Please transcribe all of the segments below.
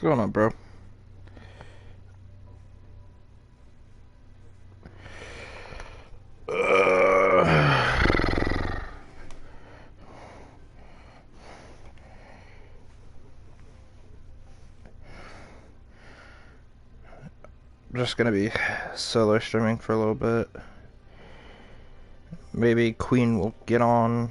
going on, bro? I'm just gonna be solo streaming for a little bit. Maybe Queen will get on.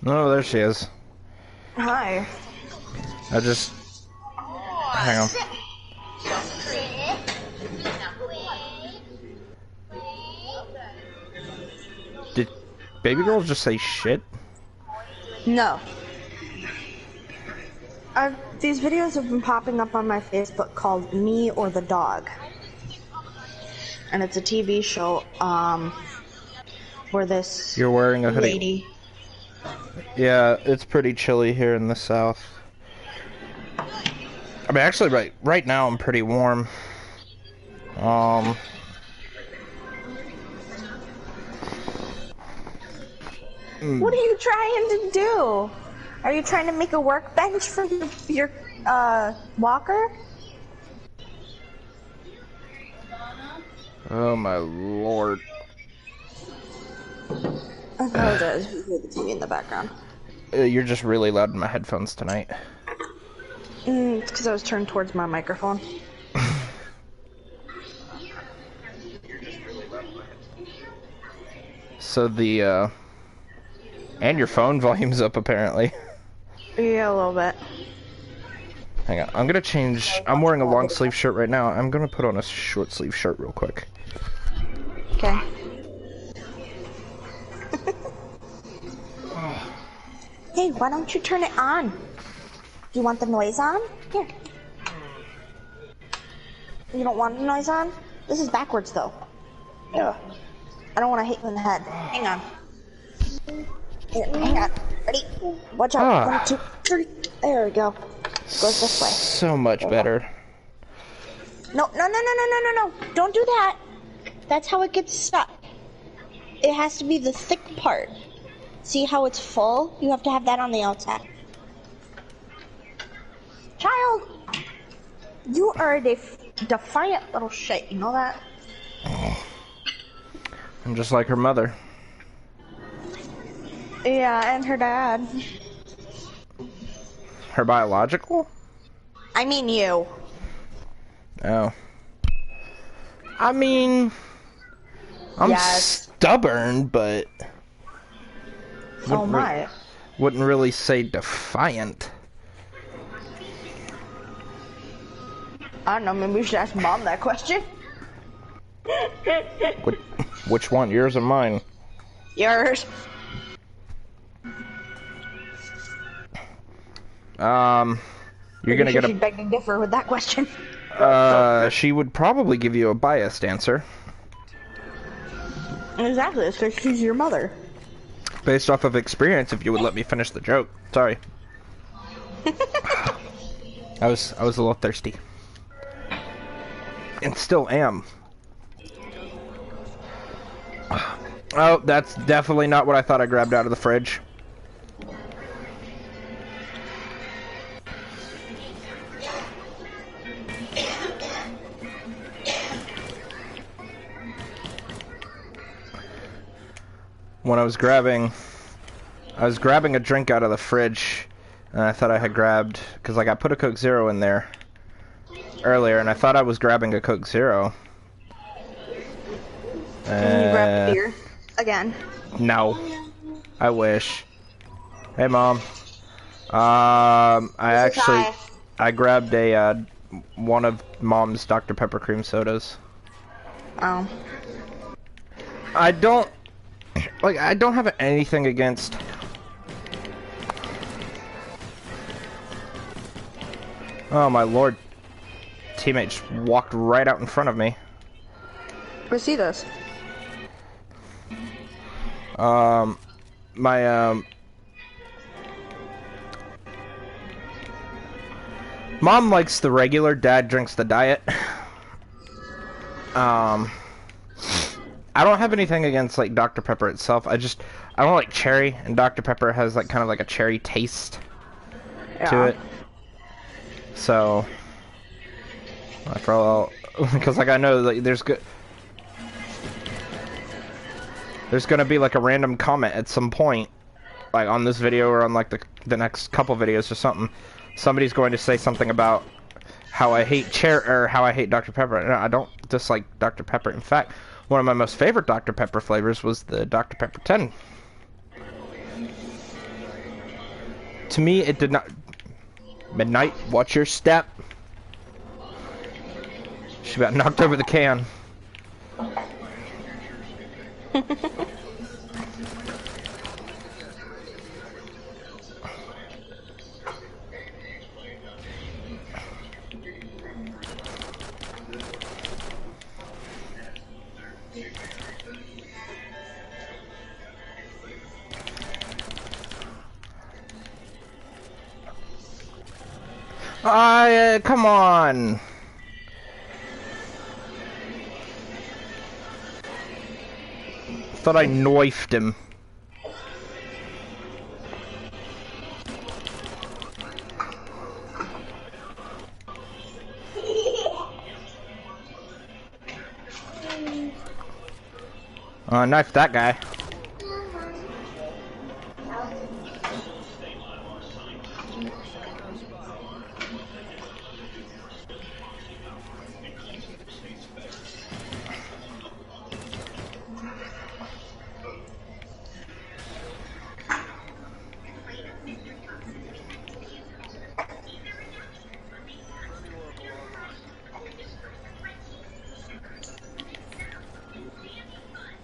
Oh, there she is. Hi. I just... Hang on. Did baby girl just say shit? No. These videos have been popping up on my Facebook called Me or the Dog. And it's a TV show, where this You're wearing a hoodie. lady... Yeah, it's pretty chilly here in the south. I mean, actually, right now I'm pretty warm. What are you trying to do? Are you trying to make a workbench for your walker? Oh my lord. I apologize if you hear the TV in the background. You're just really loud in my headphones tonight. It's because I was turned towards my microphone. So the, and your phone volume's up apparently. Yeah, a little bit. Hang on, I'm gonna change, I'm wearing a long sleeve shirt right now. I'm gonna put on a short sleeve shirt real quick. Okay. Hey, why don't you turn it on? Do you want the noise on? Here. You don't want the noise on? This is backwards, though. Yeah. I don't want to hit you in the head. Hang on. Here, hang on. Ready? Watch out. 1, 2, 3. There we go. Goes this way. So much better. No. Don't do that. That's how it gets stuck. It has to be the thick part. See how it's full? You have to have that on the outside. Child, you are a defiant little shit. You know that? I'm just like her mother. Yeah, and her dad. Her biological? I mean you. Oh. I mean... I'm stubborn, but... Oh my. Wouldn't really say defiant. I don't know, maybe we should ask Mom that question. Which one? Yours or mine? Yours. You're gonna get a... She'd beg to differ with that question. She would probably give you a biased answer. Exactly, it's because she's your mother. Based off of experience, if you would let me finish the joke. Sorry. I was a little thirsty. And still am. Oh, that's definitely not what I thought I grabbed out of the fridge. When I was grabbing a drink out of the fridge, and I thought I had grabbed, because like I put a Coke Zero in there earlier, and I thought I was grabbing a Coke Zero. And you grabbed the beer again. No, I wish. Hey, Mom. I grabbed a one of Mom's Dr. Pepper cream sodas. Oh. I don't have anything against... Oh my lord. teammate just walked right out in front of me. I see this. My mom likes the regular, dad drinks the diet. I don't have anything against like Dr. Pepper itself. I don't like cherry, and Dr. Pepper has like kind of like a cherry taste to it. So after all, because like I know like there's gonna be like a random comment at some point, like on this video or on like the next couple videos or something. Somebody's going to say something about how I hate how I hate Dr. Pepper. No, I don't dislike Dr. Pepper. In fact, one of my most favorite Dr. Pepper flavors was the Dr. Pepper 10. To me, it did not... Midnight, watch your step. She about knocked over the can. Come on! Thought I knifed him. Knifed that guy.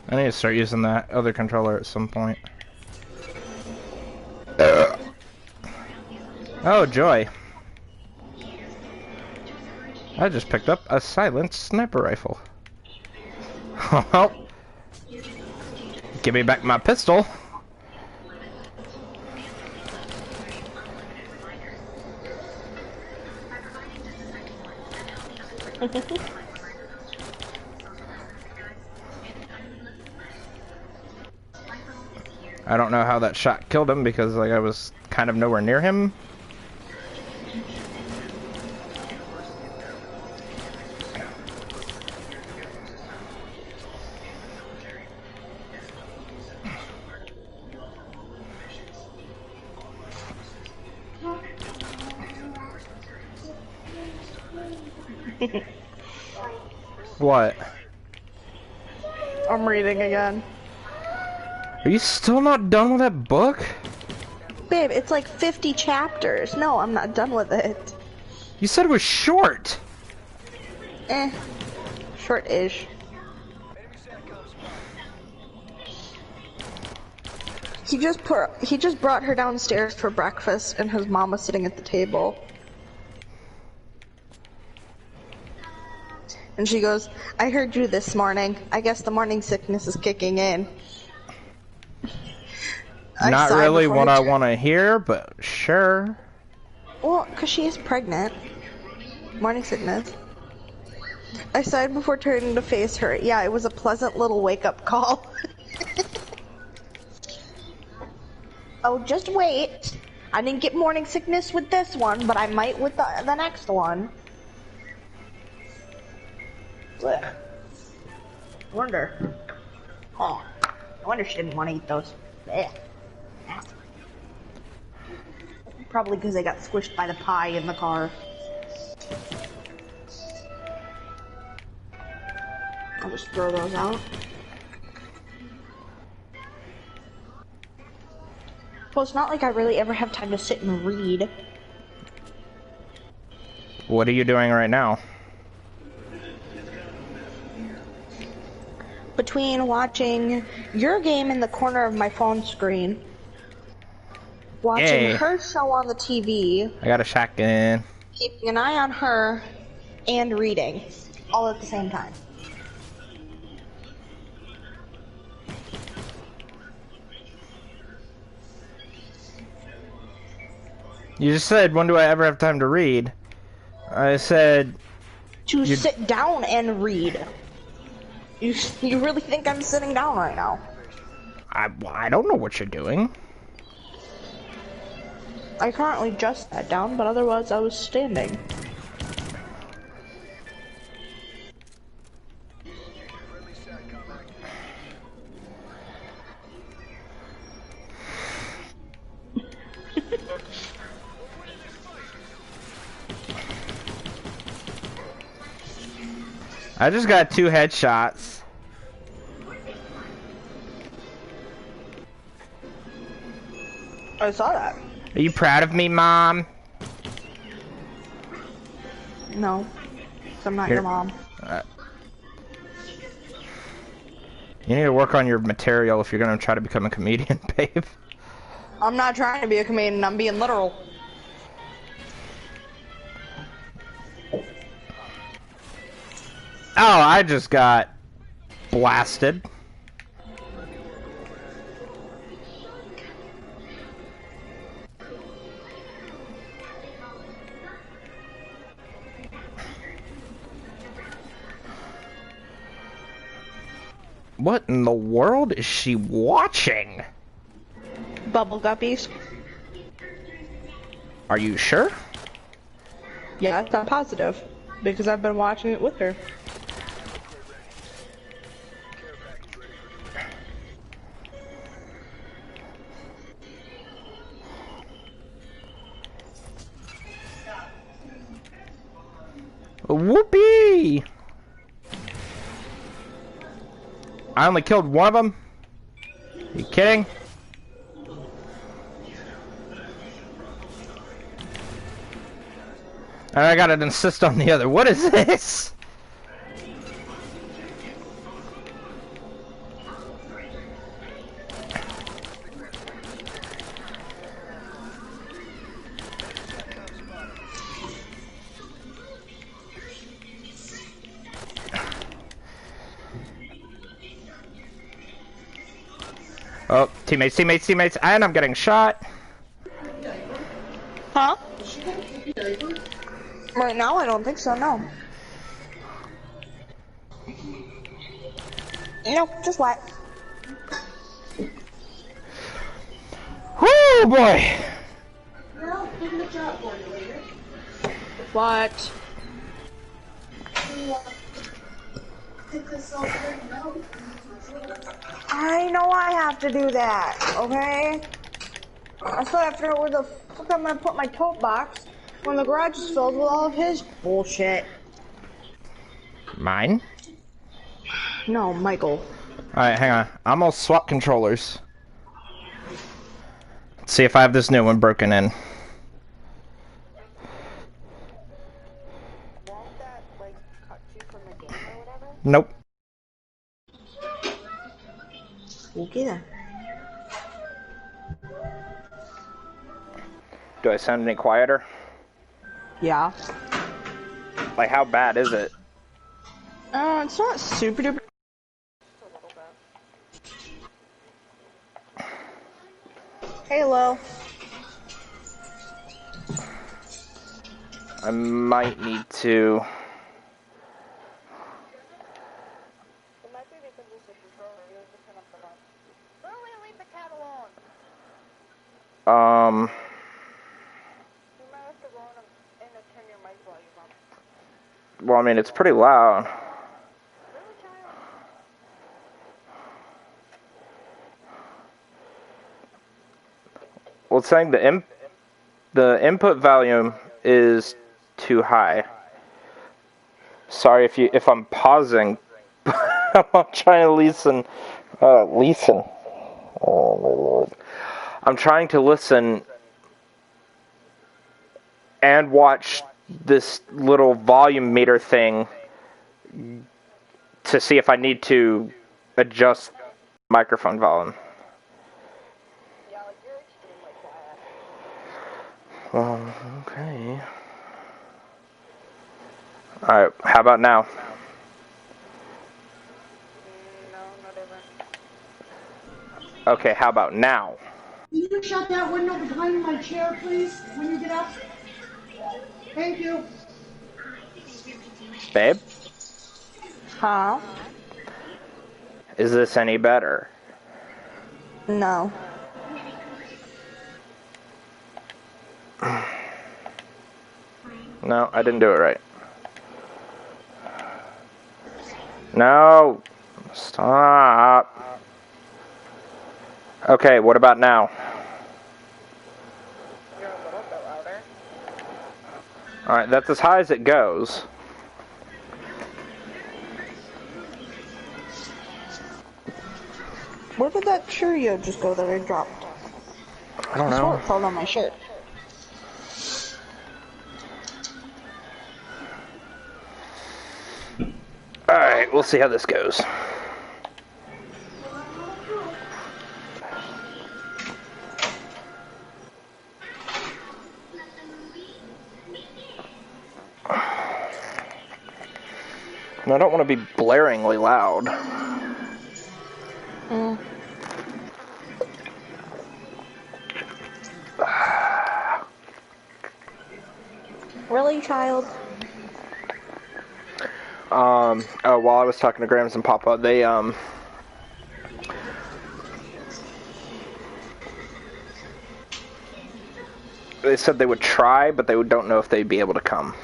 I need to start using that other controller at some point. Oh, joy. I just picked up a silenced sniper rifle. Oh, give me back my pistol. I don't know how that shot killed him because like I was kind of nowhere near him. What? I'm reading again. Are you still not done with that book? Babe, it's like 50 chapters. No, I'm not done with it. You said it was short. Short-ish. He just brought her downstairs for breakfast, and his mom was sitting at the table. And she goes, "I heard you this morning. I guess the morning sickness is kicking in." Not really what I want to hear, but sure. Well, because she is pregnant. Morning sickness. I sighed before turning to face her. Yeah, it was a pleasant little wake-up call. Oh, just wait. I didn't get morning sickness with this one, but I might with the next one. Blech. I wonder. Oh, I wonder she didn't want to eat those. Blech. Probably because they got squished by the pie in the car. I'll just throw those out. Well, it's not like I really ever have time to sit and read. What are you doing right now? Between watching your game in the corner of my phone screen, watching her show on the TV, I got a shotgun. keeping an eye on her, and reading, all at the same time. You just said, when do I ever have time to read? I said... To sit down and read. You really think I'm sitting down right now? I don't know what you're doing. I currently just sat down, but otherwise I was standing. I just got 2 headshots. I saw that. Are you proud of me, Mom? No, 'cause I'm not Here. your mom. You need to work on your material if you're gonna try to become a comedian, babe. I'm not trying to be a comedian, I'm being literal. Oh, I just got blasted. What in the world is she watching? Bubble guppies. Are you sure? Yeah, I'm positive. Because I've been watching it with her. Whoopee! I only killed one of them? You kidding? And I gotta insist on the other. What is this? Oh, teammates, teammates, teammates, and I'm getting shot. Huh? Right now, I don't think so, no. No, just what? Whoo, boy! What? I know I have to do that, okay? I still have to know where the fuck I'm gonna put my tote box when the garage is filled with all of his bullshit. Mine? No, Michael. Alright, hang on. I'm gonna swap controllers. Let's see if I have this new one broken in. Won't that, like, cut you from the game or whatever? Nope. Okay then. Do I sound any quieter? Yeah. Like, how bad is it? It's not super duper. Halo. I might need to... It might be because it's a controller. You have to turn up the light. Lily, leave the cat alone. You might have to go in and turn your mic volume up. Well, I mean, it's pretty loud. Really, child? Well, it's saying the input volume is too high. Sorry if I'm pausing, but I'm trying to listen. Listen. Oh my lord. I'm trying to listen and watch this little volume meter thing to see if I need to adjust microphone volume. Yeah, like you're extremely quiet. Okay. Alright, how about now? No, not even. Okay, how about now? Can you shut that window behind my chair, please, when you get up? Thank you. Babe? Huh? Is this any better? No. No, I didn't do it right. No! Stop! Okay, what about now? You're a little bit louder. Alright, that's as high as it goes. Where did that Cheerio just go that I dropped? I don't I swore know. it fell on my shirt. Alright, we'll see how this goes. And I don't want to be blaringly loud. Really, child? While I was talking to Grams and Papa, they said they would try, but they don't know if they'd be able to come.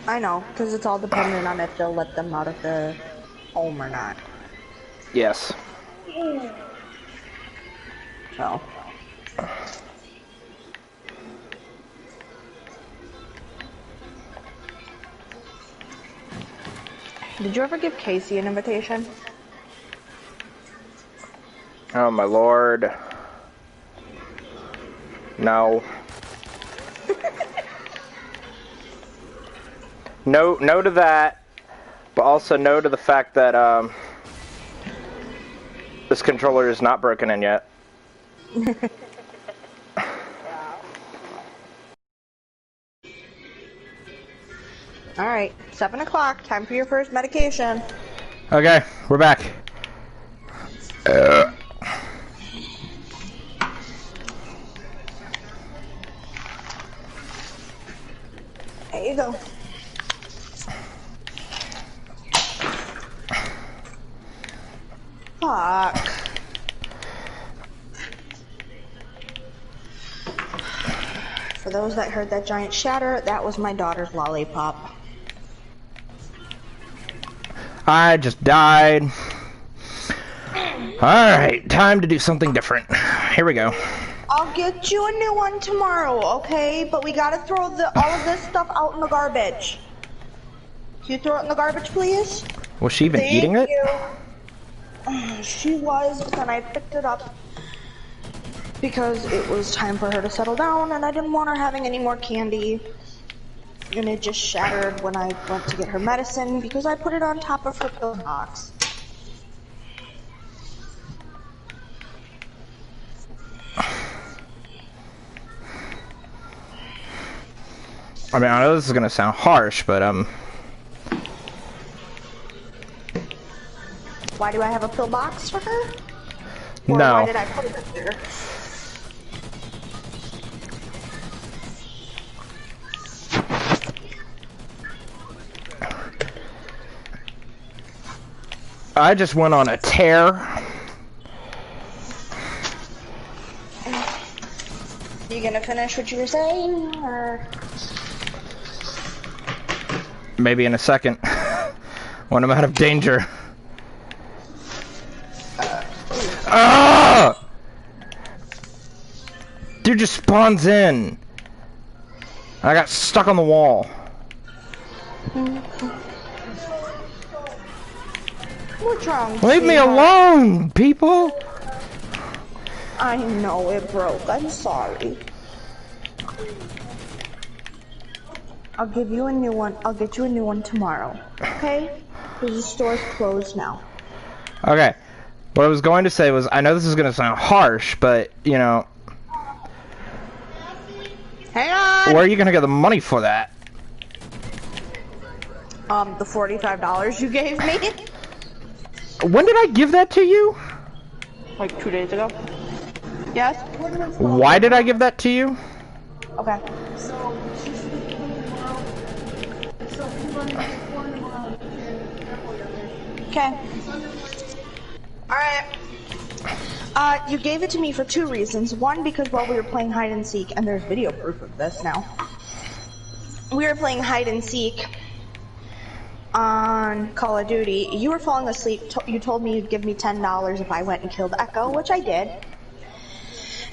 I know, because it's all dependent on if they'll let them out of the home or not. Yes. So. Did you ever give Casey an invitation? Oh my lord. No. No to that, but also no to the fact that this controller is not broken in yet. Alright, 7 o'clock, time for your first medication. Okay, we're back. There you go. Fuck. For those that heard that giant shatter, that was my daughter's lollipop. I just died. Alright, time to do something different. Here we go. I'll get you a new one tomorrow, okay? But we gotta throw all of this stuff out in the garbage. Can you throw it in the garbage, please? Was she even eating it? She was, but then I picked it up because it was time for her to settle down, and I didn't want her having any more candy. And it just shattered when I went to get her medicine because I put it on top of her pill box. I mean, I know this is gonna sound harsh, but Why do I have a pill box for her? Or no. why did I put it there? I just went on a tear. You gonna finish what you were saying, or? Maybe in a second. When I'm out of danger. Ah! Dude just spawns in. I got stuck on the wall. What's wrong? Leave me sweetheart? alone, people! I know it broke. I'm sorry. I'll give you a new one. I'll get you a new one tomorrow. Okay? Because the store's closed now. Okay. What I was going to say was, I know this is going to sound harsh, but, you know, Hang on! where are you going to get the money for that? The $45 you gave me? When did I give that to you? Like 2 days ago. Yes? Why did I give that to you? Okay. So, she's speaking tomorrow. So, if you run into the corner tomorrow, be careful down there. Okay. Alright. You gave it to me for 2 reasons. One, because while we were playing hide and seek, and there's video proof of this now. We were playing hide and seek on Call of Duty. You were falling asleep. You told me you'd give me $10 if I went and killed Echo, which I did.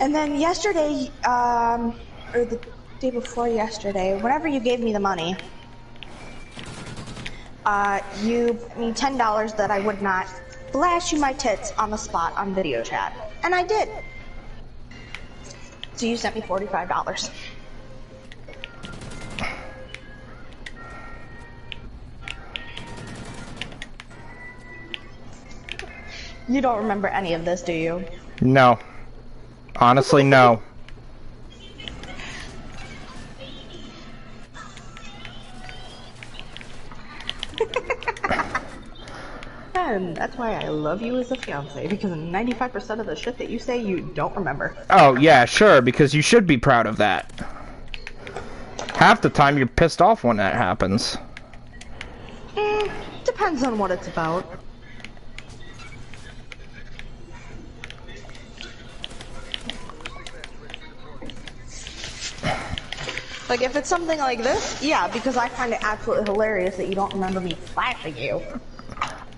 And then yesterday, or the day before yesterday, whenever you gave me the money, you put me $10 that I would not flash you my tits on the spot on video chat. And I did. So you sent me $45. You don't remember any of this, do you? No. Honestly, no. And that's why I love you as a fiance, because 95% of the shit that you say, you don't remember. Oh, yeah, sure, because you should be proud of that. Half the time you're pissed off when that happens. Depends on what it's about. Like, if it's something like this, yeah, because I find it absolutely hilarious that you don't remember me flashing you.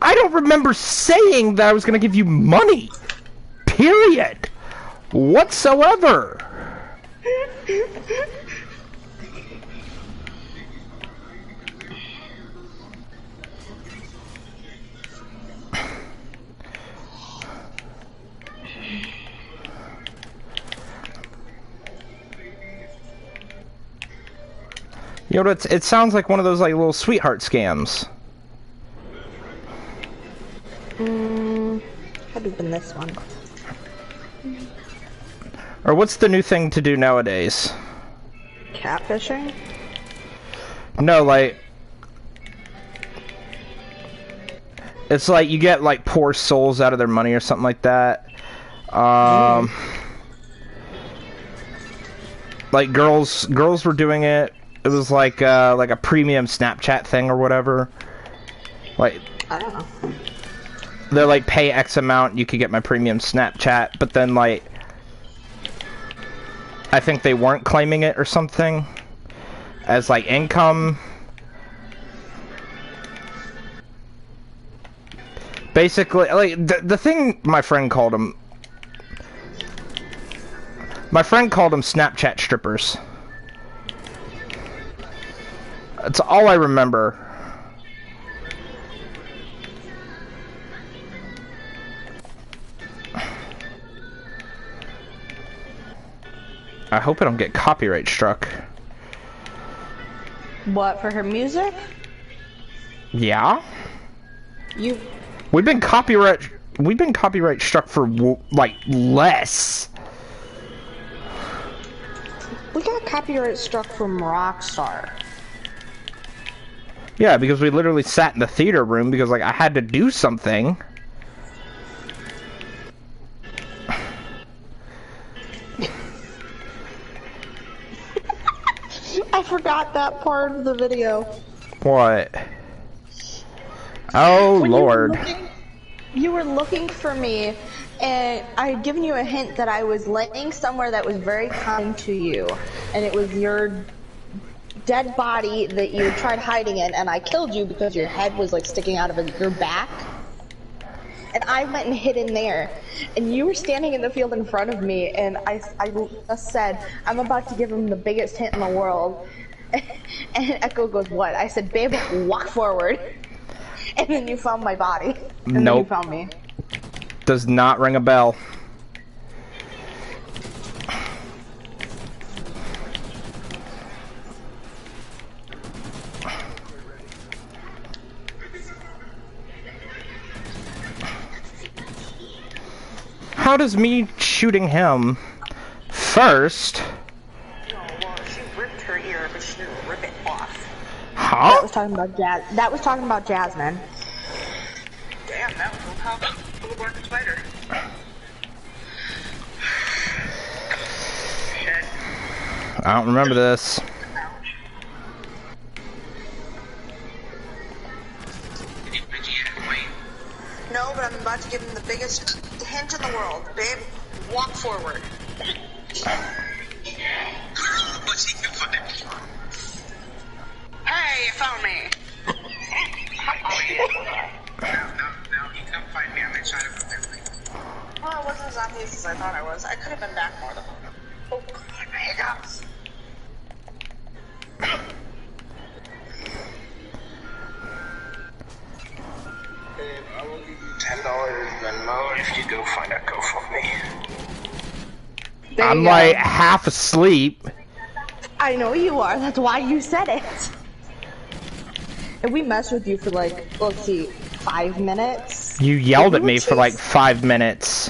I don't remember saying that I was gonna give you money. Period. Whatsoever. You know, it sounds like one of those like little sweetheart scams. Could have been this one. Or what's the new thing to do nowadays? Catfishing? No, like... It's like you get like poor souls out of their money or something like that. Like girls were doing it. It was like a premium Snapchat thing or whatever. Like... I don't know. They're like, pay X amount, you could get my premium Snapchat, but then like... I think they weren't claiming it or something as like income. Basically, like the thing my friend called them Snapchat strippers. That's all I remember. I hope I don't get copyright struck. What, for her music? Yeah? You... We've been copyright struck for like less. We got copyright struck from Rockstar. Yeah, because we literally sat in the theater room because like I had to do something. I forgot that part of the video. What? Oh, When Lord. You were looking for me, and I had given you a hint that I was laying somewhere that was very kind to you, and it was your dead body that you tried hiding in, and I killed you because your head was like sticking out of your back. And I went and hid in there, and you were standing in the field in front of me, and I just said, I'm about to give him the biggest hint in the world. And Echo goes, what? I said, babe, walk forward. And then you found my body. And then you found me. Does not ring a bell. How does me shooting him first? Oh, well, she ripped her ear, but she didn't rip it off. Huh? Huh? That was talking about Jazz. That was talking about Jasmine. Damn, that was how the work spider. Shit. I don't remember this. No, but I'm about to give him the biggest hint in the world. Babe, walk forward. Hey, you found me. Now you come find me on the side of the building. Well, I wasn't as obvious as I thought I was. I could have been back more though. Oh god, my hiccups. Babe, I will give you $10 Venmo if you go find Echo for me. I'm like half asleep. I know you are. That's why you said it. And we messed with you for like, let's see, 5 minutes. You yelled at me for like 5 minutes.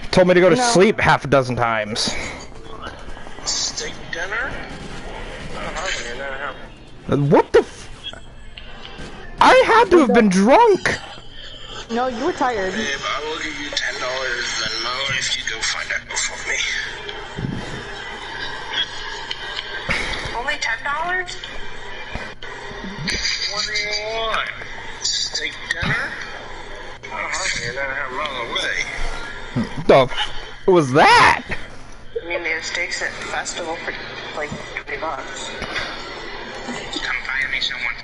Told me to go to sleep half a dozen times. Steak dinner? What the f- I had to have been drunk! No, you were tired. Babe, I will give you $10 Venmo if you go find Echo for me. Only $10? What do you want? Steak dinner? You're not that long away. The f was that? I mean, they have steaks at festival for like $20. Come find me someone.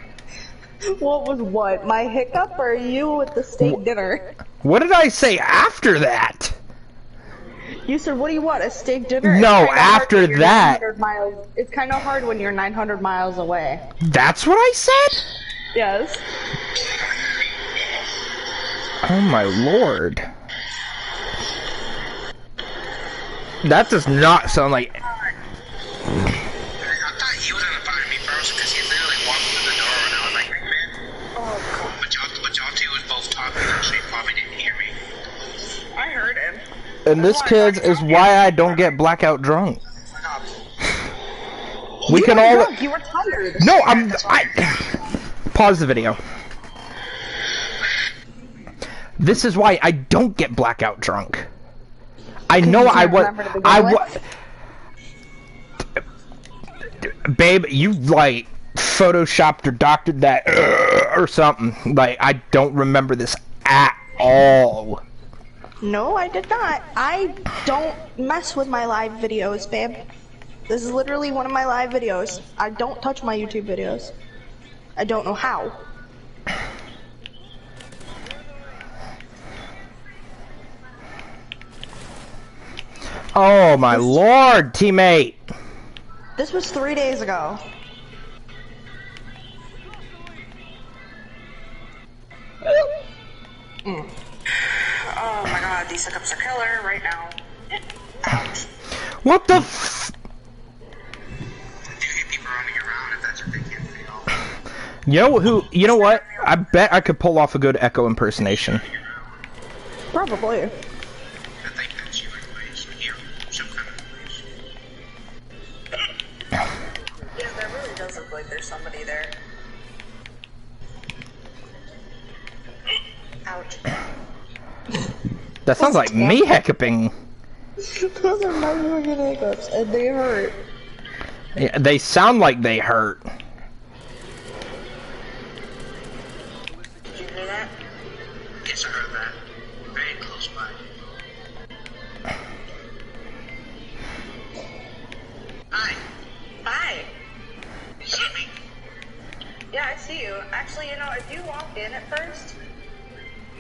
What was what? My hiccup or you with the steak dinner? What did I say after that? You said, what do you want, a steak dinner? No, It's kinda hard after when you're that. 900 miles. It's kind of hard when you're 900 miles away. That's what I said? Yes. Oh my lord. That does not sound like... I thought he was gonna find me first because he literally walked through the door and I was like, hey man. Oh, but y'all two was both talking so he probably didn't hear me. I heard him. And this, kids, is why I don't get blackout drunk. We can all... Drunk. You were tired. No, Pause the video. This is why I don't get blackout drunk. I know I was... Babe, you, like, photoshopped or doctored that or something. Like, I don't remember this at all. No, I did not. I don't mess with my live videos, babe. This is literally one of my live videos. I don't touch my YouTube videos. I don't know how. Oh my lord, teammate! This was 3 days ago. Oh my god, these hiccups are killer right now. Ouch. What the f- Do you hear people running around if that's what they can't feel? You know what? I bet I could pull off a good Echo impersonation. Probably. I think that's you anyways. Here, some kind of place. Yeah, that really does look like there's somebody there. Ouch. That sounds like me hiccuping. Those are my fucking hiccups, and they hurt. Yeah, they sound like they hurt. Did you hear that? Yes, I heard that. Very close by. Hi. Hi. You see me? Yeah, I see you. Actually, you know, if you walk in at first,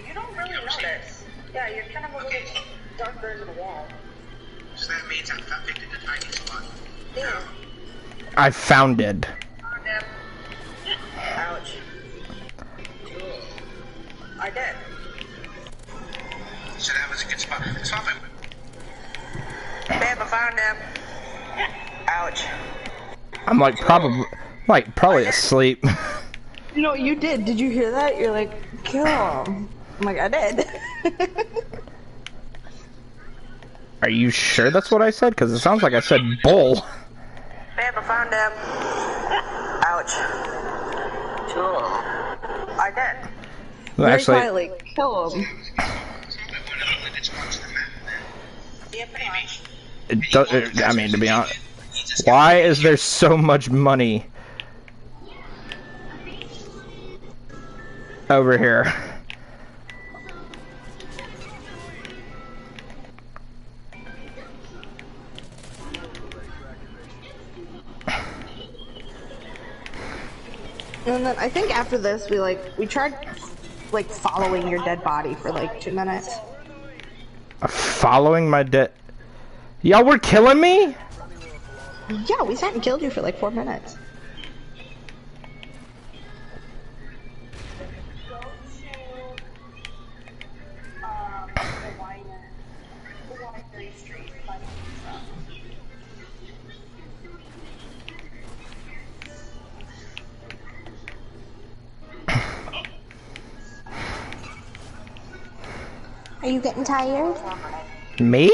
you don't really notice. Yeah, you're kind of a little darker into the wall. So that means I'm perfect in the tiny spot. Yeah. I found it. Ouch. I did. So that was a good spot. Stop it. Babe, I found him. Ouch. I'm like probably asleep. You know, you did. Did you hear that? You're like, kill him. I'm like, I did. Are you sure that's what I said? Because it sounds like I said bull. Babe, I found him. Ouch. Cool. I did. Well, Very actually, quietly, kill him. Yeah, pretty much. I mean, to be honest, why is there so much money over here? And then I think after this, we tried like following your dead body for like 2 minutes. Following my dead. Y'all were killing me? Yeah, we sat and killed you for like 4 minutes. Are you getting tired? Me?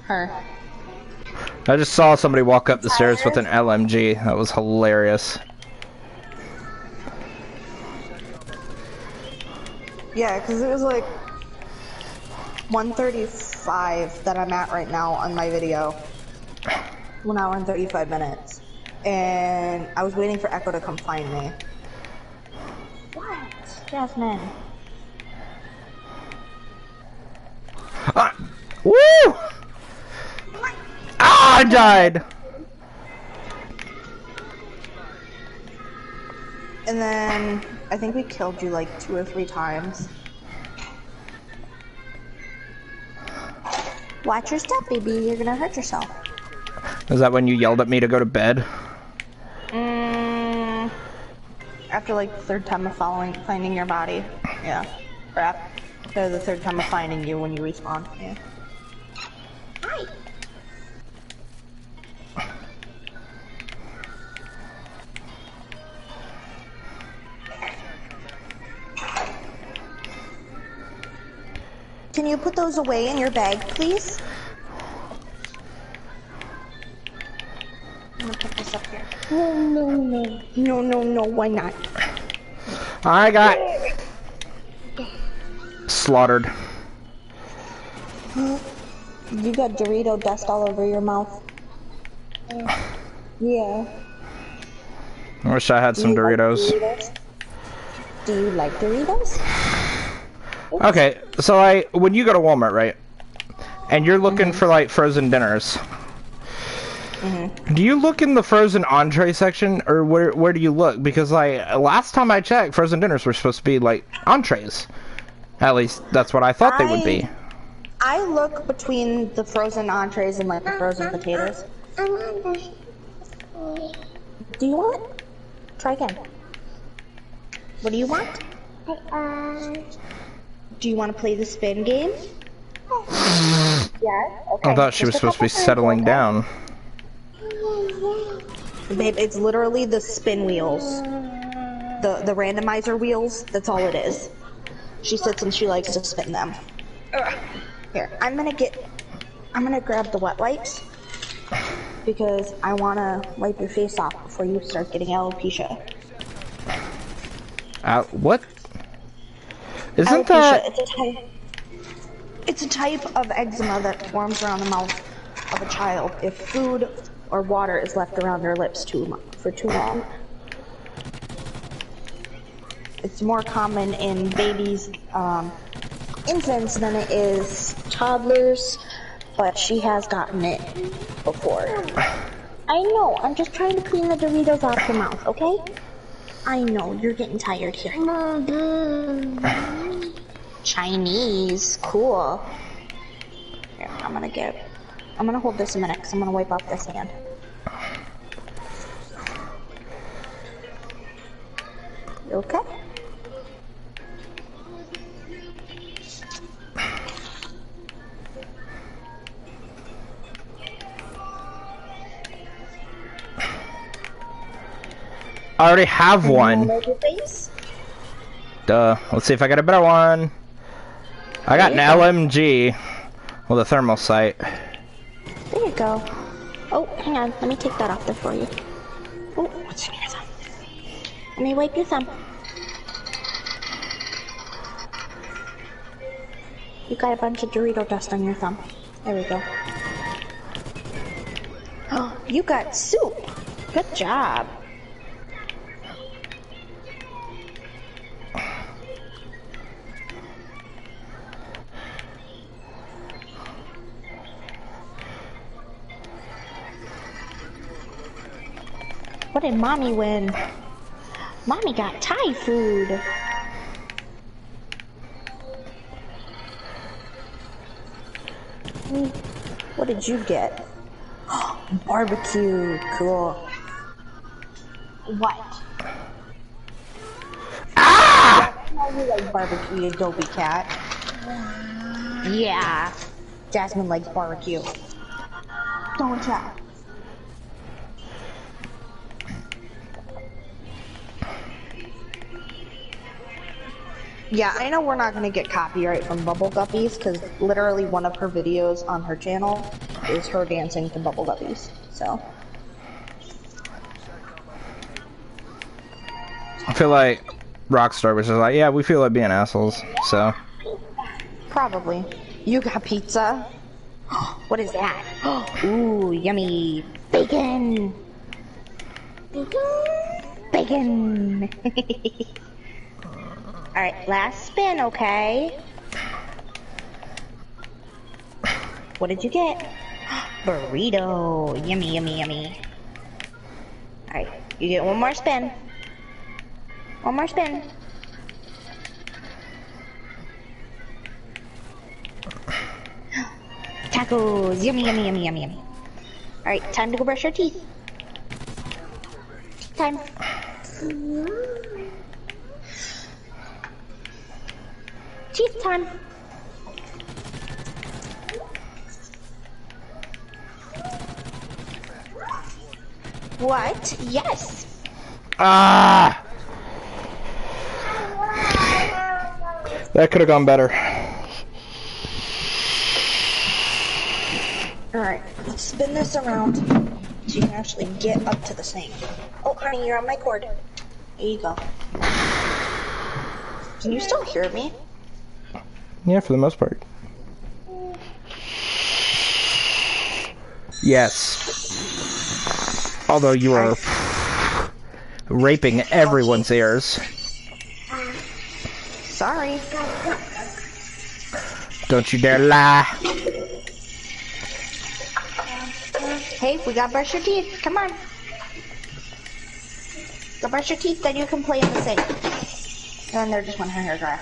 Her. I just saw somebody walk up the stairs with an LMG. That was hilarious. Yeah, because it was like 1:35 that I'm at right now on my video. 1 hour and 35 minutes. And I was waiting for Echo to come find me. What? Jasmine. Woo! Ah, I died! And then I think we killed you like 2 or 3 times. Watch your step, baby. You're gonna hurt yourself. Is that when you yelled at me to go to bed? After like the 3rd time of finding your body. Yeah. Or after the 3rd time of finding you when you respawn. Yeah. Hi. Can you put those away in your bag, please? I'm gonna put this up here. No, why not? I got slaughtered. You got Dorito dust all over your mouth. Yeah. I wish I had some Doritos. Do you like Doritos? Okay, so when you go to Walmart, right? And you're looking for like frozen dinners. Do you look in the frozen entree section, or where do you look? Because like last time I checked, frozen dinners were supposed to be like entrees. At least that's what I thought they would be. I look between the frozen entrees and like the frozen potatoes. Do you want? Try again. What do you want? Do you want to play the spin game? Yes. Okay. I thought she was supposed to be settling down. Babe, it's literally the spin wheels. The randomizer wheels, that's all it is. She sits and she likes to spin them. Here, I'm gonna grab the wet wipes because I wanna wipe your face off before you start getting alopecia. What? Isn't Alopecia, that... it's a type of eczema that forms around the mouth of a child if food or water is left around their lips for too long. It's more common in babies, infants than it is toddlers, but she has gotten it before. I know, I'm just trying to clean the Doritos off your mouth, okay? I know, you're getting tired here. Chinese, cool. Here, I'm gonna hold this a minute because I'm gonna wipe off this hand. You okay? I already have one. Your face? Duh. Let's see if I got a better one. I got an LMG with a thermal sight. There you go. Oh, hang on. Let me take that off there for you. Oh, what's in your thumb? Let me wipe your thumb. You got a bunch of Dorito dust on your thumb. There we go. Oh, you got soup. Good job. What did Mommy win? Mommy got Thai food. What did you get? Barbecue. Cool. What? Ah! I know you like barbecue, you dopey cat. Yeah. Jasmine likes barbecue. Don't ya? Yeah, I know we're not gonna get copyright from Bubble Guppies because literally one of her videos on her channel is her dancing to Bubble Guppies. So I feel like Rockstar was just like, yeah, we feel like being assholes, so. probably. You got pizza? What is that? Ooh, yummy bacon. Bacon. All right, last spin, okay? What did you get? Burrito. Yummy, yummy, yummy. All right, you get one more spin. One more spin. Tacos. Yummy, yummy, yummy, yummy, yummy. All right, time to go brush your teeth. Time. Teeth time. What? Yes. Ah! That could have gone better. Alright, let's spin this around so you can actually get up to the sink. Oh, honey, you're on my cord. There you go. Can you still hear me? Yeah, for the most part. Yes. Although you are raping everyone's ears. Sorry. Don't you dare lie. Hey, we gotta brush your teeth. Come on. Go brush your teeth, then you can play in the sink. And there just went her hair dryer.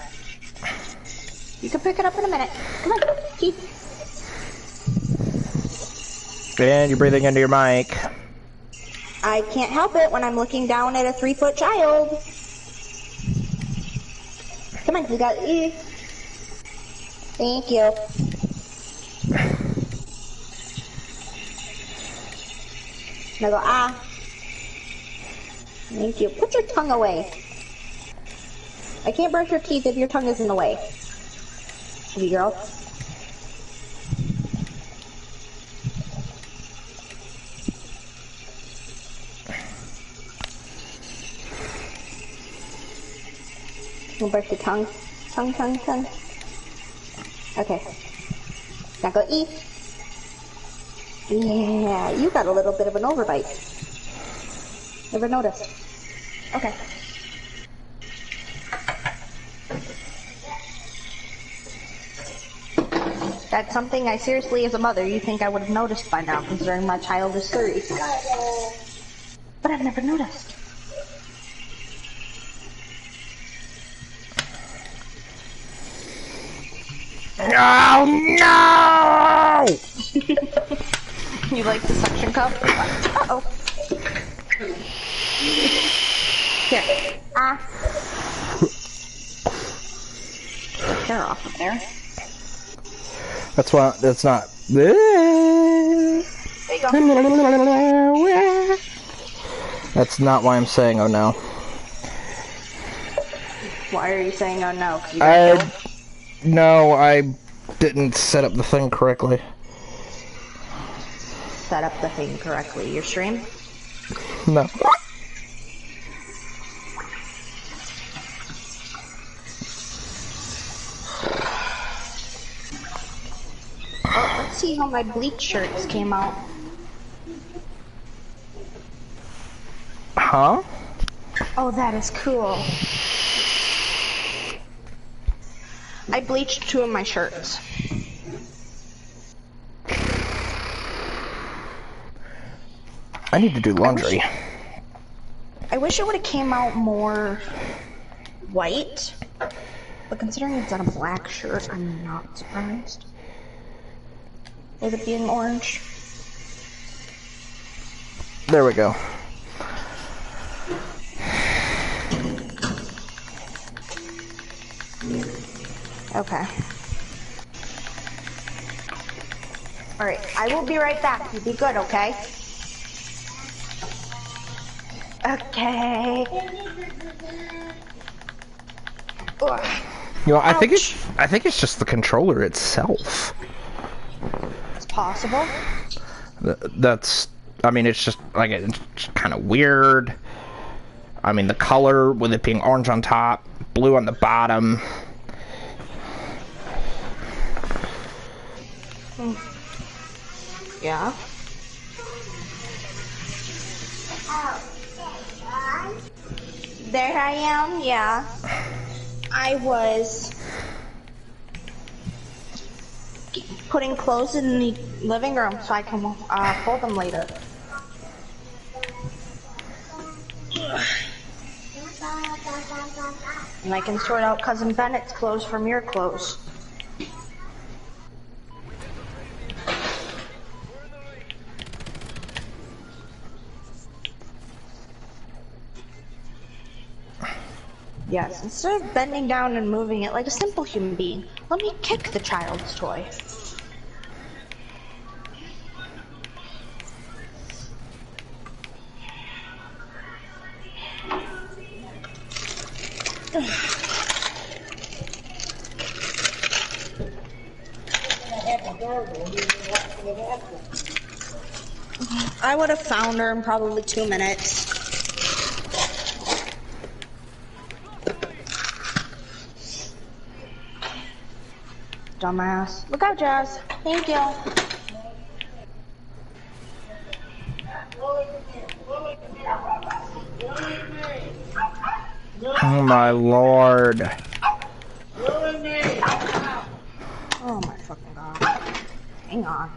You can pick it up in a minute. Come on, teeth. And you're breathing into your mic. I can't help it when I'm looking down at a 3-foot child. Come on, you got E. Thank you. Now go, ah. Thank you. Put your tongue away. I can't brush your teeth if your tongue is in the way. Good girl. We'll brush your tongue. Tongue, tongue, tongue. Okay. Now go eat. Yeah, you got a little bit of an overbite. Never noticed. Okay. That's something I seriously, as a mother, you think I would have noticed by now, considering my child is 30. But I've never noticed. No, no! You like the suction cup? Uh-oh. Here. Ah. They're off of there. That's why, that's not. There you go. That's not why I'm saying oh no. Why are you saying oh no? 'Cause you got killed? No, I didn't set up the thing correctly. Set up the thing correctly. Your stream? No. see how my bleach shirts came out. Huh? Oh, that is cool. I bleached 2 of my shirts. I need to do laundry. I wish it would have came out more white, but considering it's on a black shirt, I'm not surprised. With it being orange. There we go. Okay. Alright, I will be right back. You be good, okay? Okay. Ugh. You know, I think Ouch. it's just the controller itself. It's possible. That's, I mean, it's just like it's kind of weird. I mean, the color with it being orange on top, blue on the bottom. Yeah. There I am, yeah. I was putting clothes in the living room so I can fold them later. And I can sort out Cousin Bennett's clothes from your clothes. Yes, instead of bending down and moving it like a simple human being, let me kick the child's toy. I would have found her in probably 2 minutes. Dumbass. Look out, Jazz. Thank you. Oh my lord. Oh my fucking god. Hang on.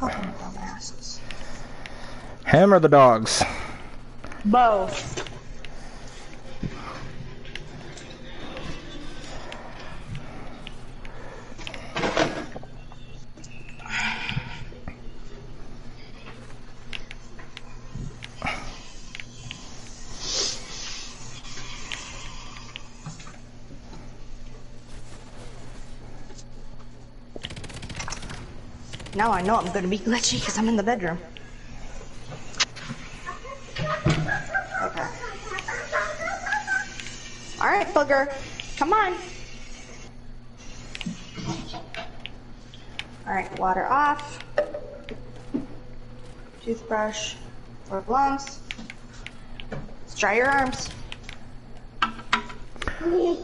Fucking dumbasses. Him or the dogs? Both. Now I know I'm gonna be glitchy because I'm in the bedroom. Okay. Alright, booger. Come on. Alright, water off. Toothbrush for lungs. Let's dry your arms. Did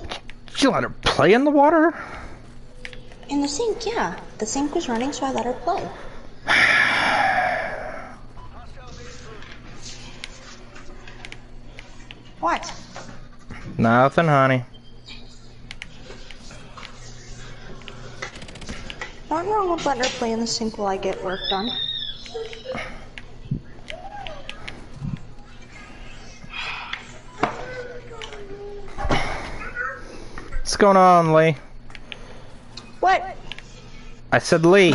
you let her play in the water? In the sink, yeah. The sink was running, so I let her play. What? Nothing, honey. Nothing wrong with letting her play in the sink while I get work done. What's going on, Lee? What? I said Lee.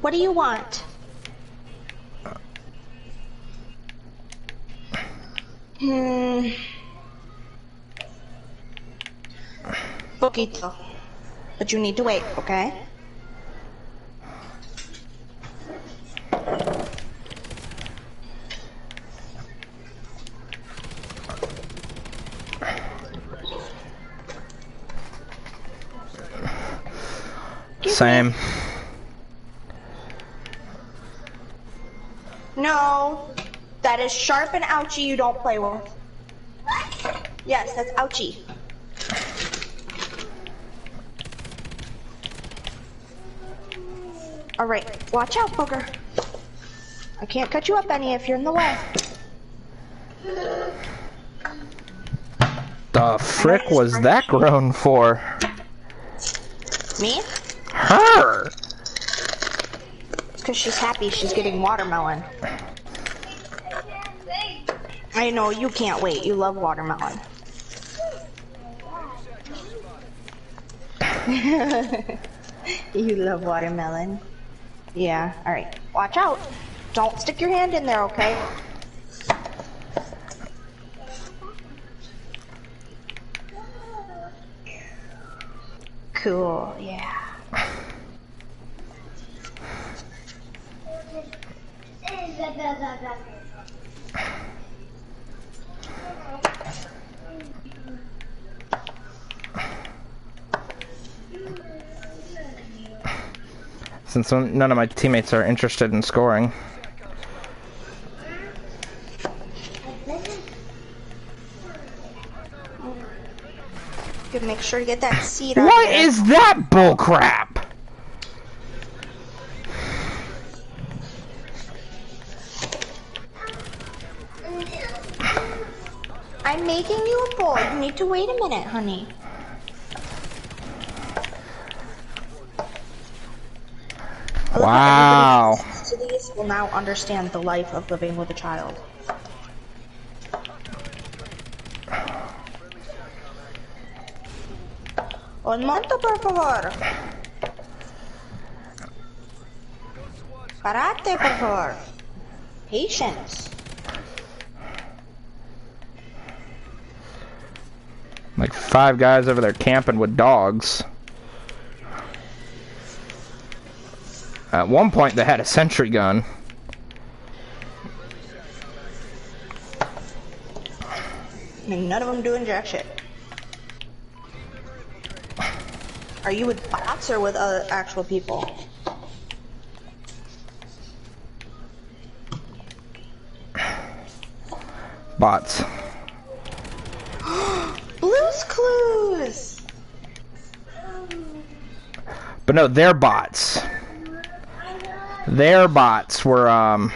What do you want? Poquito. But you need to wait, okay? same. No. That is sharp and ouchy you don't play with. Yes, that's ouchy. Alright, watch out, booger. I can't cut you up any if you're in the way. The frick was that grown for? Me? Her! It's because she's happy she's getting watermelon. I know, you can't wait. You love watermelon. You love watermelon. Yeah, alright. Watch out. Don't stick your hand in there, okay? Cool, yeah. Since none of my teammates are interested in scoring. Good, make sure to get that seed out What there. is that bullcrap? I'm making you a bowl. You need to wait a minute, honey. Wow. Everybody who listens to these will now understand the life of living with a child. Un momento, por favor. Parate, por favor. Patience. Like 5 guys over there camping with dogs. At one point they had a sentry gun. And none of them doing jack shit. Are you with bots or with actual people? Bots. Blue's Clues! But no, their bots. Their bots were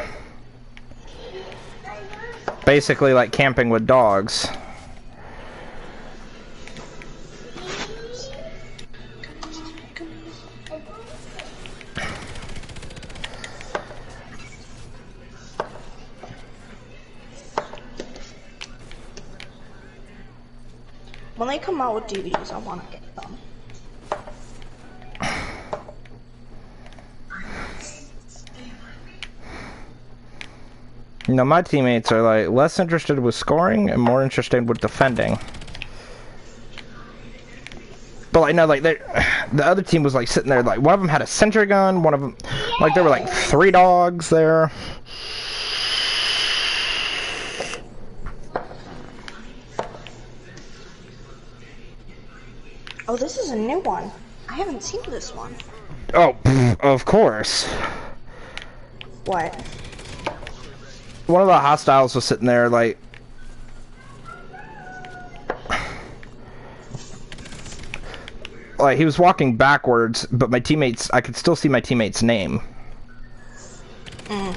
basically like camping with dogs. When they come out with DVDs, I want to get them. You know, my teammates are like less interested with scoring and more interested with defending. But like, no, like the other team was like sitting there, like one of them had a sentry gun, one of them, like there were like 3 dogs there. Oh, this is a new one. I haven't seen this one. Oh, of course. What? One of the hostiles was sitting there, like, he was walking backwards, but my teammates, I could still see my teammate's name. Mm.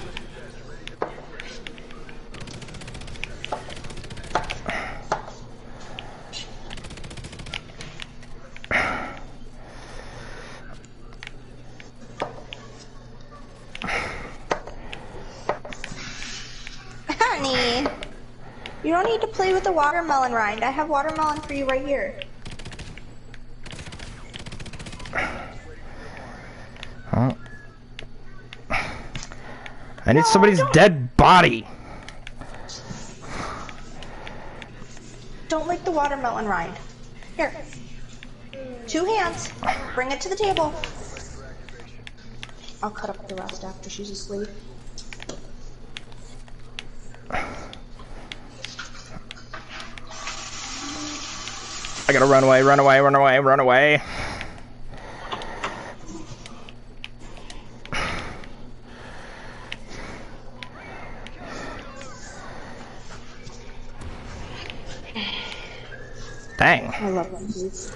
Honey, you don't need to play with the watermelon rind. I have watermelon for you right here. Huh? I need somebody's dead body. Don't lick the watermelon rind. Here. 2 hands. Bring it to the table. I'll cut up the rest after she's asleep. I gotta run away, run away, run away, run away. Dang. I love them dudes.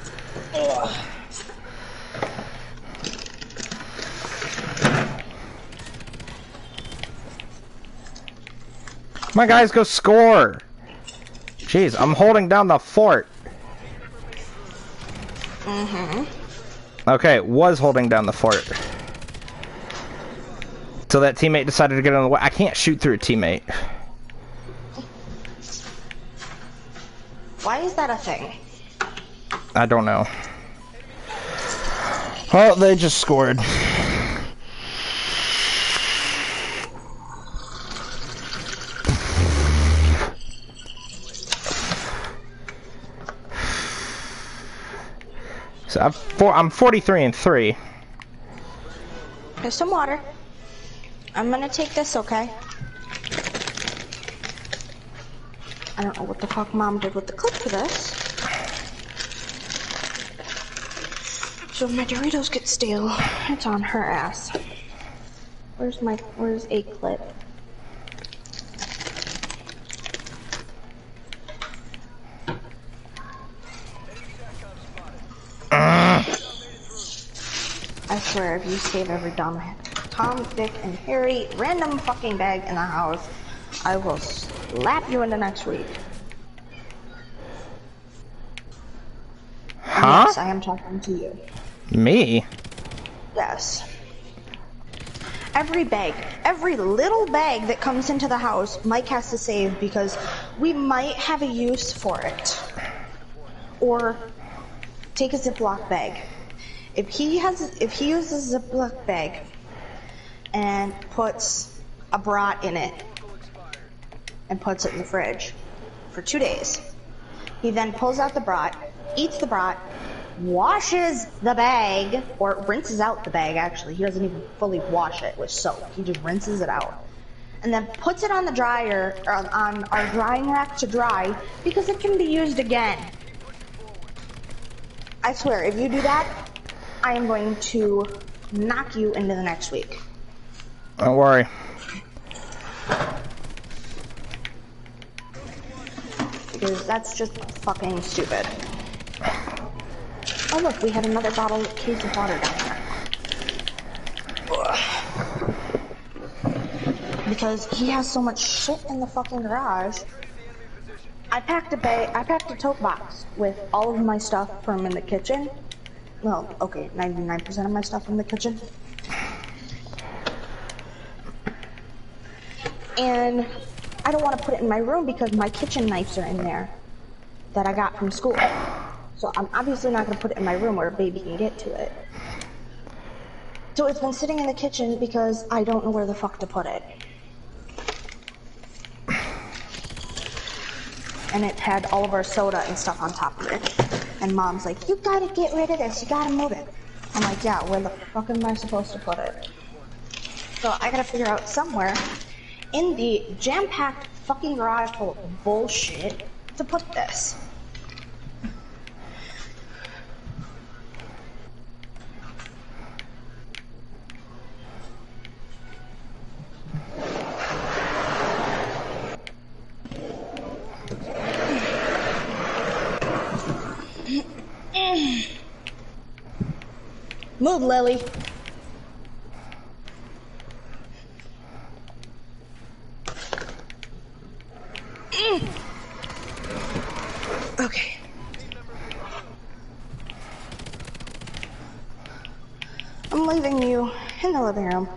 Come on, guys, go score. Jeez, I'm holding down the fort. Okay, was holding down the fort. So that teammate decided to get on the way. I can't shoot through a teammate. Why is that a thing? I don't know. Well, they just scored. So I'm 43-3. There's some water. I'm gonna take this, okay? I don't know what the fuck Mom did with the clip for this. So if my Doritos get stale, it's on her ass. Where's a clip? I swear, if you save every dumb Tom, Dick, and Harry random fucking bag in the house, I will slap you into next week. Huh? Yes, I am talking to you. Me? Yes. Every bag, every little bag that comes into the house, Mike has to save because we might have a use for it. Or take a Ziploc bag. If he uses a Ziploc bag and puts a brat in it and puts it in the fridge for 2 days, he then pulls out the brat, eats the brat, washes the bag, or rinses out the bag actually. He doesn't even fully wash it with soap. He just rinses it out. And then puts it on the dryer, or on our drying rack to dry, because it can be used again. I swear, if you do that, I am going to knock you into the next week. Don't worry. Because that's just fucking stupid. Oh look, we had another case of water down there. Because he has so much shit in the fucking garage. I packed a tote box with all of my stuff from in the kitchen. Well, okay, 99% of my stuff in the kitchen. And I don't want to put it in my room because my kitchen knives are in there that I got from school. So I'm obviously not going to put it in my room where a baby can get to it. So it's been sitting in the kitchen because I don't know where the fuck to put it. And it had all of our soda and stuff on top of it. And Mom's like, you gotta get rid of this, you gotta move it. I'm like, yeah, where the fuck am I supposed to put it? So I gotta figure out somewhere in the jam-packed fucking garage full of bullshit to put this. Move, Lily. Okay. I'm leaving you in the living room.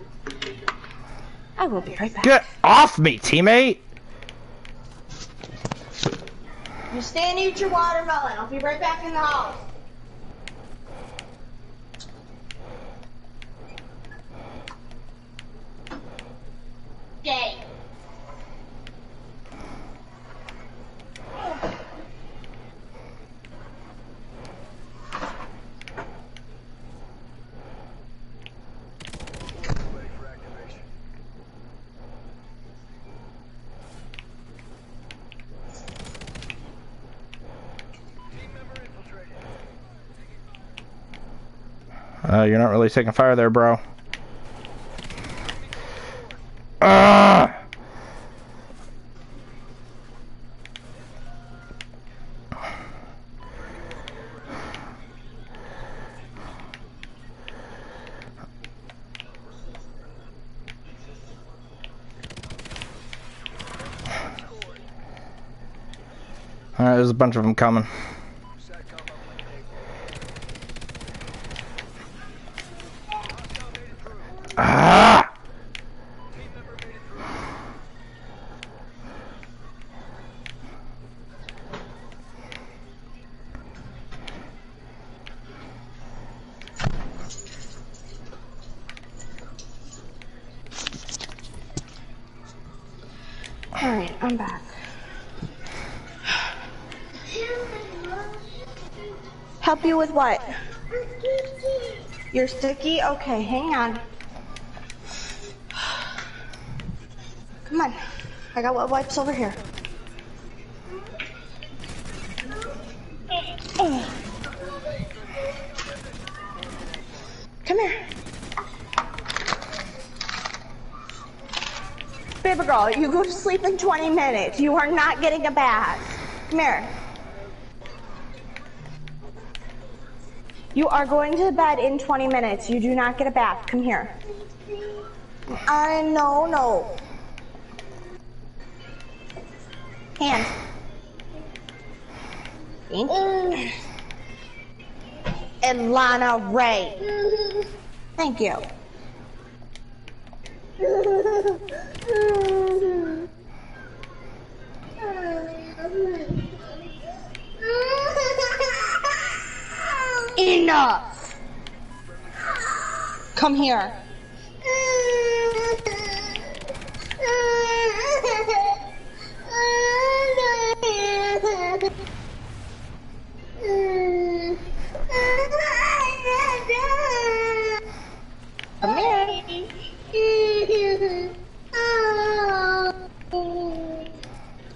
I will be right back. Get off me, teammate! You stay and eat your watermelon. I'll be right back in the house. Stay. You're not really taking fire there, bro. Alright, there's a bunch of them coming. Ah! Alright, I'm back. Help you with what? You're sticky? Okay, hang on. Come on. I got wet wipes over here. Come here. Baby girl, you go to sleep in 20 minutes. You are not getting a bath. Come here. You are going to bed in 20 minutes. You do not get a bath. Come here. No. Hand. And Lana Ray. Thank you. Enough. Come here. Come here.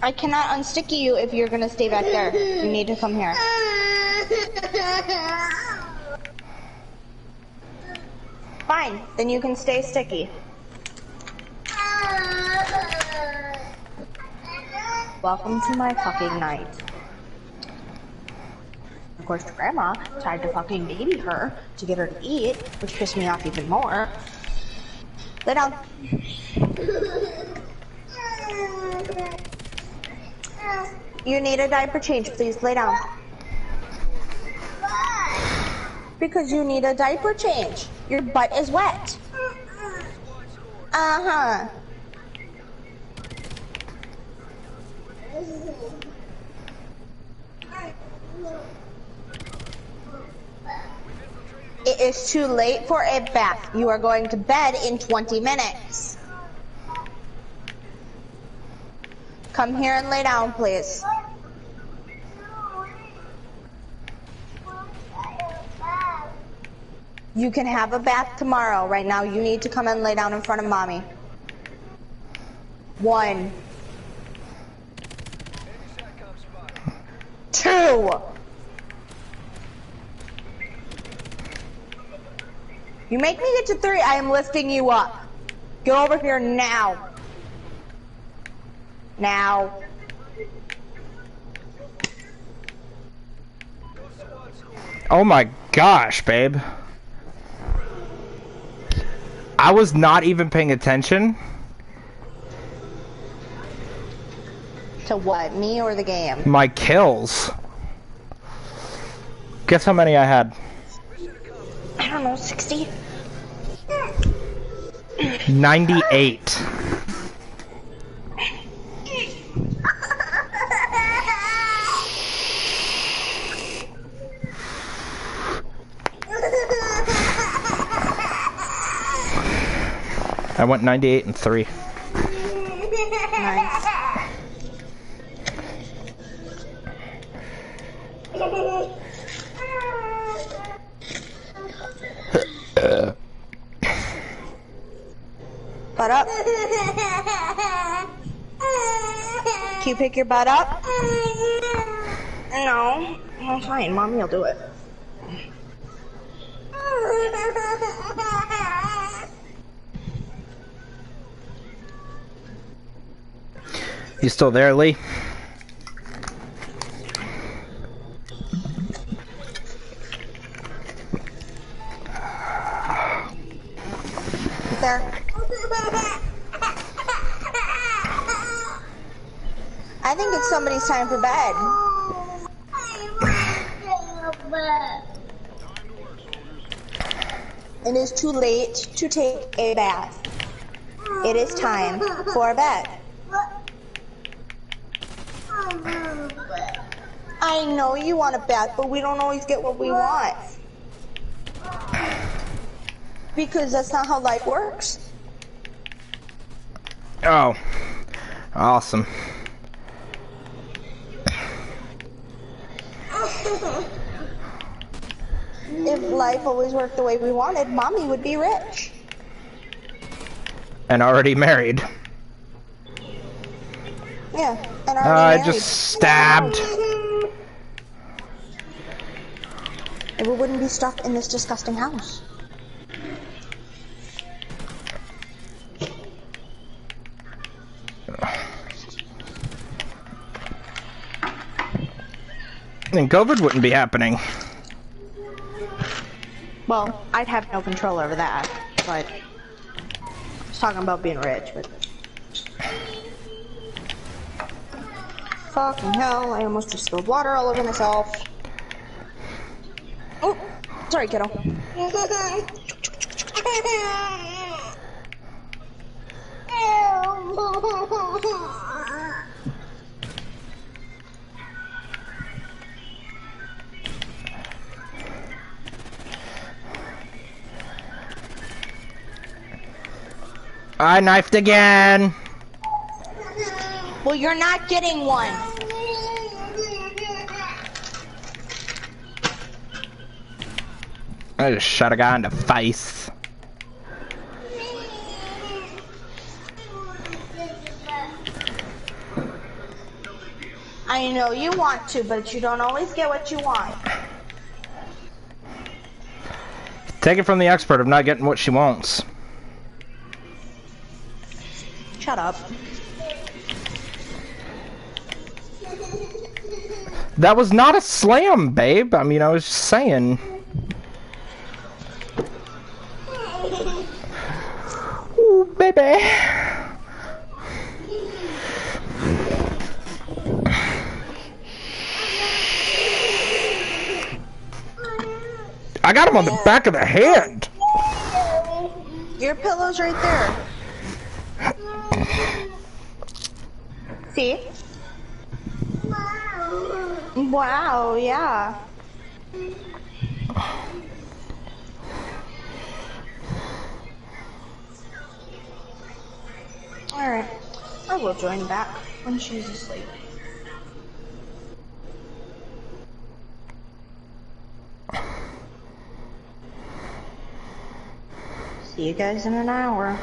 I cannot unsticky you if you're gonna stay back there. You need to come here. Fine, then you can stay sticky. Welcome to my fucking night. Of course, Grandma tried to fucking baby her to get her to eat, which pissed me off even more. Lay down. You need a diaper change, please. Lay down. Because you need a diaper change. Your butt is wet. Uh-huh. It is too late for a bath. You are going to bed in 20 minutes. Come here and lay down, please. You can have a bath tomorrow. Right now, you need to come and lay down in front of mommy. 1, 2. You make me get to 3, I am lifting you up. Get over here now. Now. Oh my gosh, babe. I was not even paying attention. To what, me or the game? My kills. Guess how many I had? I don't know, 60? 98. I went 98 and 3. Nice. Butt up. Can you pick your butt up? No. Well, fine. Mommy will do it. You still there, Lee? There. I think it's somebody's time for bed. It is too late to take a bath. It is time for bed. I know you want a bath, but we don't always get what we want. Because that's not how life works. Oh, awesome. If life always worked the way we wanted, Mommy would be rich. And already married. Yeah, and already I married. just stabbed. And we wouldn't be stuck in this disgusting house. And COVID wouldn't be happening. Well, I'd have no control over that, but I was talking about being rich, but fucking hell, I almost just spilled water all over myself. Oh, sorry, kiddo. I knifed again. Well, you're not getting one. I just shot a guy in the face. I know you want to, but you don't always get what you want. Take it from the expert of not getting what she wants. Shut up. That was not a slam, babe. I mean, I was just saying. Ooh, baby. I got him on the back of the head. Your pillow's right there. See? Wow, yeah. Alright. I will join back when she's asleep. See you guys in an hour.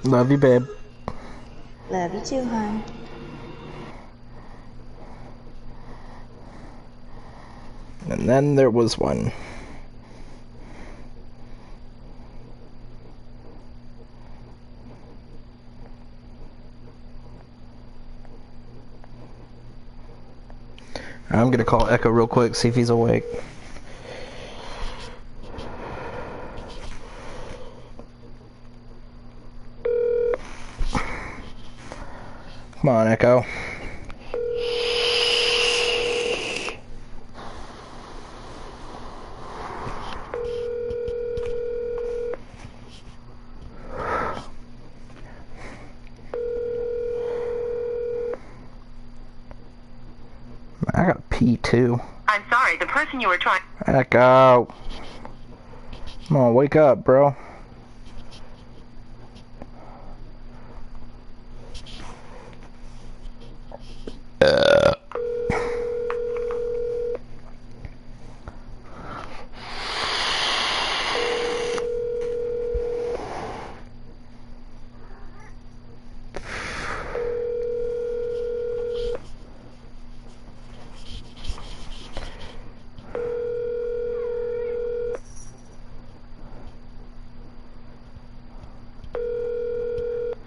Love you, babe. Love you too, hon. And then there was one. I'm gonna call Echo real quick, see if he's awake. Come on, Echo. I gotta pee too. I'm sorry, the person you were trying... Echo. Come on, wake up, bro.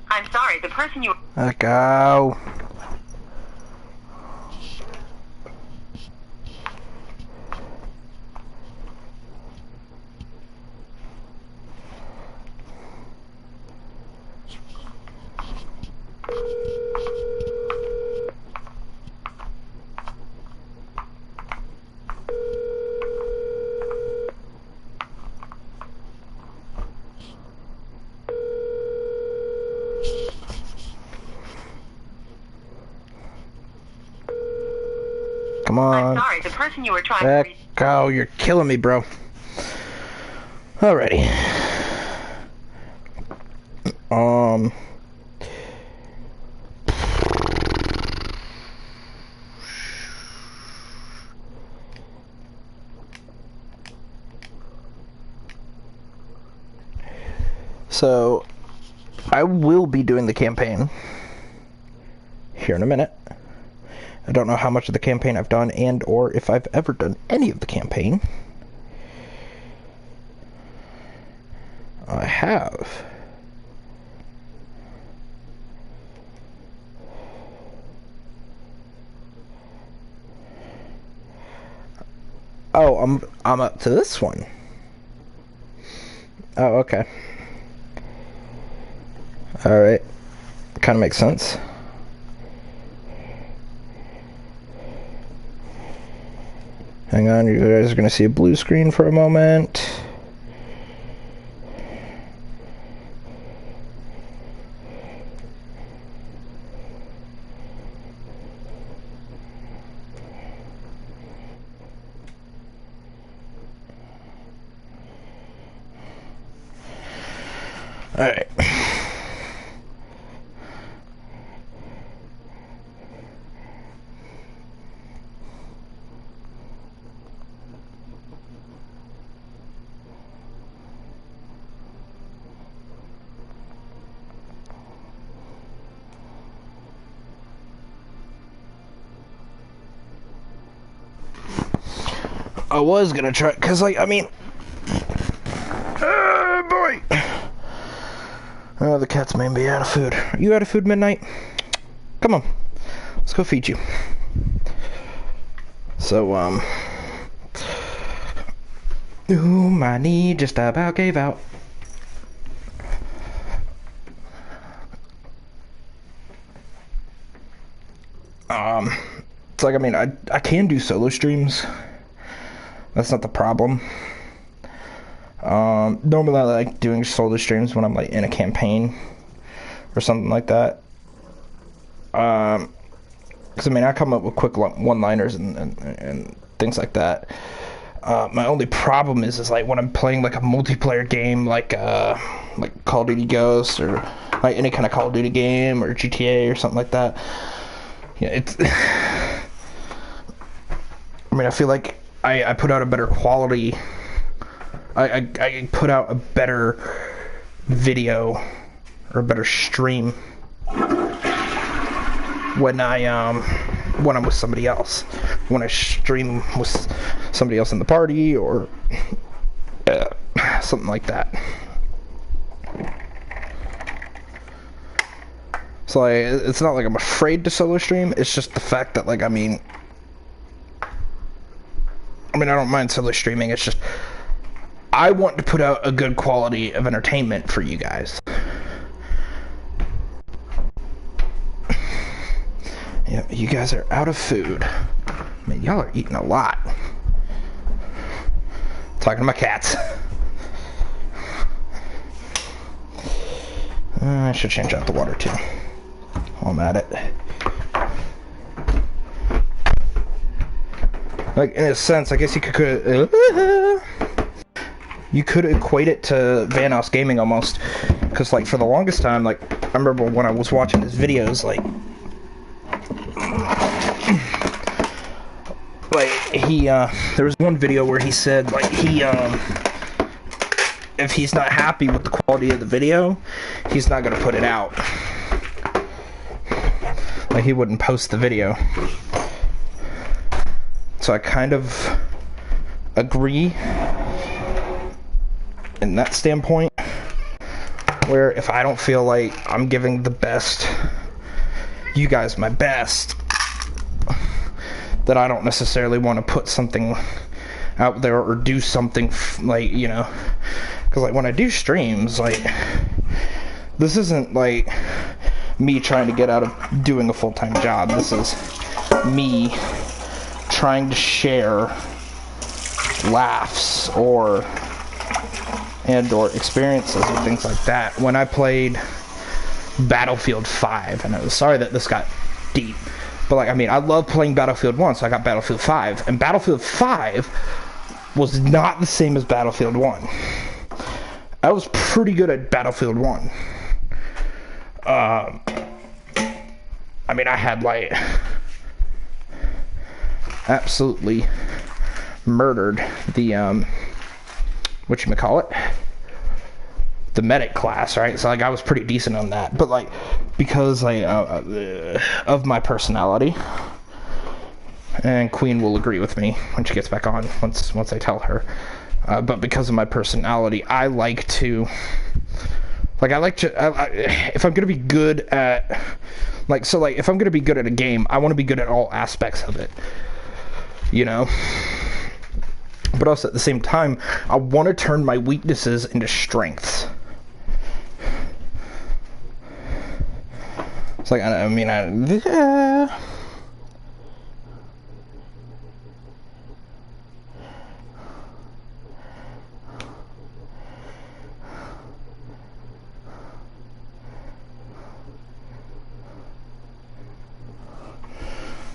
I'm sorry, the person you... Echo. Come on. I'm sorry, the person you were trying to reach. Echo, you're killing me, bro. Alrighty. So, I will be doing the campaign here in a minute. I don't know how much of the campaign I've done and or if I've ever done any of the campaign. I have. Oh, I'm up to this one. Oh, okay. Alright. Kind of makes sense. Hang on, you guys are going to see a blue screen for a moment. Alright. I was gonna try, cause like, I mean, boy. Oh, the cats may be out of food. Are you out of food, Midnight? Come on, let's go feed you. So, ooh, my knee just about gave out. It's like, I mean, I can do solo streams. That's not the problem. Normally I like doing solo streams when I'm like in a campaign or something like that. Because I mean, I come up with quick one-liners and things like that. My only problem is like when I'm playing like a multiplayer game, like Call of Duty Ghosts or like any kind of Call of Duty game or GTA or something like that. Yeah, it's. I mean, I feel like I put out a better quality. I put out a better video or a better stream when I'm with somebody else. When I stream with somebody else in the party or something like that. So like, it's not like I'm afraid to solo stream. It's just the fact that like I mean I don't mind solo streaming. It's just I want to put out a good quality of entertainment for you guys. Yeah, you guys are out of food. I mean, y'all are eating a lot. Talking to my cats. I should change out the water too. While I'm at it. Like, in a sense, I guess you could equate it to Vanoss Gaming almost. Because, like, for the longest time, like, I remember when I was watching his videos, like there was one video where he said, like, if he's not happy with the quality of the video, he's not gonna put it out. Like, he wouldn't post the video. So I kind of agree in that standpoint, where if I don't feel like I'm giving the best, you guys my best, that I don't necessarily want to put something out there or do something like, you know, because like when I do streams, like, this isn't like me trying to get out of doing a full-time job. This is me trying to share laughs or experiences and things like that. When I played Battlefield 5, and I'm sorry that this got deep, But like, I mean, I love playing Battlefield 1, so I got Battlefield 5. And Battlefield 5 was not the same as Battlefield 1. I was pretty good at Battlefield 1. I mean, I had like absolutely murdered the whatchamacallit, the medic class, right? So like I was pretty decent on that, but like because of my personality, and Queen will agree with me when she gets back on once I tell her, but because of my personality, I like to if I'm gonna be good at if I'm gonna be good at a game, I want to be good at all aspects of it, you know. But also at the same time, I want to turn my weaknesses into strengths. It's like,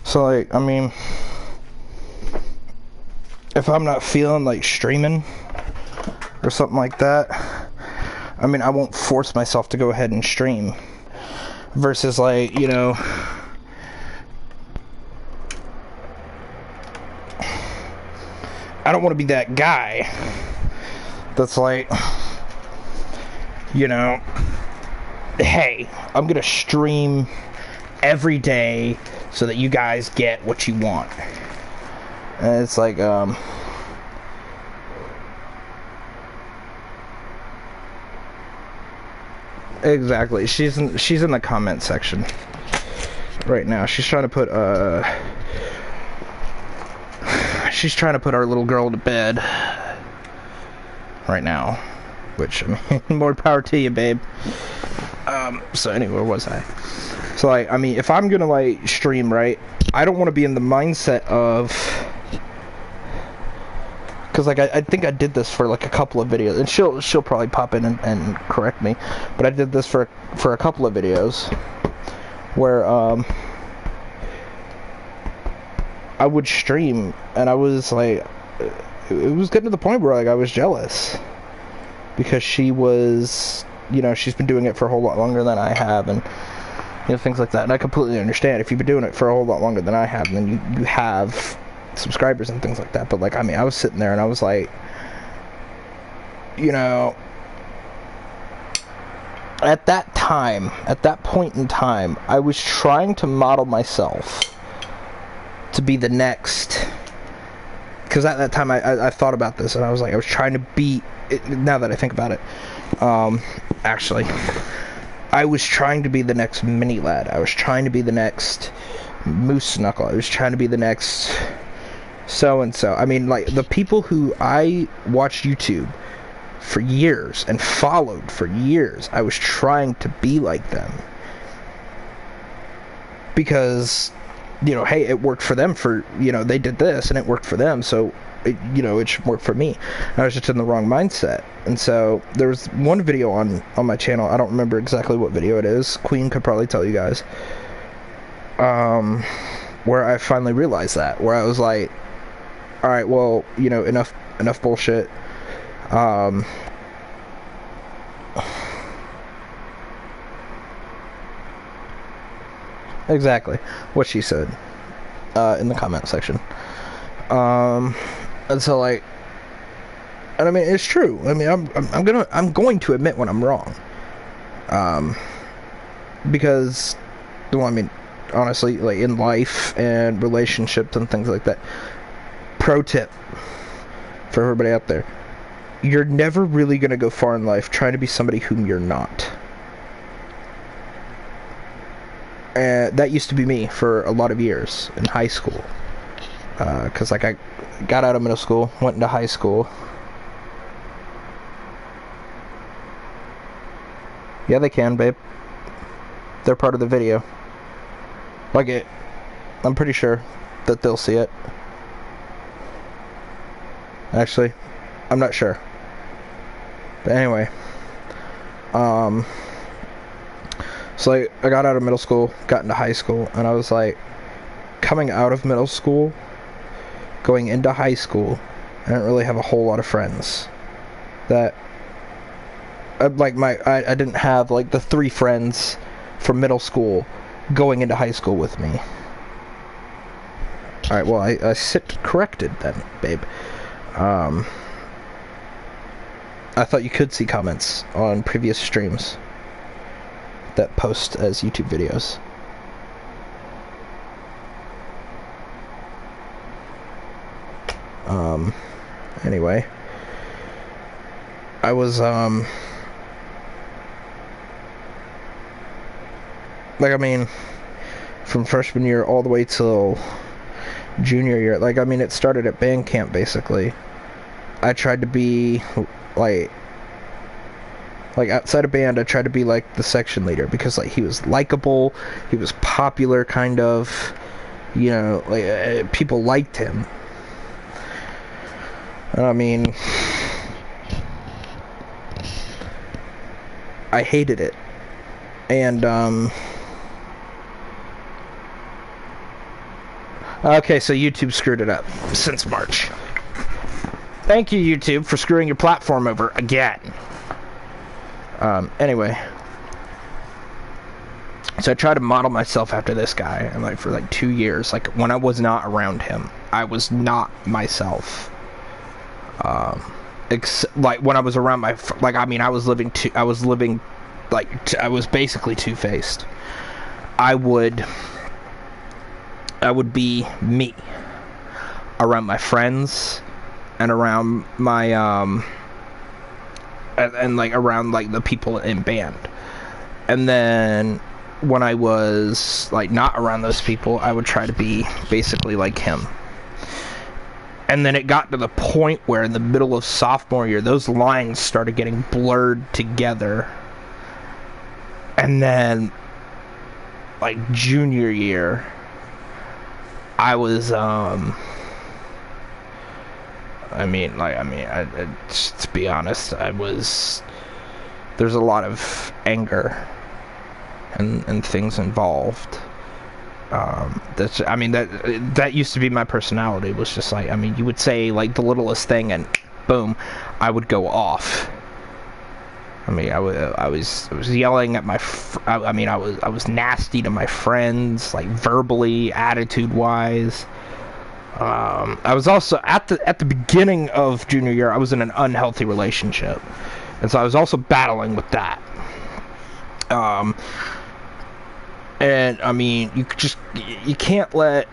so like, I mean, if I'm not feeling like streaming or something like that, I mean, I won't force myself to go ahead and stream. Versus like, you know, I don't want to be that guy that's like, you know, hey, I'm gonna stream every day so that you guys get what you want. And it's like, exactly. She's in the comment section right now. She's trying to put our little girl to bed right now, which, I mean, more power to you, babe. So anyway, where was I? So like, I mean, if I'm gonna like stream, right, I don't want to be in the mindset of, because like I think I did this for like a couple of videos, and she'll probably pop in and correct me, but I did this for a couple of videos where I would stream and I was like, it was getting to the point where like I was jealous because she was, you know, she's been doing it for a whole lot longer than I have, and you know, things like that. And I completely understand if you've been doing it for a whole lot longer than I have, then you have subscribers and things like that. But like, I mean, I was sitting there and I was like, you know, at that point in time, I was trying to model myself to be the next, because at that time I thought about this and I was like, I was trying to be it, now that I think about it, actually I was trying to be the next Mini Lad. I was trying to be the next Moose Knuckle. I was trying to be the next so-and-so. I mean, like, the people who I watched YouTube for years and followed for years, I was trying to be like them. Because, you know, hey, it worked for them for, you know, they did this and it worked for them, so, you know, it should work for me. I was just in the wrong mindset. And so there was one video on my channel. I don't remember exactly what video it is. Queen could probably tell you guys. Where I finally realized that. Where I was like, all right, well, you know, enough bullshit. Exactly what she said in the comment section. And so like, and I mean, it's true. I mean, I'm going to admit when I'm wrong. Because, well, I mean, honestly, like in life and relationships and things like that. Pro tip for everybody out there: you're never really gonna go far in life trying to be somebody whom you're not. And that used to be me for a lot of years in high school. Because like I got out of middle school, went into high school. Yeah, they can, babe. They're part of the video. Like it, I'm pretty sure that they'll see it. Actually, I'm not sure. But anyway, so like I got out of middle school, got into high school, and I was like, coming out of middle school, going into high school, I didn't really have a whole lot of friends. That, like, I didn't have, like, the 3 friends from middle school going into high school with me. Alright, well, I sit corrected then, babe. I thought you could see comments on previous streams that post as YouTube videos. Anyway. I was, like, I mean, from freshman year all the way till junior year, like, I mean, it started at band camp, basically. I tried to be, like, outside of band, I tried to be, like, the section leader, because, like, he was likable, he was popular, kind of, you know, like, people liked him. I mean, I hated it. And, okay, so YouTube screwed it up since March. Thank you, YouTube, for screwing your platform over again. Anyway. So I tried to model myself after this guy, and, like, for, like, 2 years, like, when I was not around him, I was not myself. Like, when I was around my, like, I mean, I was basically two-faced. I would be me around my friends and around my, and like, around, like, the people in band. And then when I was, like, not around those people, I would try to be basically like him. And then it got to the point where in the middle of sophomore year, those lines started getting blurred together. And then, like, junior year, I was, to be honest, there's a lot of anger and things involved. That used to be my personality, was just like, I mean, you would say, like, the littlest thing and boom, I would go off. I mean, I was yelling at I was nasty to my friends, like, verbally, attitude-wise. I was also, at the beginning of junior year, I was in an unhealthy relationship. And so I was also battling with that. And, I mean, you can't let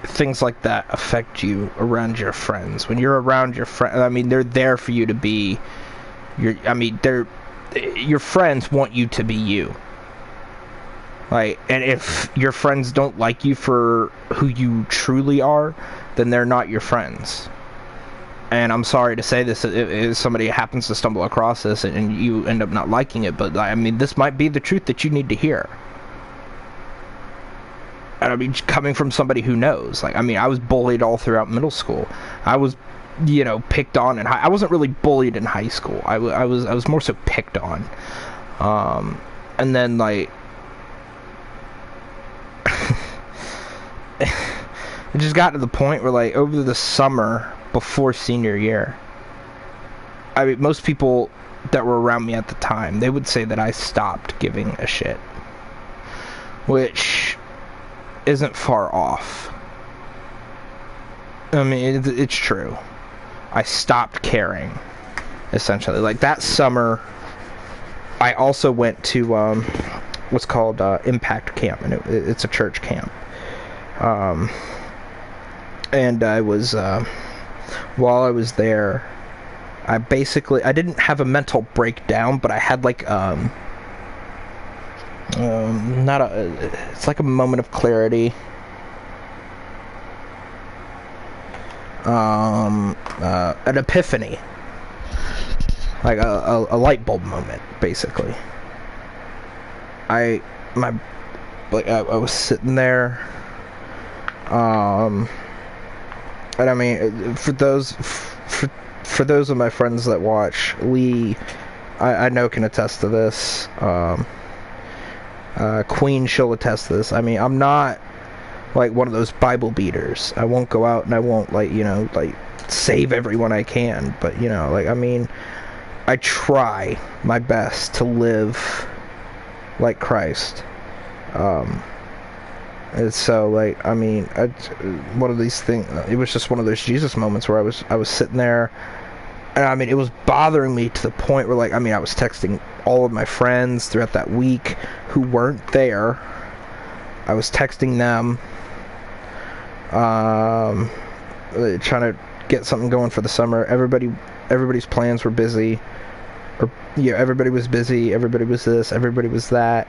things like that affect you around your friends. When you're around your friends, I mean, they're there for you to be, your friends want you to be you. Like, and if your friends don't like you for who you truly are, then they're not your friends. And I'm sorry to say this, if somebody happens to stumble across this and you end up not liking it, but, I mean, this might be the truth that you need to hear. I mean, coming from somebody who knows. Like, I mean, I was bullied all throughout middle school. I was, you know, picked on, and I wasn't really bullied in high school. I was more so picked on. And then, like, it just got to the point where, like, over the summer before senior year, I mean, most people that were around me at the time, they would say that I stopped giving a shit, which isn't far off. I mean, it's true. I stopped caring, essentially. Like, that summer, I also went to what's called Impact Camp, and it's a church camp. And I was, while I was there, I didn't have a mental breakdown, but I had, like, it's like a moment of clarity. An epiphany. Like a light bulb moment, basically. I was sitting there, and I mean, for those of my friends that watch, Lee, I know, can attest to this. Queen, she'll attest to this. I mean, I'm not like one of those Bible beaters. I won't go out and I won't, like, you know, like, save everyone I can. But, you know, like, I mean, I try my best to live like Christ. And so, like, I mean, one of these things, it was just one of those Jesus moments where I was sitting there, and I mean, it was bothering me to the point where, like, I mean, I was texting all of my friends throughout that week who weren't there. I was texting them, trying to get something going for the summer. Everybody's plans were busy, or, yeah, everybody was busy, everybody was this, everybody was that.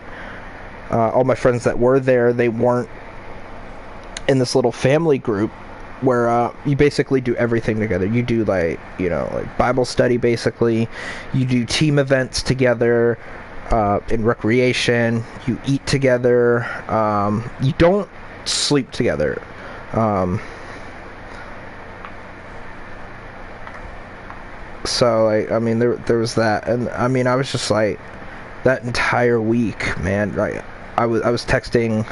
All my friends that were there, they weren't in this little family group where you basically do everything together. You do, like, you know, like Bible study, basically. You do team events together, in recreation. You eat together. You don't sleep together. So, like, I mean, there was that. And, I mean, I was just, like, that entire week, man, like, I was texting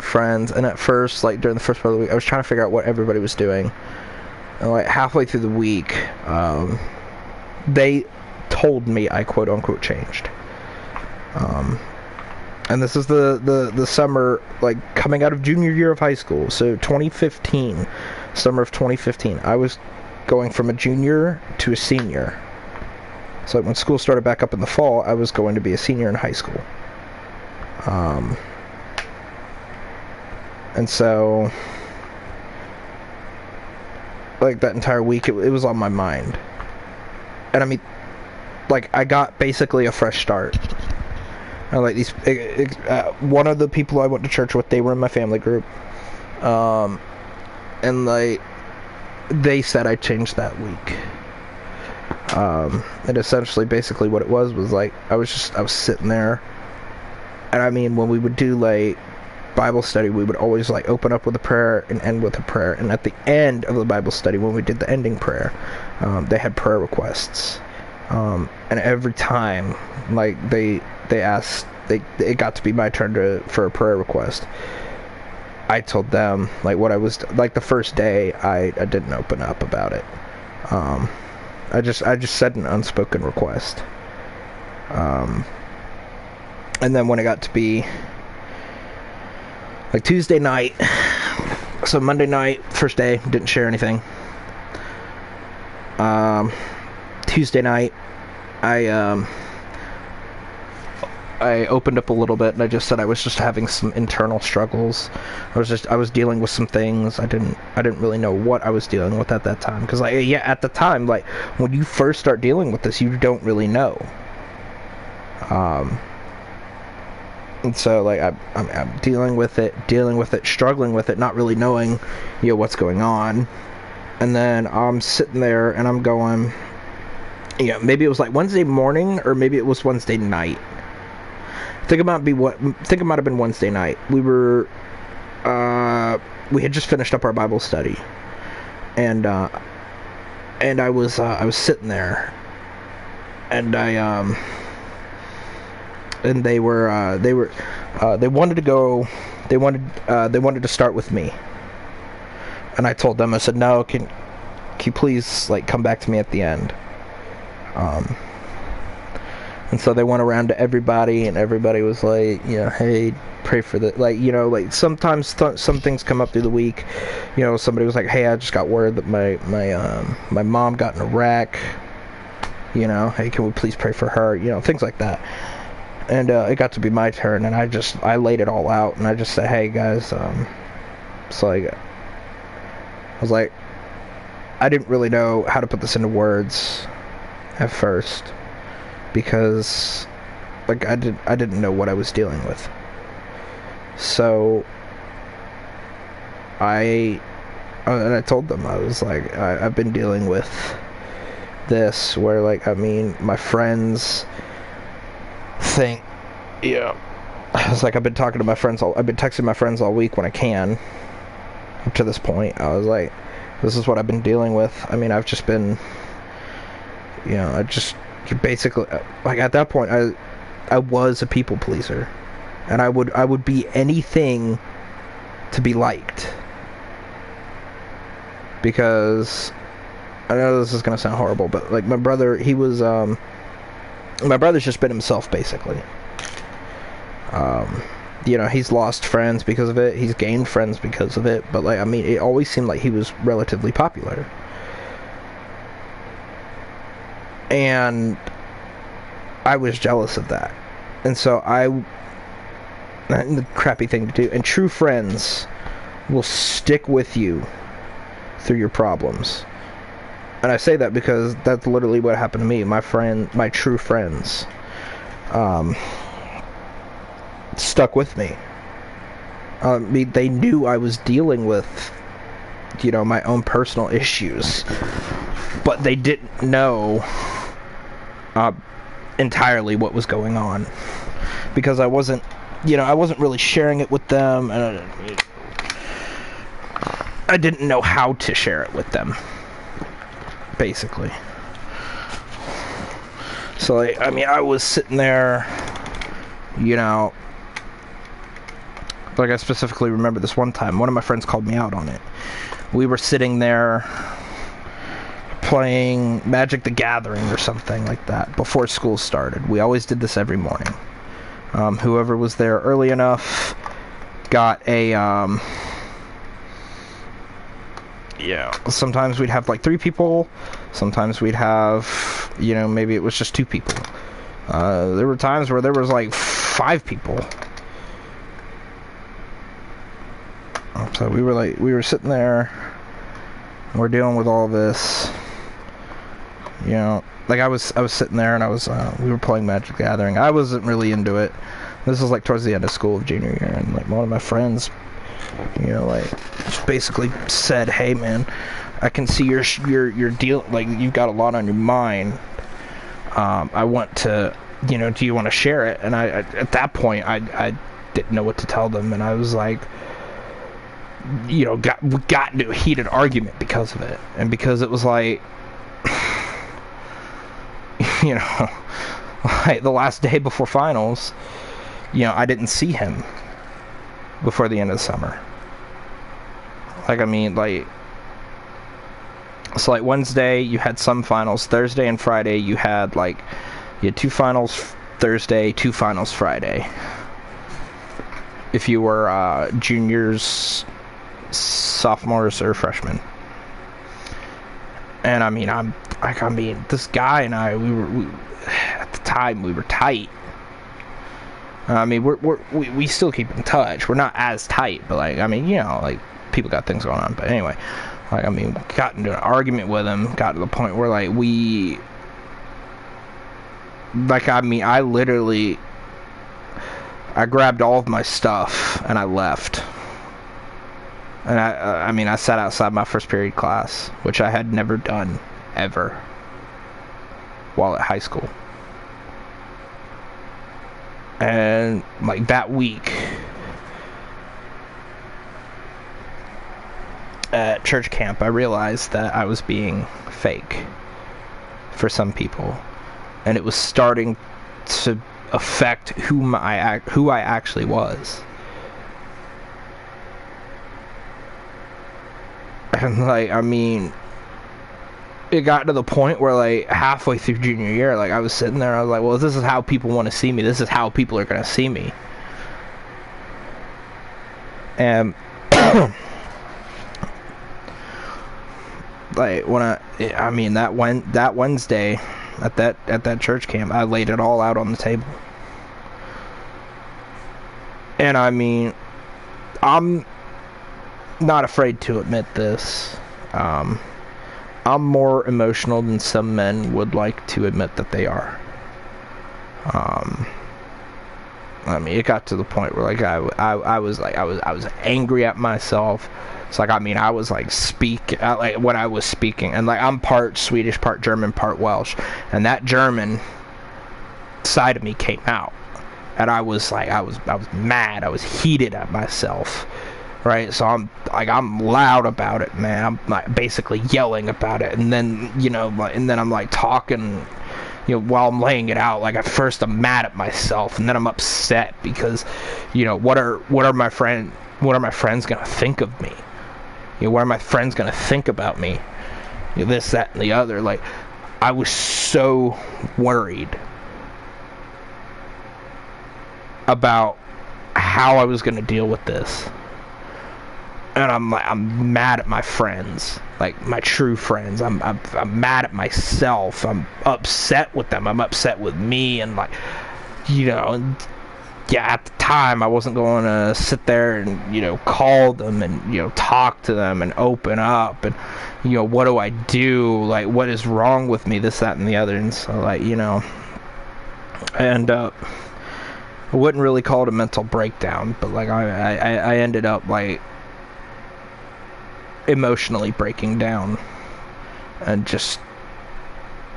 friends, and at first, like, during the first part of the week, I was trying to figure out what everybody was doing. And, like, halfway through the week, they told me I quote-unquote changed. And this is the summer, like, coming out of junior year of high school, so 2015, summer of 2015, I was going from a junior to a senior. So, like, when school started back up in the fall, I was going to be a senior in high school. And so, like, that entire week, it was on my mind. And I mean, like, I got basically a fresh start. And, like, these, one of the people I went to church with, they were in my family group. And, like, they said I changed that week. And essentially, basically what it was like, I was sitting there, and I mean, when we would do, like, Bible study, we would always, like, open up with a prayer and end with a prayer, and at the end of the Bible study, when we did the ending prayer, they had prayer requests, and every time, like, they asked, it got to be my turn for a prayer request. I told them, like, what I was, like, the first day, I didn't open up about it. I just said an unspoken request. And then when it got to be, like, Tuesday night, so Monday night, first day, didn't share anything. Tuesday night, I opened up a little bit, and I just said I was just having some internal struggles. I was dealing with some things. I didn't really know what I was dealing with at that time, because, like, yeah, at the time, like, when you first start dealing with this, you don't really know. And so, like, I'm dealing with it, struggling with it, not really knowing, you know, what's going on. And then I'm sitting there, and I'm going, you know, maybe it was like Wednesday morning, or maybe it was Wednesday night. I think it might have been Wednesday night. We had just finished up our Bible study, and I was sitting there, and they wanted to start with me, and I told them, I said, no, can you please, like, come back to me at the end. And so they went around to everybody, and everybody was like, you know, hey, pray for the, like, you know, like, sometimes some things come up through the week. You know, somebody was like, hey, I just got word that my mom got in a wreck. You know, hey, can we please pray for her? You know, things like that. And it got to be my turn, and I laid it all out, and I just said, hey, guys, it's like, I was like, I didn't really know how to put this into words at first, because, like, I didn't know what I was dealing with. So and I told them, I was like, I've been dealing with this, where, like, I mean, my friends think, yeah, I was like, I've been texting my friends all week when I can, up to this point. I was like, this is what I've been dealing with. I mean, I've just been, you know, basically, like, at that point, I was a people pleaser, and I would be anything to be liked. Because I know this is gonna sound horrible, but like my brother, he was my brother's just been himself basically. You know, he's lost friends because of it, he's gained friends because of it, but like, I mean, it always seemed like he was relatively popular. And I was jealous of that. And so the crappy thing to do, and true friends will stick with you through your problems. And I say that because that's literally what happened to me. My true friends, stuck with me. They knew I was dealing with, you know, my own personal issues, but they didn't know entirely what was going on, because I wasn't really sharing it with them, and I didn't know how to share it with them, basically. So, like, I mean, I was sitting there, you know, like, I specifically remember this one time, one of my friends called me out on it. We were sitting there playing Magic the Gathering or something like that before school started. We always did this every morning. Whoever was there early enough got a, yeah, sometimes we'd have like 3 people, sometimes we'd have, you know, maybe it was just 2 people. There were times where there was like 5 people. So we were sitting there, we're dealing with all this, you know, like I was sitting there, and we were playing Magic the Gathering. I wasn't really into it. This was like towards the end of school of junior year, and like one of my friends, you know, like just basically said, "Hey man, I can see your deal, like you've got a lot on your mind. I want to, you know, do you want to share it?" And I at that point I didn't know what to tell them, and I was like, you know, we got into a heated argument because of it, and because it was like, you know, like the last day before finals, you know, I didn't see him before the end of the summer. Like, I mean, like, so like Wednesday you had some finals, Thursday and Friday you had 2 finals Thursday, 2 finals Friday. If you were juniors, sophomores, or freshmen. And I mean, this guy and I, we at the time we were tight. I mean, we still keep in touch. We're not as tight, but like, I mean, you know, like, people got things going on. But anyway, like, I mean, got into an argument with him, got to the point where like I grabbed all of my stuff and I left. And I sat outside my first period class, which I had never done, ever, while at high school. And, like, that week, at church camp, I realized that I was being fake for some people. And it was starting to affect who I actually was. And, like, I mean, it got to the point where, like, halfway through junior year, like, I was sitting there, I was like, well, this is how people want to see me. This is how people are going to see me. And, like, when that Wednesday at that church camp, I laid it all out on the table. And, I mean, I'm not afraid to admit this. I'm more emotional than some men would like to admit that they are. I mean, it got to the point where, like, I was angry at myself. It's like, I mean, I was like when I was speaking, and like, I'm part Swedish, part German, part Welsh, and that German side of me came out, and I was like, I was mad, I was heated at myself. Right, so I'm loud about it, man. I'm like basically yelling about it, and then, you know, and then I'm like talking you know, while I'm laying it out, like at first I'm mad at myself, and then I'm upset because, you know, what are my friends gonna think of me? You know, what are my friends gonna think about me? You know, this, that, and the other. Like, I was so worried about how I was gonna deal with this. And I'm mad at my friends, like my true friends. I'm mad at myself. I'm upset with them. I'm upset with me, and like, you know, yeah. At the time, I wasn't going to sit there and, you know, call them and, you know, talk to them and open up and, you know, what do I do? Like, what is wrong with me? This, that, and the other. And so, like, you know, and I wouldn't really call it a mental breakdown, but like I ended up like emotionally breaking down and just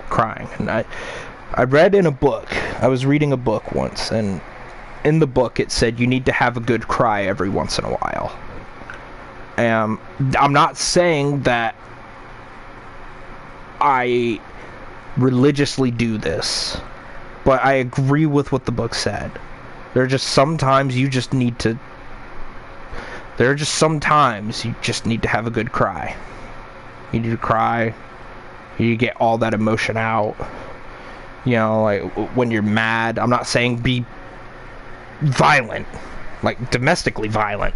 crying. And I read in a book, I was reading a book once, and in the book it said you need to have a good cry every once in a while. And I'm not saying that I religiously do this, but I agree with what the book said. There are just sometimes you just need to have a good cry. You need to cry. You need to get all that emotion out. You know, like when you're mad. I'm not saying be violent, like domestically violent.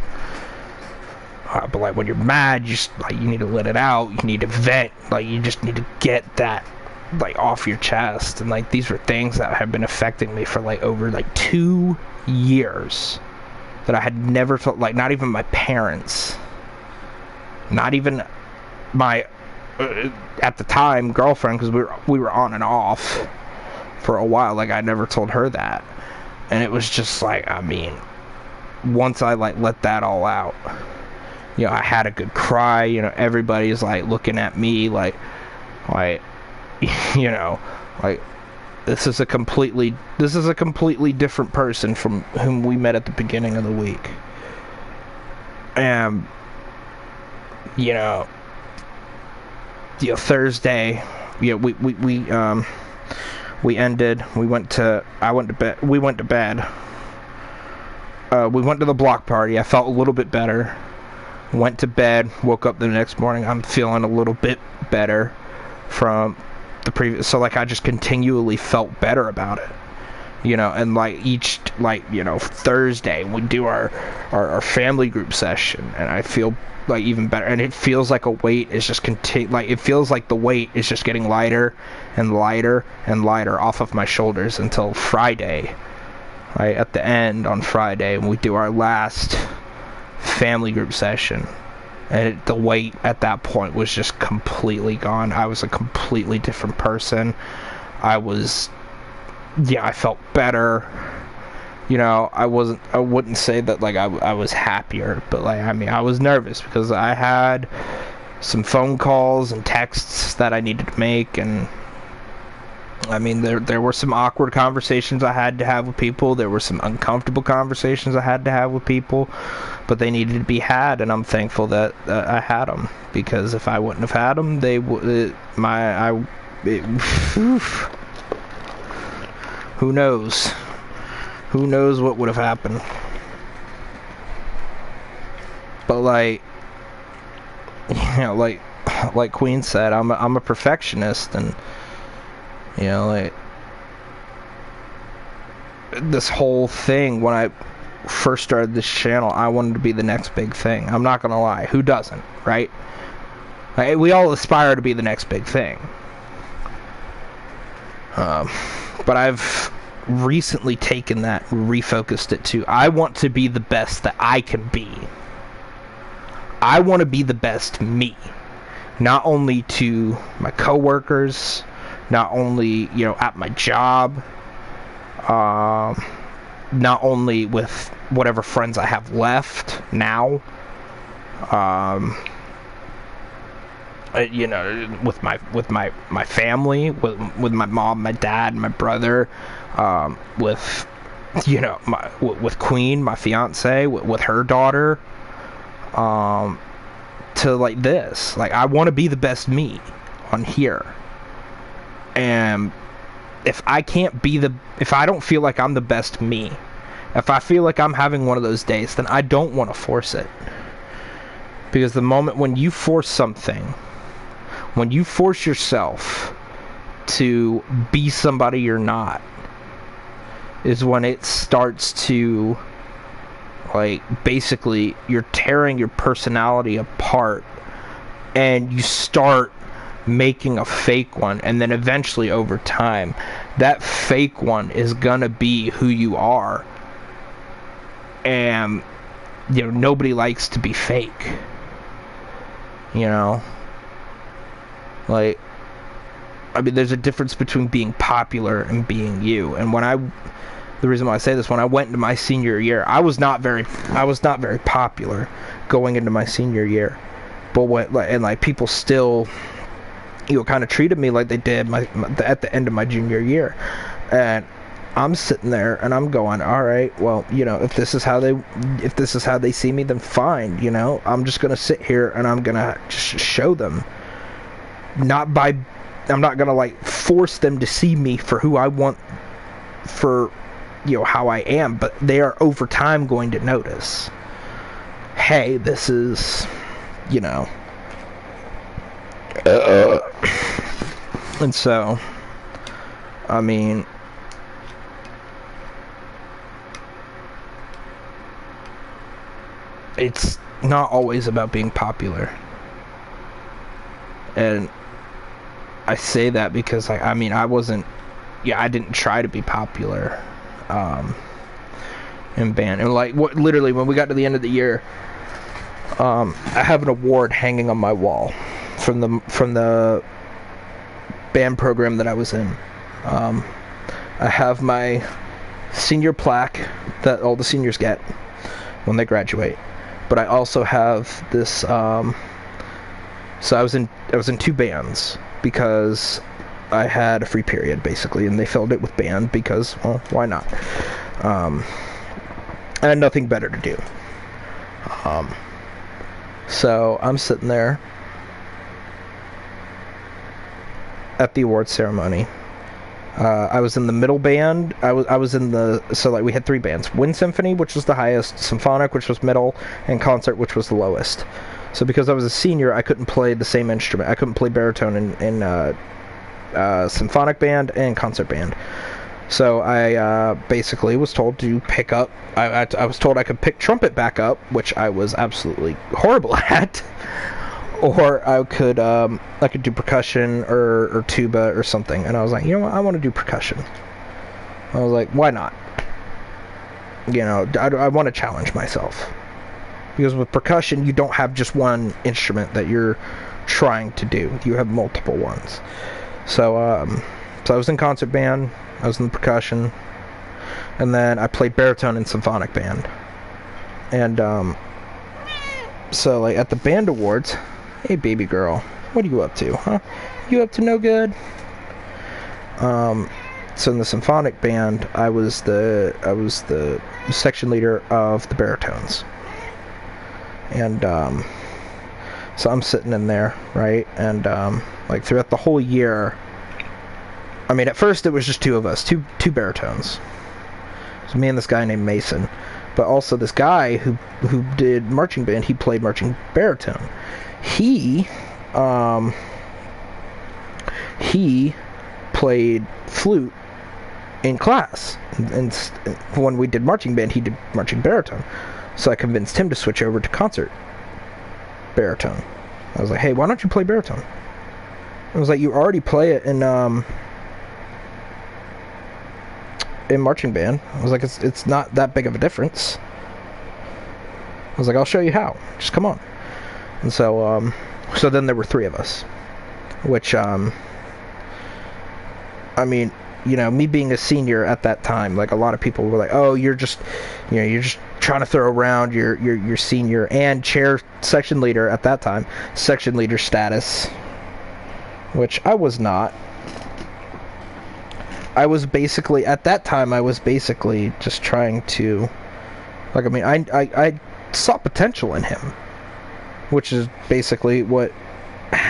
But like when you're mad, you need to let it out. You need to vent. Like you just need to get that like off your chest. And like these were things that have been affecting me for like over like 2 years. That I had never felt, like not even my parents, not even my at the time girlfriend, because we were on and off for a while. Like I never told her that, and it was just like, I mean, once I like let that all out, you know, I had a good cry. You know, everybody's like looking at me like you know, like. This is a completely different person from whom we met at the beginning of the week. And you know Thursday, you know, we went to bed. We went to the block party. I felt a little bit better. Went to bed, woke up the next morning. I'm feeling a little bit better from the previous, so like I just continually felt better about it, you know. And like each, like, you know, Thursday we do our family group session, and I feel like even better, and it feels like a weight is just it feels like the weight is just getting lighter and lighter and lighter off of my shoulders until Friday, right at the end on Friday, when we do our last family group session. And the weight at that point was just completely gone. I was a completely different person. I felt better. You know, I wouldn't say that like I was happier, but like, I mean, I was nervous because I had some phone calls and texts that I needed to make, and I mean, there were some awkward conversations I had to have with people. There were some uncomfortable conversations I had to have with people, but they needed to be had, and I'm thankful that I had them, because if I wouldn't have had them, who knows? Who knows what would have happened? But like, you know, like Queen said, I'm a perfectionist, and you know, like this whole thing, when I first started this channel, I wanted to be the next big thing. I'm not gonna lie, who doesn't, right? Like, we all aspire to be the next big thing. But I've recently taken that and refocused it to, I want to be the best that I can be. I want to be the best me, not only to my coworkers, not only, you know, at my job, not only with whatever friends I have left now, you know, with my family, with my mom, my dad, my brother, with, you know, with Queen, my fiance, with her daughter, to like this. Like, I want to be the best me on here. And if I can't be if I don't feel like I'm the best me, if I feel like I'm having one of those days, then I don't want to force it. Because the moment when you force something, when you force yourself to be somebody you're not, is when it starts to, like, basically, you're tearing your personality apart, and you start making a fake one, and then eventually, over time, that fake one is gonna be who you are. And, you know, nobody likes to be fake. You know? Like, I mean, there's a difference between being popular and being you. And the reason why I say this, when I went into my senior year, I was not very popular going into my senior year. But people still, you know, kind of treated me like they did at the end of my junior year. And I'm sitting there and I'm going, all right, well, you know, if this is how they see me, then fine, you know. I'm just going to sit here and I'm going to just show them. I'm not going to, like, force them to see me for who I want, for, you know, how I am, but they are over time going to notice, hey, this is, you know, and so, I mean, it's not always about being popular. And I say that because, like, I mean, I didn't try to be popular in band. And, like, literally, when we got to the end of the year, I have an award hanging on my wall from the band program that I was in. I have my senior plaque that all the seniors get when they graduate. But I also have this, so I was in 2 bands because I had a free period, basically, and they filled it with band because, well, why not? I had nothing better to do. So I'm sitting there at the award ceremony. I was in the middle band. I was in so, like, we had 3 bands: Wind Symphony, which was the highest; Symphonic, which was middle; and Concert, which was the lowest. So because I was a senior, I couldn't play the same instrument. I couldn't play baritone in Symphonic band and Concert band. So I basically was told to pick up. I was told I could pick trumpet back up, which I was absolutely horrible at. Or I could do percussion or tuba or something. And I was like, you know what, I want to do percussion. I was like, why not? You know, I want to challenge myself. Because with percussion, you don't have just one instrument that you're trying to do. You have multiple ones. So I was in concert band, I was in percussion, and then I played baritone in symphonic band. And so, like, at the band awards, hey, baby girl, what are you up to, huh? You up to no good? So in the symphonic band, I was the section leader of the baritones. And so I'm sitting in there, right? And like, throughout the whole year, I mean, at first it was just 2 of us, two baritones. It was me and this guy named Mason. But also this guy who did marching band, he played marching baritone. He played flute in class, and when we did marching band, he did marching baritone. So I convinced him to switch over to concert baritone. I was like, hey, why don't you play baritone? I was like, you already play it in marching band. I was like, it's not that big of a difference. I was like, I'll show you how. Just come on. And so then there were 3 of us, which, I mean, you know, me being a senior at that time, like, a lot of people were like, oh, you're just trying to throw around your senior and chair section leader at that time, section leader status, which I was not. I was basically, at that time, just trying to, like, I mean, I saw potential in him, which is basically what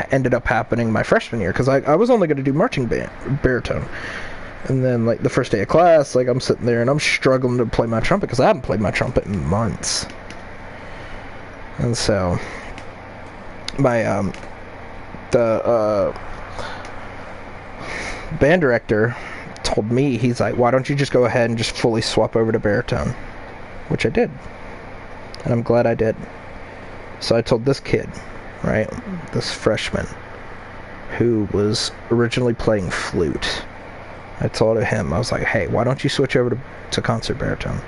ended up happening my freshman year, because I was only going to do marching band, baritone. And then, like, the first day of class, like, I'm sitting there and I'm struggling to play my trumpet because I haven't played my trumpet in months. And so, my, band director told me, he's like, why don't you just go ahead and just fully swap over to baritone? Which I did. And I'm glad I did. So I told this kid, right, this freshman, who was originally playing flute, I told him, I was like, hey, why don't you switch over to concert baritone?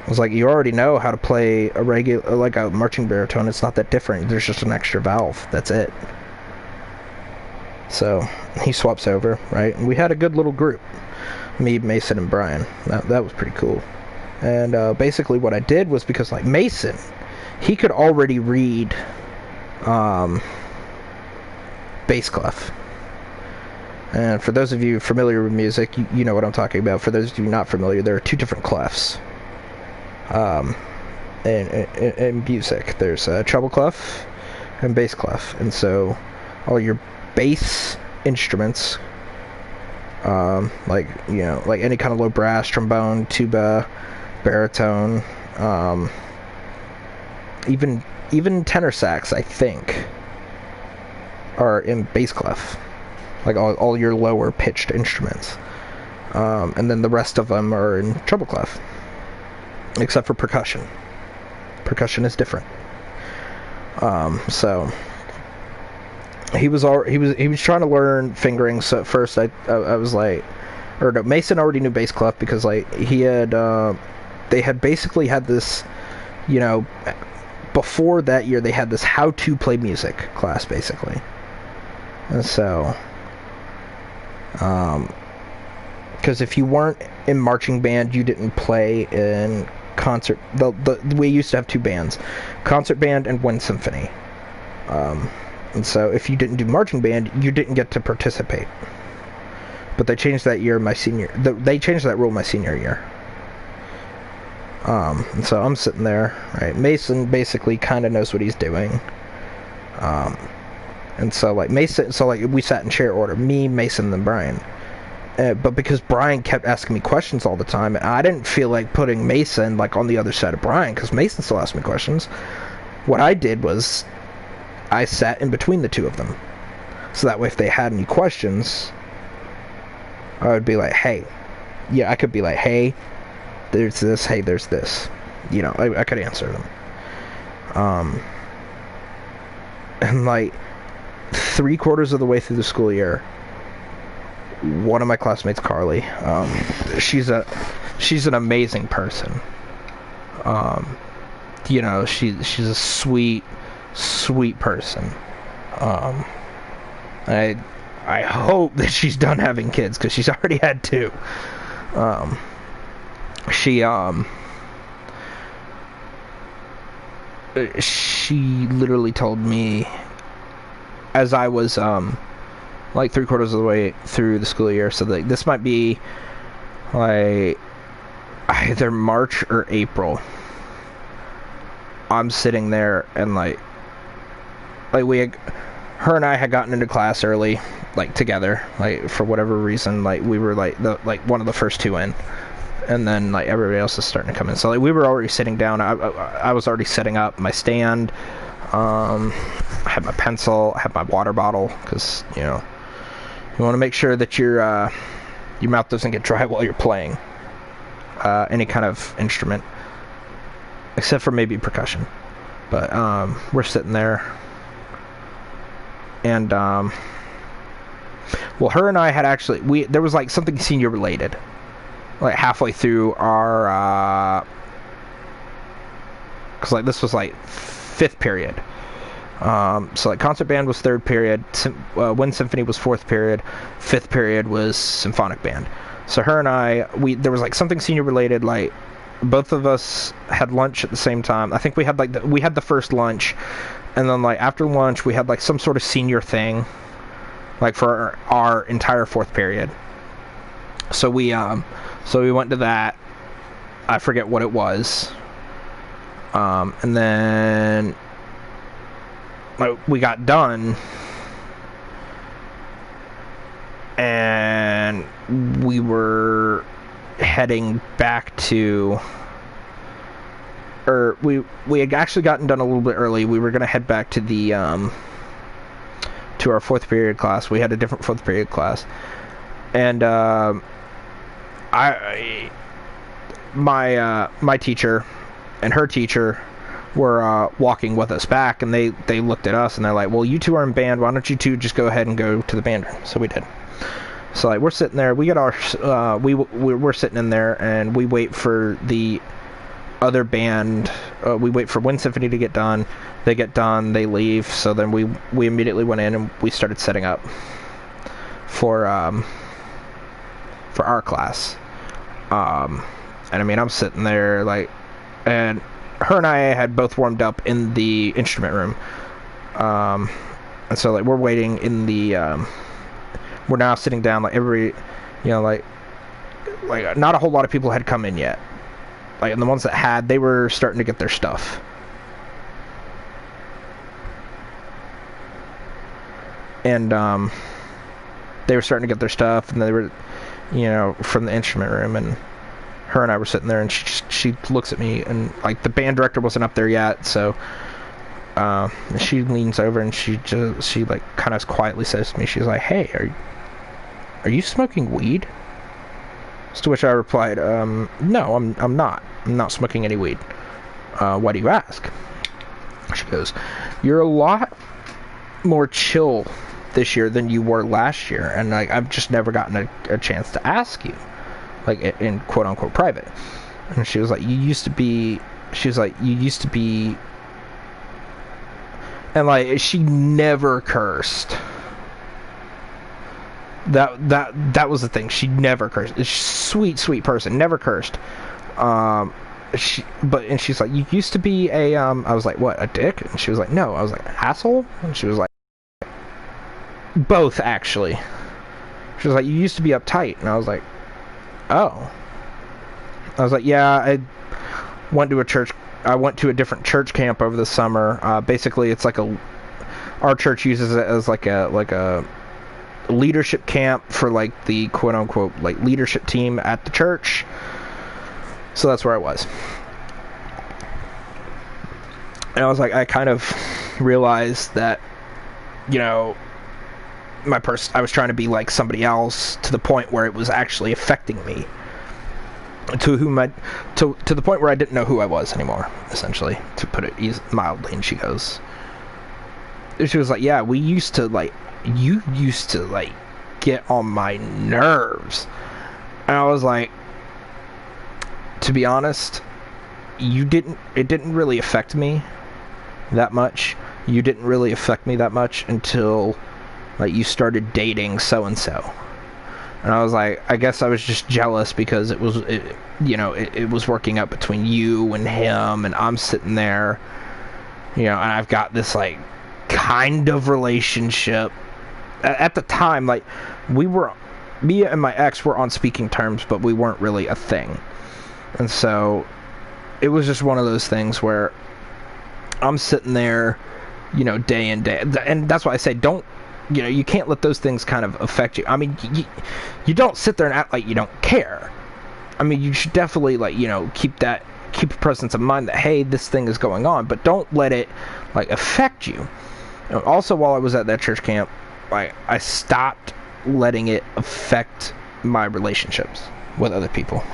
I was like, you already know how to play a regular, like a marching baritone. It's not that different. There's just an extra valve. That's it. So he swaps over, right? And we had a good little group. Me, Mason, and Brian. That was pretty cool. And basically what I did was, because like Mason, he could already read bass clef. And for those of you familiar with music, you know what I'm talking about. For those of you not familiar, there are two different clefs. In music, there's treble clef and bass clef. And so all your bass instruments, like, you know, like any kind of low brass, trombone, tuba, baritone, even tenor sax, I think, are in bass clef. Like all your lower pitched instruments. And then the rest of them are in treble clef. Except for percussion. Percussion is different. So he was trying to learn fingering. So at first I was like, or no, Mason already knew bass clef because like he had they had basically had this, you know, before that year they had this how to play music class basically. And so because if you weren't in marching band, you didn't play in concert. We used to have two bands, concert band and wind symphony. And so if you didn't do marching band, you didn't get to participate. But they changed that year they changed that rule my senior year. And so I'm sitting there, right? Mason basically kind of knows what he's doing. And so like Mason, so like we sat in chair order, me, Mason, and Brian. But because Brian kept asking me questions all the time, and I didn't feel like putting Mason like on the other side of Brian, because Mason still asked me questions. What I did was I sat in between the two of them, so that way if they had any questions, I would be like, hey, yeah, I could be like, hey, there's this, hey, there's this, you know, I could answer them. And like 3/4 of the way through the school year, one of my classmates, Carly, she's an amazing person. You know, she's a sweet person. I hope that she's done having kids, because she's already had 2. She literally told me, as I was like 3/4 of the way through the school year, so like this might be like either March or April, I'm sitting there and like her and I had gotten into class early, like together, like for whatever reason, like we were like one of the first 2 in, and then like everybody else is starting to come in. So like we were already sitting down. I was already setting up my stand. I had my pencil, I had my water bottle, because you know you want to make sure that your mouth doesn't get dry while you're playing any kind of instrument, except for maybe percussion. But we're sitting there, and well, her and I had actually there was like something senior related, like halfway through our because like this was like 5th period. So like concert band was 3rd period, wind symphony was 4th period, 5th period was symphonic band. So her and I, there was like something senior related, like both of us had lunch at the same time. I think we had like the first lunch, and then like after lunch we had like some sort of senior thing, like for our entire 4th period. So we went to that. I forget what it was. And then we got done, and and we were heading back to, or we had actually gotten done a little bit early. We were going to head back to the to our 4th period class. We had a different 4th period class, and my teacher and her teacher were walking with us back, and they looked at us and they're like, well, you two are in band, why don't you two just go ahead and go to the band room? So we did. So like we're sitting there, we get our we're sitting in there, and we wait for the other band. We wait for Wind Symphony to get done. They get done, they leave. So then we immediately went in and we started setting up for our class. And I mean, I'm sitting there like, and her and I had both warmed up in the instrument room. And so like we're waiting in the we're now sitting down, like like not a whole lot of people had come in yet. Like, and the ones that had, they were starting to get their stuff. And they were starting to get their stuff, and they were, from the instrument room, and her and I were sitting there, and she looks at me, and like the band director wasn't up there yet, so she leans over and she like kind of quietly says to me, she's like, "Hey, are you smoking weed?" To which I replied, "No, I'm not. I'm not smoking any weed. Why do you ask?" She goes, "You're a lot more chill this year than you were last year, and like I've just never gotten a chance to ask you, like in quote unquote private." And she was like, "You used to be," and like she never cursed. That was the thing. She never cursed. Sweet person, never cursed. She's like, "You used to be a," I was like, "What, a dick?" And she was like, "No." I was like, "Asshole?" And she was like, "Both, actually." She was like, "You used to be uptight." And I was like, "Oh." I was like, "Yeah, I went to a different church camp over the summer. Basically, it's like our church uses it as like a leadership camp for like the quote unquote like leadership team at the church. So that's where I was." And I was like, I kind of realized that, I was trying to be like somebody else to the point where it was actually affecting me. To the point where I didn't know who I was anymore, essentially, to put it mildly. And she was like, "Yeah, you used to like get on my nerves." And I was like, to be honest, it didn't really affect me that much. You didn't really affect me that much until like you started dating so and so. And I was like, I guess I was just jealous because it was working out between you and him, and I'm sitting there, and I've got this like kind of relationship. At the time, like me and my ex were on speaking terms, but we weren't really a thing. And so it was just one of those things where I'm sitting there, day in day, and that's why I say don't. You can't let those things kind of affect you. I mean, you don't sit there and act like you don't care. I mean, you should definitely, like, keep a presence of mind that, hey, this thing is going on, but don't let it, like, affect you. Also, while I was at that church camp, I stopped letting it affect my relationships with other people.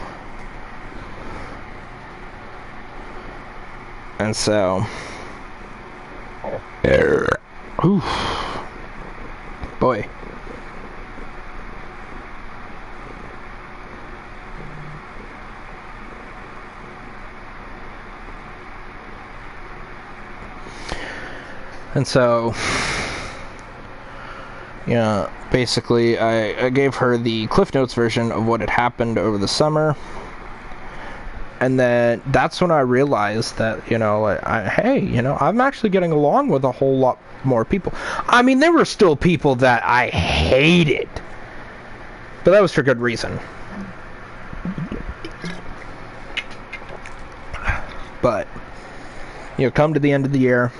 And so... Ooh. Boy. And so, basically I gave her the Cliff Notes version of what had happened over the summer. And then that's when I realized that, I'm actually getting along with a whole lot more people. I mean, there were still people that I hated, but that was for good reason. But, come to the end of the year,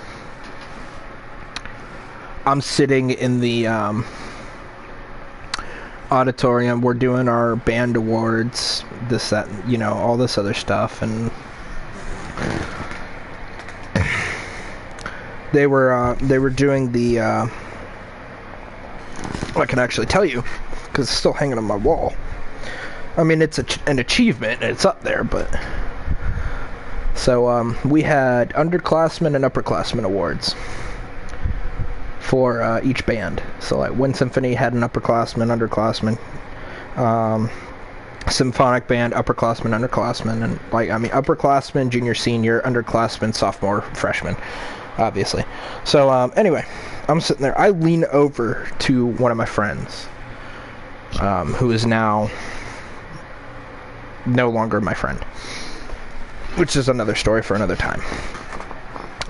I'm sitting in the auditorium. We're doing our band awards, this, that, you know, all this other stuff, and they were doing the, I can actually tell you, because it's still hanging on my wall. I mean, it's an achievement, and it's up there, but... So, we had underclassmen and upperclassmen awards for each band. So, like, Wind Symphony had an upperclassman, underclassman. Symphonic band, upperclassman, underclassman. And, like, I mean, upperclassman, junior, senior, underclassman, sophomore, freshman, obviously. So, anyway, I'm sitting there. I lean over to one of my friends, who is now no longer my friend, which is another story for another time.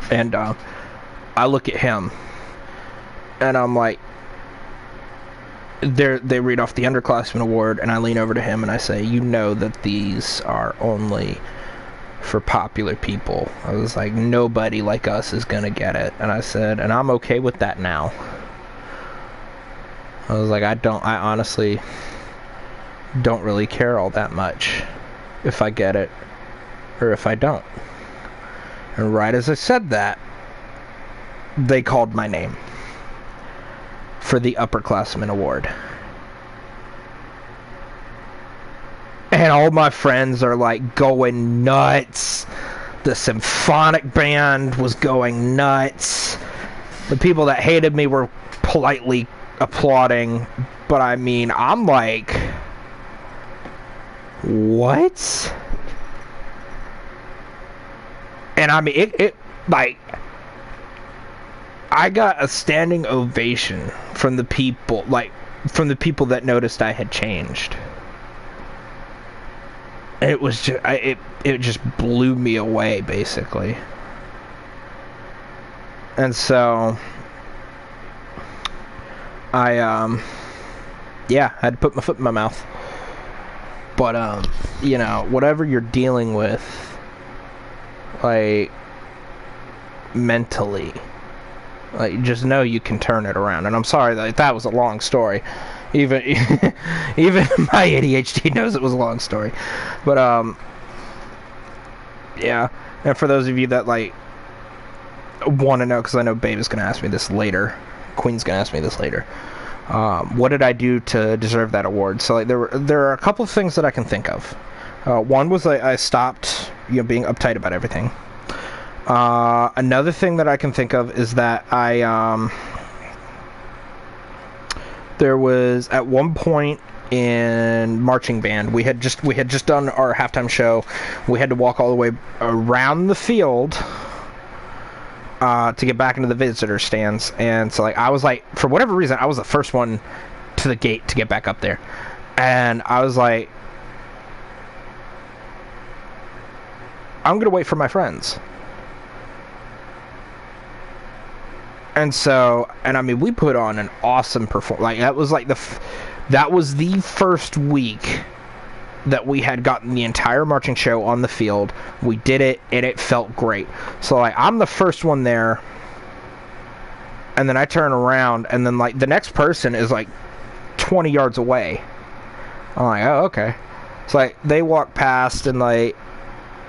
And I look at him, and I'm like, they read off the underclassman award, and I lean over to him and I say, you know that these are only for popular people. I was like, nobody like us is gonna get it. And I said, and I'm okay with that now. I was like, I honestly don't really care all that much if I get it or if I don't. And right as I said that, they called my name for the upperclassman award. And all my friends are like going nuts. The symphonic band was going nuts. The people that hated me were politely applauding. But I mean, I'm like, what? And I mean, it like, I got a standing ovation from the people, like, from the people that noticed I had changed. And it was just, it just blew me away, basically. And so, yeah, I had to put my foot in my mouth. But, you know, whatever you're dealing with, like, mentally, like, just know you can turn it around. And I'm sorry that was a long story. Even my ADHD knows it was a long story. But, yeah. And for those of you that, like, want to know, because I know Babe is going to ask me this later. Queen's going to ask me this later. What did I do to deserve that award? So, like, there are a couple of things that I can think of. One was I stopped, you know, being uptight about everything. Another thing that I can think of is that there was at one point in marching band, we had just done our halftime show. We had to walk all the way around the field to get back into the visitor stands. And so, like, I was like, for whatever reason, I was the first one to the gate to get back up there. And I was like, I'm gonna wait for my friends. And so, and I mean, we put on an awesome performance. Like, that was like that was the first week that we had gotten the entire marching show on the field. We did it, and it felt great. So, like, I'm the first one there, and then I turn around, and then, like, the next person is, like, 20 yards away. I'm like, oh, okay. So, like, they walk past, and, like,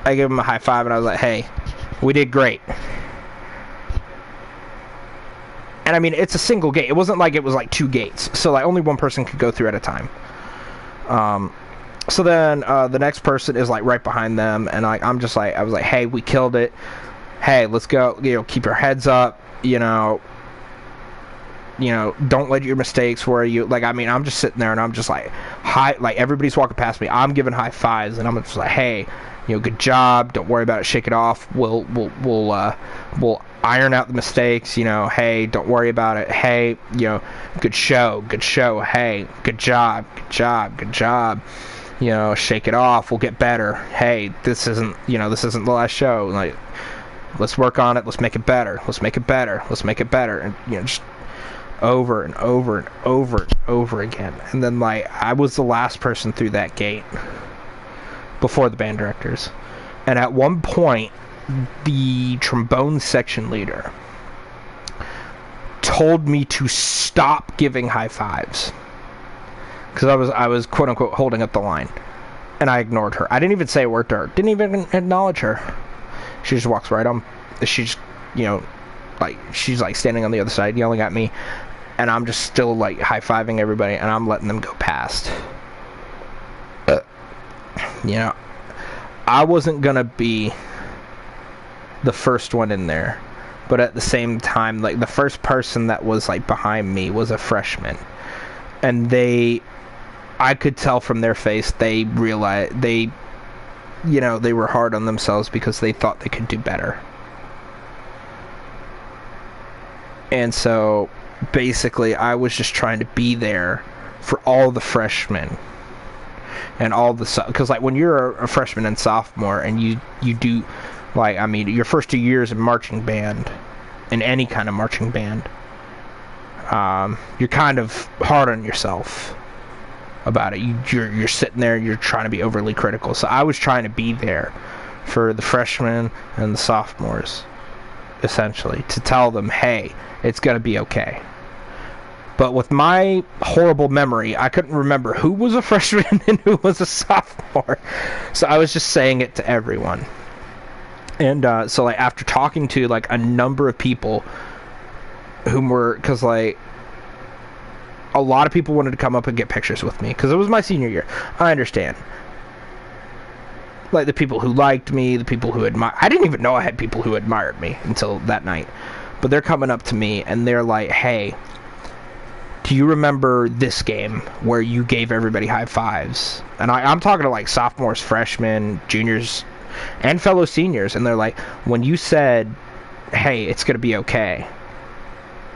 I give them a high five, and I was like, hey, we did great. And I mean, it's a single gate. It wasn't like it was like two gates. So, like, only one person could go through at a time. So then the next person is, like, right behind them. And I'm just like, I was like, hey, we killed it. Hey, let's go. You know, keep your heads up. You know, don't let your mistakes worry you. Like, I mean, I'm just sitting there and I'm just like, like, everybody's walking past me. I'm giving high fives and I'm just like, hey, you know, good job. Don't worry about it. Shake it off. We'll iron out the mistakes. You know, hey, don't worry about it. Hey, you know, good show. Hey, good job. You know, shake it off. We'll get better. Hey, this isn't the last show. Like, let's work on it. Let's make it better. And, you know, just over and over and over and over again. And then, like, I was the last person through that gate before the band directors. And at one point, the trombone section leader told me to stop giving high fives. because I was quote unquote holding up the line, and I ignored her. I didn't even say a word to her. Didn't even acknowledge her. She just walks right on. She's, you know, like she's like standing on the other side yelling at me, and I'm just still like high-fiving everybody, and I'm letting them go past. You know, I wasn't gonna be the first one in there, but at the same time, like the first person that was like behind me was a freshman, and I could tell from their face they realized you know, they were hard on themselves because they thought they could do better. And so basically I was just trying to be there for all the freshmen and all the, because like when you're a freshman and sophomore and you do, like, I mean, your first 2 years in marching band, in any kind of marching band, you're kind of hard on yourself about it. You're sitting there, you're trying to be overly critical. So I was trying to be there for the freshmen and the sophomores, essentially, to tell them, hey, it's gonna be okay. But with my horrible memory, I couldn't remember who was a freshman and who was a sophomore. So I was just saying it to everyone. And so like after talking to like a number of people whom were, because like a lot of people wanted to come up and get pictures with me because it was my senior year. I understand. Like the people who liked me, the people who I didn't even know I had people who admired me until that night. But they're coming up to me and they're like, hey, do you remember this game where you gave everybody high fives? And I'm talking to like sophomores, freshmen, juniors, and fellow seniors. And they're like, when you said, hey, it's going to be okay,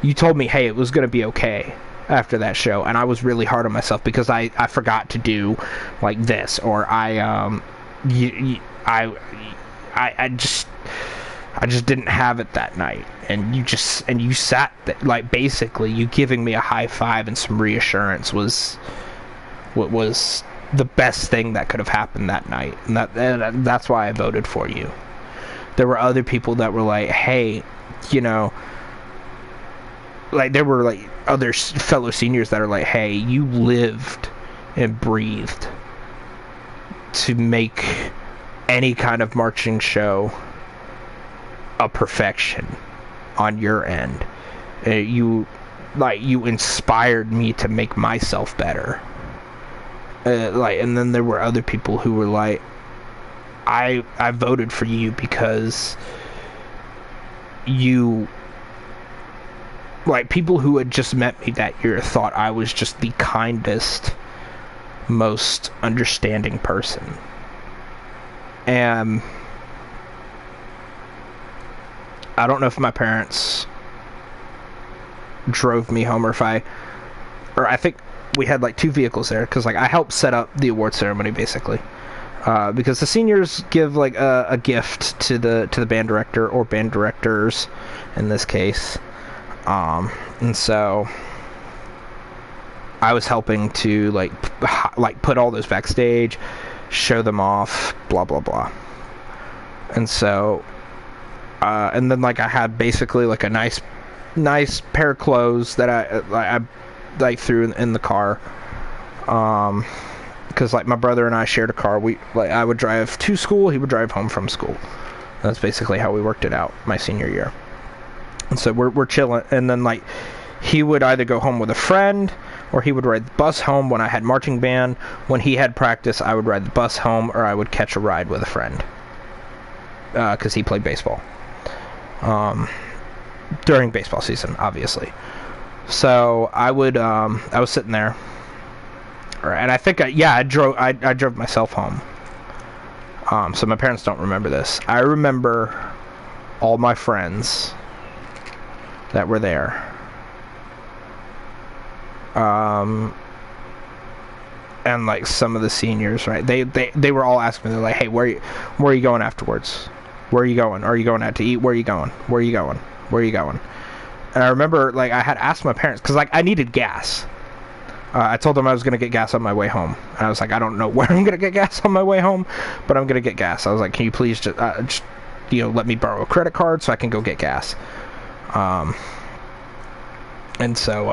you told me, hey, it was going to be okay after that show. And I was really hard on myself because I forgot to do like this, or I just didn't have it that night. And you sat like, basically you giving me a high five and some reassurance was what was the best thing that could have happened that night. And that's why I voted for you. There were other people that were like, hey, you know, like there were like other fellow seniors that are like, hey, you lived and breathed to make any kind of marching show a perfection on your end. You inspired me to make myself better. And then there were other people who were like, I voted for you because you, like, people who had just met me that year thought I was just the kindest, most understanding person. And I don't know if my parents drove me home, or I think we had like 2 vehicles there, because like I helped set up the award ceremony basically, because the seniors give like a gift to the band director or band directors in this case, and so I was helping to like put all those backstage, show them off, blah blah blah. And so and then like I had basically like a nice pair of clothes that I like threw in the car, because like my brother and I shared a car. I would drive to school, he would drive home from school. That's basically how we worked it out my senior year. And so we're chilling, and then like he would either go home with a friend, or he would ride the bus home when I had marching band. When he had practice, I would ride the bus home, or I would catch a ride with a friend, because he played baseball during baseball season, obviously. So I was sitting there, and I think I drove myself home. So my parents don't remember this. I remember all my friends that were there. And like some of the seniors, right? They were all asking me, they're like, hey, where are you going afterwards? Where are you going? Are you going out to eat? Where are you going? Where are you going? Where are you going? And I remember, like, I had asked my parents, because, like, I needed gas. I told them I was going to get gas on my way home. And I was like, I don't know where I'm going to get gas on my way home, but I'm going to get gas. I was like, can you please just let me borrow a credit card so I can go get gas? And so,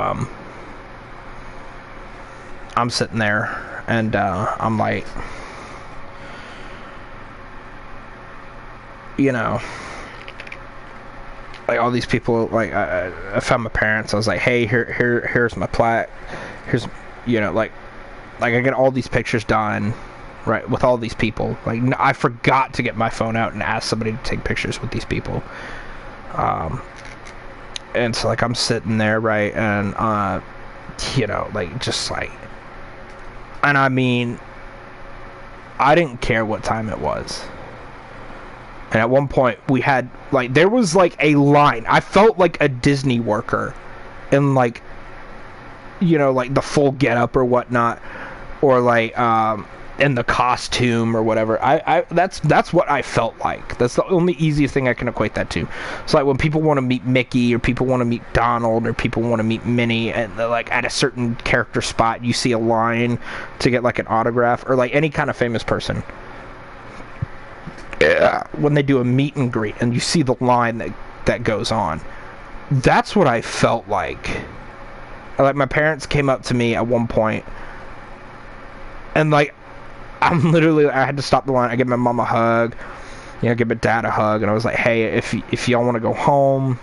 I'm sitting there, and I'm like, you know, like all these people, like I found my parents. I was like, hey, here's my plaque. Here's, you know, like I get all these pictures done, right, with all these people. Like I forgot to get my phone out and ask somebody to take pictures with these people. And so like I'm sitting there, right, and you know, like just like, and I mean, I didn't care what time it was. And at one point, we had, like, there was, like, a line. I felt like a Disney worker in, like, you know, like, the full getup or whatnot. Or, like, in the costume or whatever. That's what I felt like. That's the only easiest thing I can equate that to. It's like when people want to meet Mickey, or people want to meet Donald, or people want to meet Minnie, and like at a certain character spot, you see a line to get, like, an autograph, or, like, any kind of famous person. When they do a meet and greet and you see the line that goes on, that's what I felt like. Like my parents came up to me at one point, and like I'm literally, I had to stop the line. I give my mom a hug, you know, give my dad a hug, and I was like, hey, if y'all want to go home,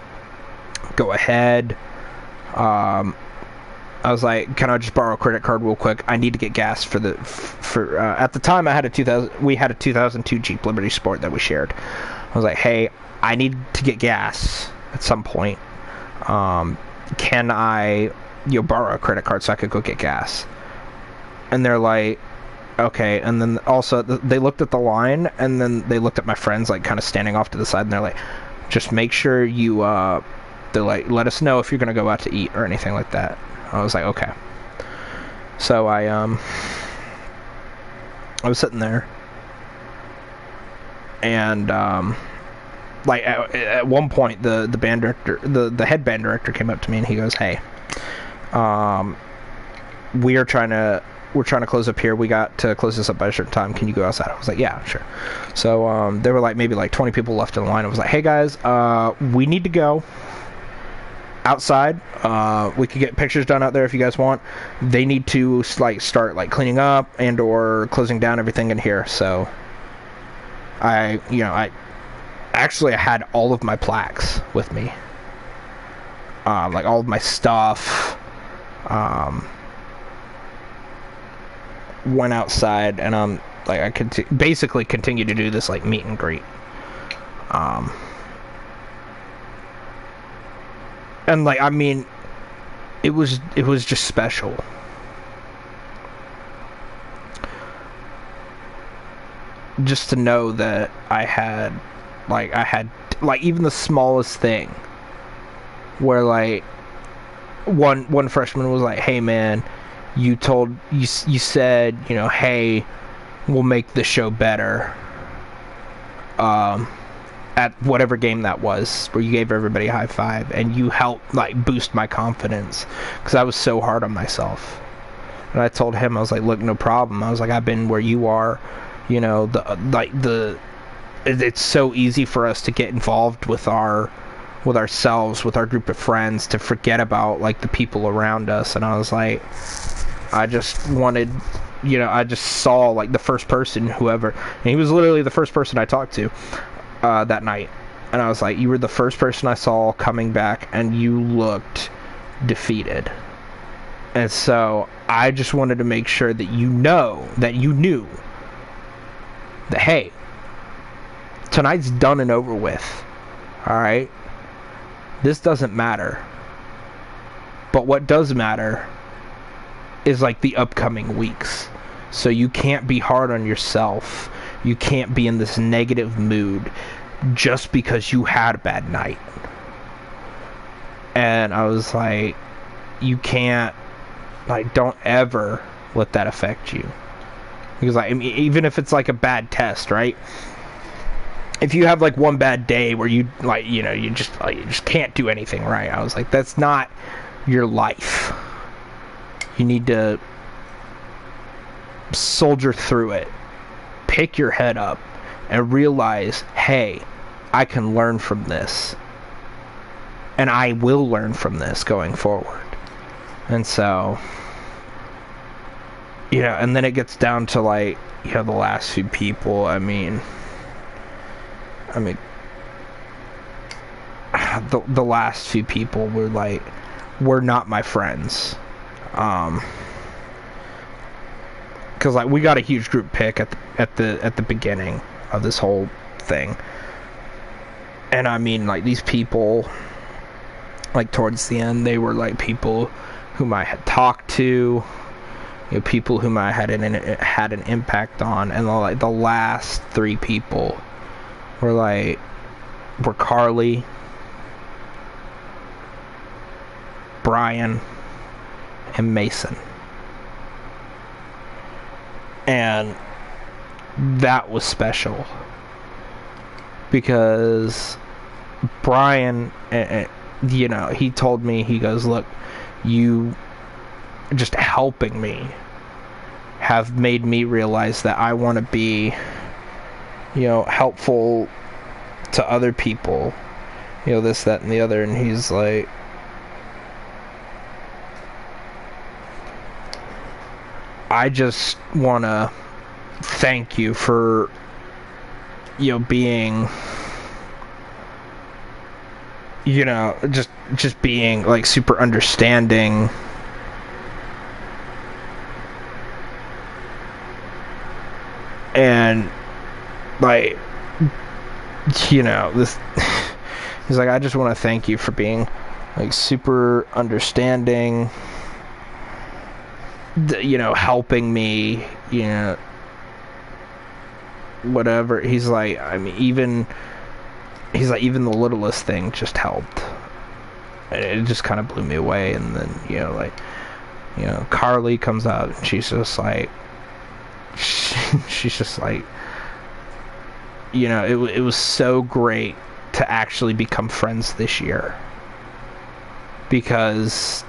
go ahead. I was like, can I just borrow a credit card real quick? I need to get gas for at the time I had we had a 2002 Jeep Liberty Sport that we shared. I was like, hey, I need to get gas at some point. Can I, you know, borrow a credit card so I could go get gas? And they're like, okay. And then also they looked at the line, and then they looked at my friends, like kind of standing off to the side, and they're like, just make sure you, they're like, let us know if you're going to go out to eat or anything like that. I was like, okay. So I was sitting there, and like at one point the band director, the head band director came up to me and he goes, hey, we're trying to close up here. We got to close this up by a certain time. Can you go outside? I was like, yeah, sure. So there were like maybe like 20 people left in the line. I was like, hey guys, we need to go outside. We could get pictures done out there if you guys want. They need to like start like cleaning up and or closing down everything in here. So I actually had all of my plaques with me, like all of my stuff. Went outside, and like I could basically continue to do this like meet and greet. And like, I mean, it was just special. Just to know that I had even the smallest thing where like one freshman was like, hey man, you said, you know, hey, we'll make the show better. At whatever game that was, where you gave everybody a high five, and you helped like boost my confidence, because I was so hard on myself. And I told him, I was like, look, no problem. I was like, I've been where you are, you know, it's so easy for us to get involved with ourselves, with our group of friends, to forget about like the people around us. And I was like, I just wanted, you know, I just saw like the first person, whoever, and he was literally the first person I talked to that night, and I was like, you were the first person I saw coming back, and you looked defeated. And so I just wanted to make sure that you knew that, hey, tonight's done and over with. Alright? This doesn't matter. But what does matter is like the upcoming weeks. So you can't be hard on yourself. You can't be in this negative mood just because you had a bad night. And I was like, you can't, like, don't ever let that affect you. Because like, I mean, even if it's like a bad test, right? If you have like one bad day where you like, you know, you just can't do anything right. I was like, that's not your life. You need to soldier through it. Pick your head up and realize, hey, I can learn from this. And I will learn from this going forward. And so you know, and then it gets down to like, you know, the last few people. I mean, the last few people were not my friends. Because like we got a huge group pic at the beginning of this whole thing, and I mean, like, these people, like, towards the end, they were like people whom I had talked to, you know, people whom I had an impact on, and like the last three people were Carly, Brian, and Mason. And that was special because Brian, you know, he told me, he goes, look, you just helping me have made me realize that I want to be, you know, helpful to other people, you know, this, that, and the other. And he's like, I just want to thank you for, you know, being, you know, just being like super understanding, and like, you know, this, he's like, I just want to thank you for being like super understanding, you know, helping me, you know, whatever. He's like, I mean, even the littlest thing just helped. It just kind of blew me away. And then, you know, like, you know, Carly comes out and she's just like, she's just like, you know, it was so great to actually become friends this year, because,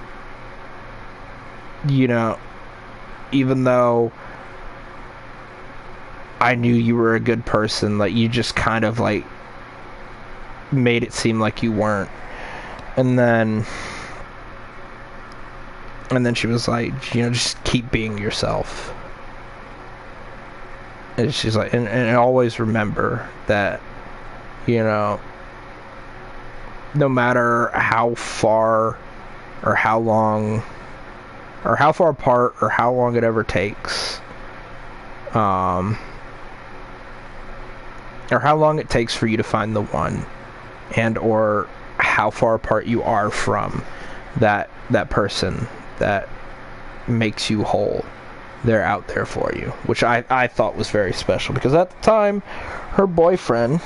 you know, even though I knew you were a good person, like, you just kind of like made it seem like you weren't. And then she was like, you know, just keep being yourself. And she's like, and always remember that, you know, no matter how far or how long or how far apart or how long it ever takes, or how long it takes for you to find the one, and or how far apart you are from that person that makes you whole, they're out there for you. Which I thought was very special, because at the time her boyfriend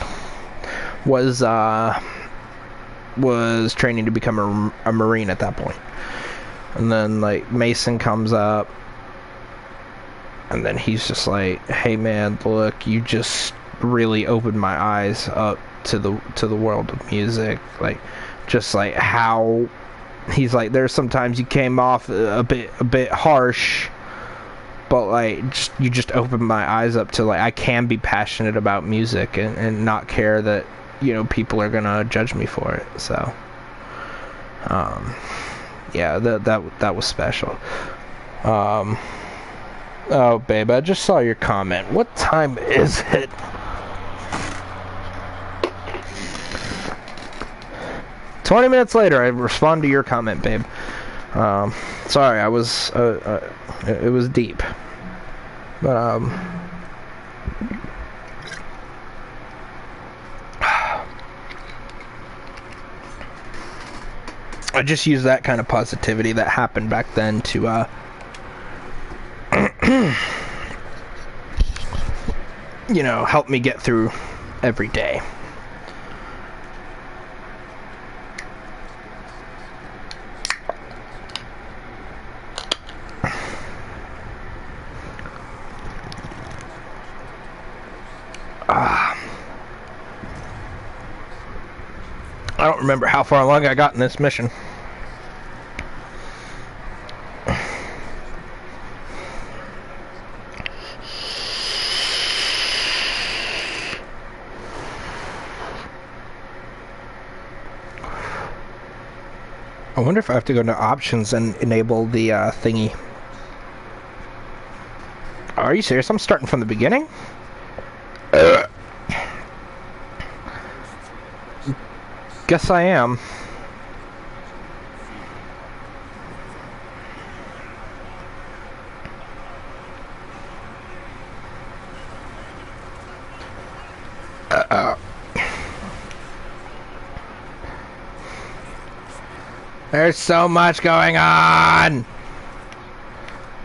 was training to become a Marine at that point. And then like Mason comes up, and then he's just like, hey man, look, you just really opened my eyes up to the world of music. Like, just like how he's like, there's sometimes you came off a bit harsh, but like, you just opened my eyes up to, like, I can be passionate about music and not care that, you know, people are gonna judge me for it. So yeah, that was special. Oh babe, I just saw your comment. What time is it? "20 minutes later, I respond to your comment, babe." Sorry, I was, it was deep. But, I just used that kind of positivity that happened back then to, you know, help me get through every day. I don't remember how far along I got in this mission. I wonder if I have to go to options and enable the thingy. Are you serious? I'm starting from the beginning? Guess I am. There's so much going on.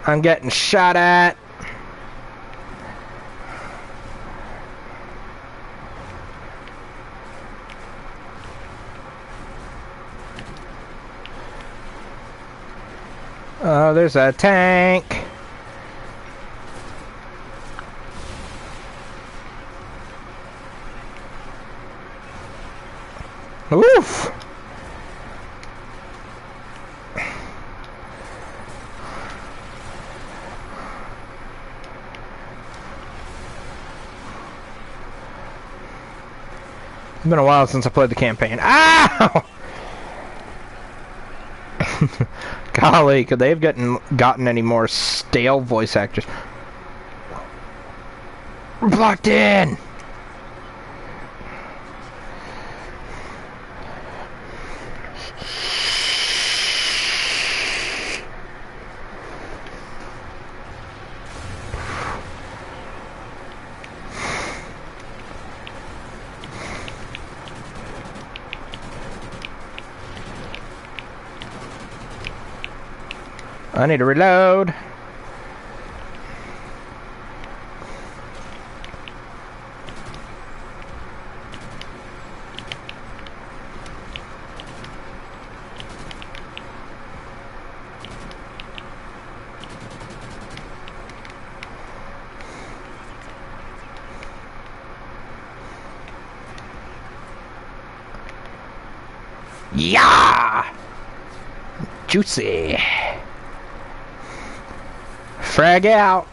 I'm getting shot at. Oh, there's a tank. Oof. It's been a while since I played the campaign. Ow! Golly, could they have gotten any more stale voice actors? We're blocked in! I need to reload. Yeah! Juicy. Frag out.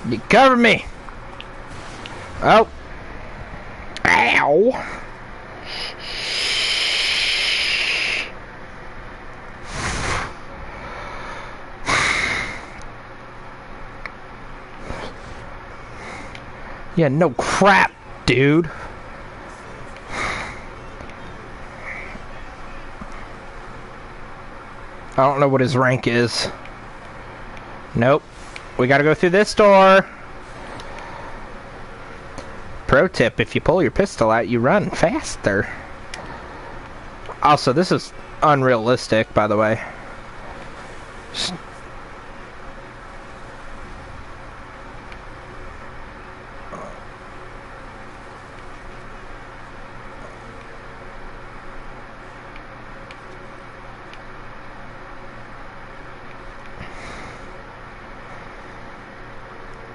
You cover me. Oh. Ow. Yeah, no crap, dude. I don't know what his rank is. Nope. We gotta go through this door. Pro tip, if you pull your pistol out, you run faster. Also, this is unrealistic, by the way.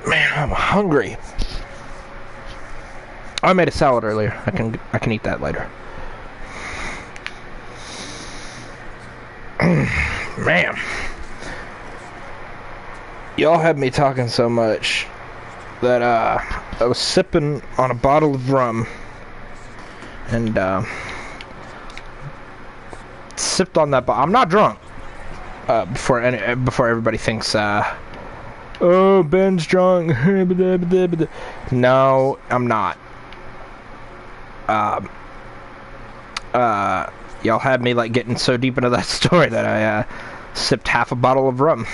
Man, I'm hungry. I made a salad earlier. I can eat that later. Man. Y'all had me talking so much that I was sipping on a bottle of rum and sipped on that bottle. I'm not drunk. Before everybody thinks oh, Ben's drunk. No, I'm not. Y'all had me like getting so deep into that story that I sipped half a bottle of rum.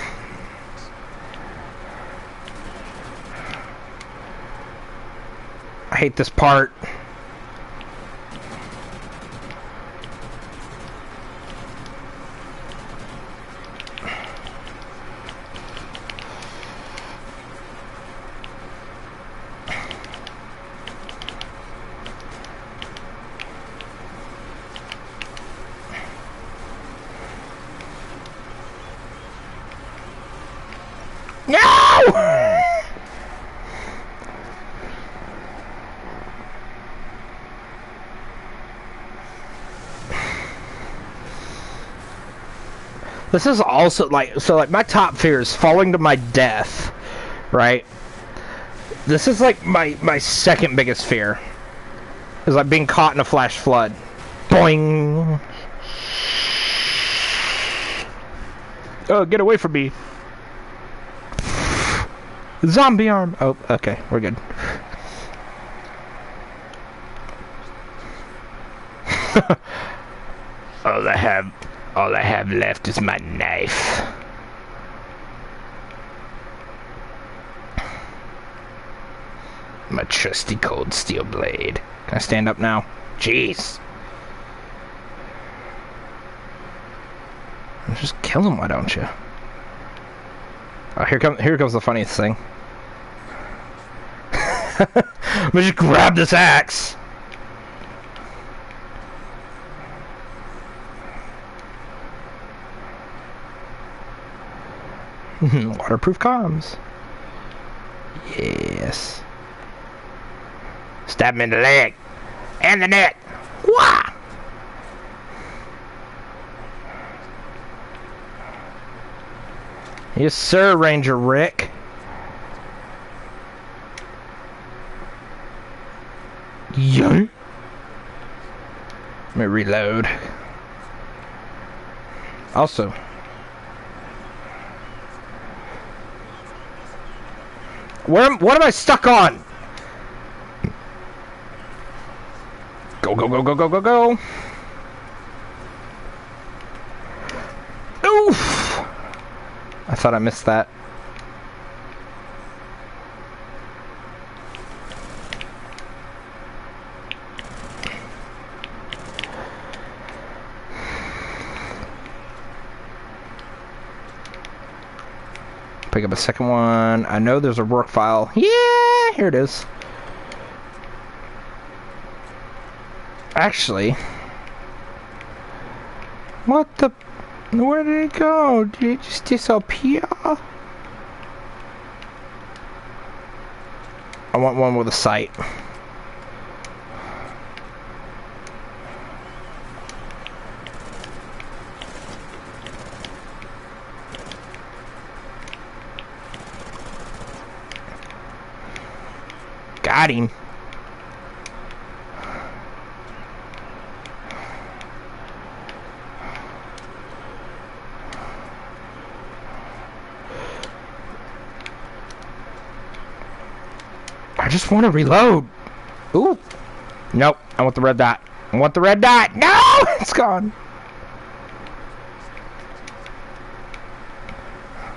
I hate this part. This is also like, so like my top fear is falling to my death, right? This is like my second biggest fear. Is like being caught in a flash flood. Boing! Oh, get away from me. Zombie arm. Oh, okay, we're good. All I have left is my knife. My trusty cold steel blade. Can I stand up now? Jeez. Just kill him, why don't you? Oh, here comes the funniest thing. Let me just grab this axe. Waterproof comms. Yes. Stab him in the leg. And the neck. Wah! Yes, sir, Ranger Rick. Yo. Let me reload. Also, what am I stuck on? Go, go, go, go, go, go, go. Oof! I thought I missed that. Pick up a second one. I know there's a work file. Yeah, here it is. Actually, what the? Where did it go? Did it just disappear? I want one with a sight. Got him. I just want to reload. Ooh. Nope. I want the red dot. I want the red dot. No! It's gone.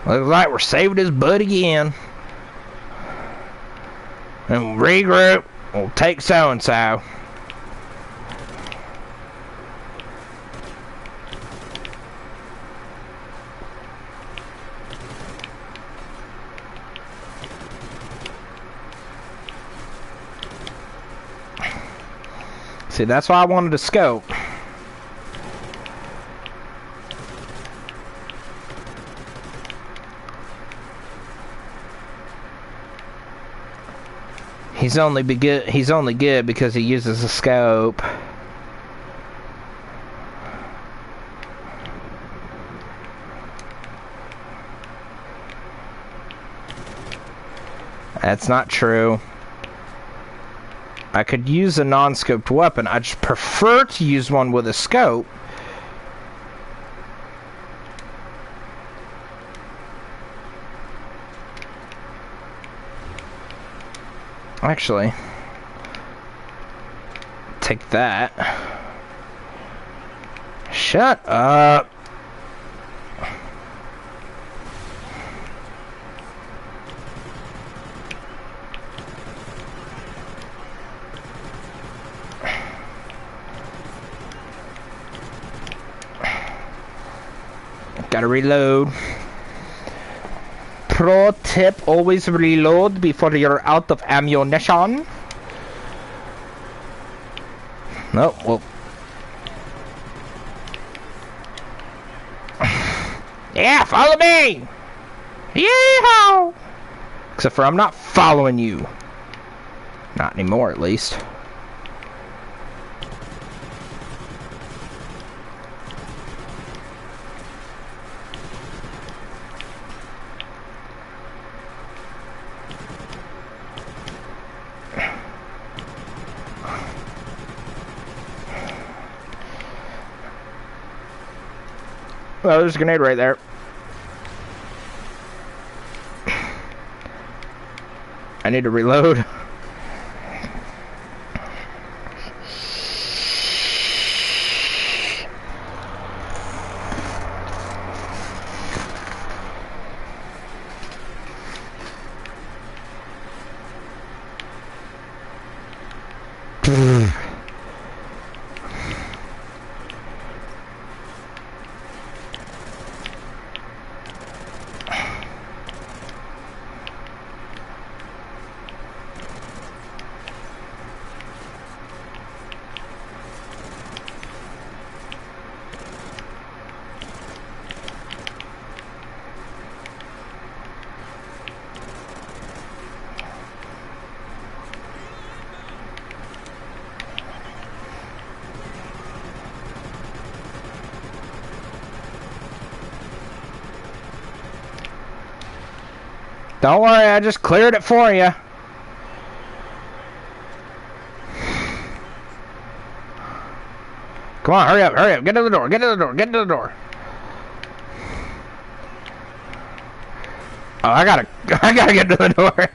Looks like we're saving his butt again. And we'll regroup. We'll take so-and-so. See, that's why I wanted a scope. He's only good because he uses a scope. That's not true. I could use a non-scoped weapon. I just prefer to use one with a scope. Actually, take that. Shut up. Gotta reload. Pro tip, always reload before you're out of ammunition. No, well. Yeah, follow me! Yeehaw! Except for I'm not following you. Not anymore, at least. Oh, there's a grenade right there. I need to reload. Don't worry, I just cleared it for you. Come on, hurry up, hurry up. Get to the door, get to the door, get to the door. Oh, I gotta get to the door.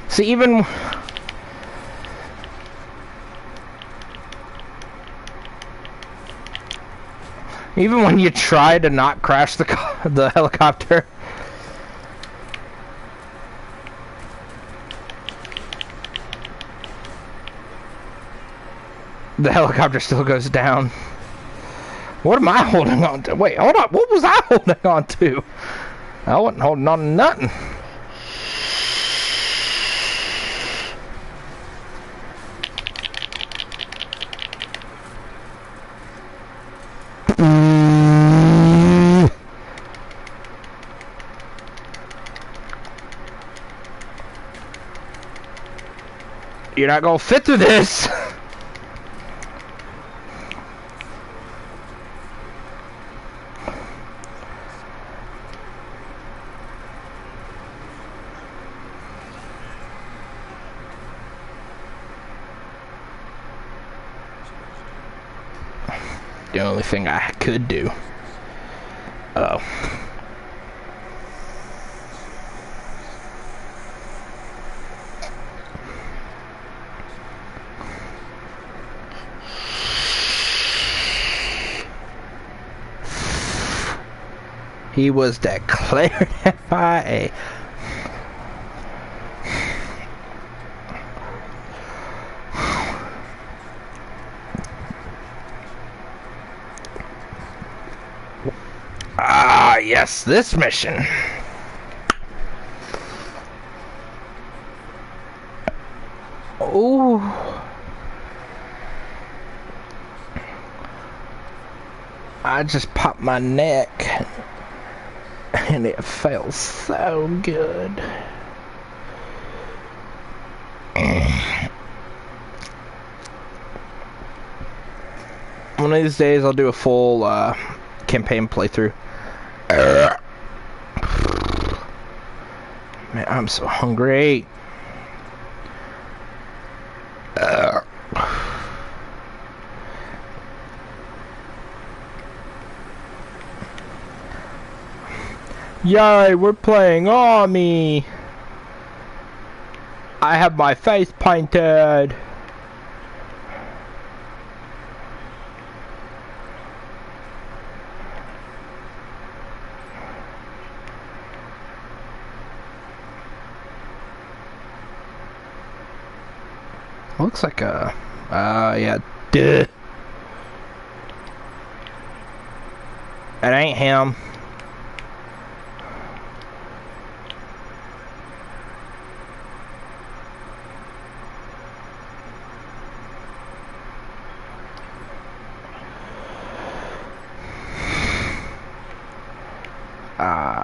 See, even when you try to not crash the helicopter, the helicopter still goes down. What am I holding on to? Wait, hold on. What was I holding on to? I wasn't holding on to nothing. You're not gonna fit through this. The only thing I could do. Oh. He was declared FIA. Ah, yes, this mission. Oh. I just popped my neck. And it felt so good. One of these days I'll do a full campaign playthrough. Man, I'm so hungry. Yay, we're playing Army. I have my face painted. Looks like a, yeah, duh. It ain't him.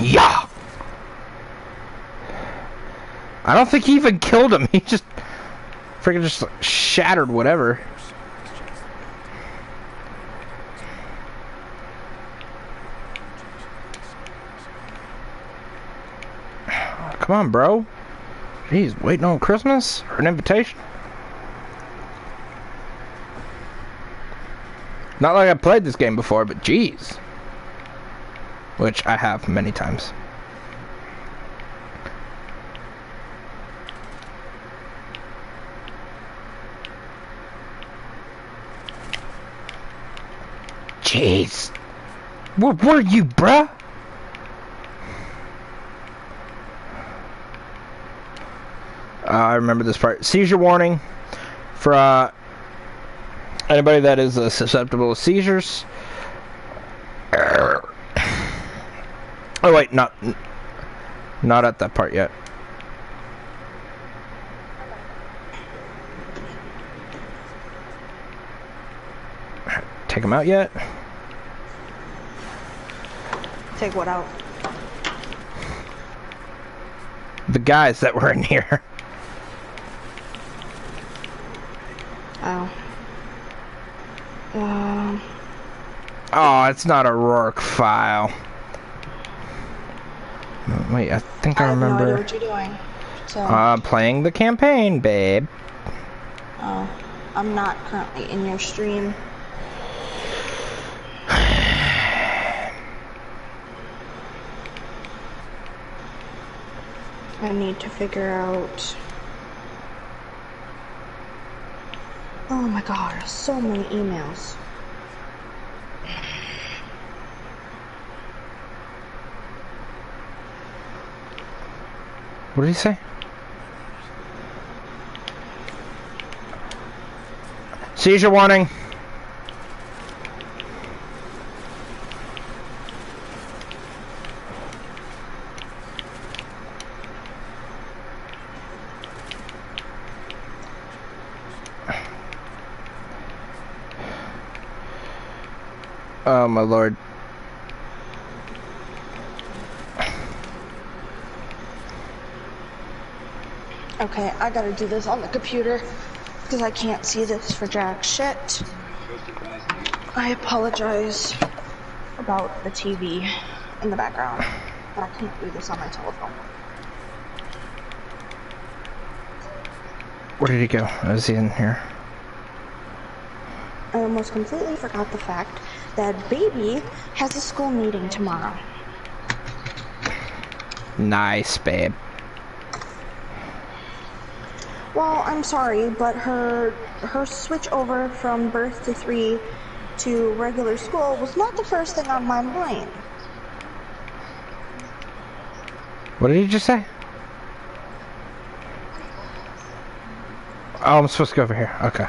Yeah. I don't think he even killed him. He just freaking just like, shattered whatever. Come on, bro. Jeez, waiting on Christmas or an invitation? Not like I played this game before, but jeez. Which I have many times. Jeez. Where were you, bruh? I remember this part. Seizure warning for anybody that is susceptible to seizures. Oh wait, not at that part yet. Take him out yet? Take what out? The guys that were in here. Oh. Oh, it's not a Rourke file. Wait, I think I remember. I have no idea what you're doing. So. Playing the campaign, babe. Oh, I'm not currently in your stream. I need to figure out. Oh my god, so many emails. What did he say? Seizure warning. Oh my lord. Okay, I gotta do this on the computer because I can't see this for jack shit. I apologize about the TV in the background, but I can't do this on my telephone. Where did he go? Is he in here? I almost completely forgot the fact that baby has a school meeting tomorrow. Nice, babe. Well, I'm sorry, but her switch over from birth to 3 to regular school was not the first thing on my mind. What did he just say? Oh, I'm supposed to go over here. Okay.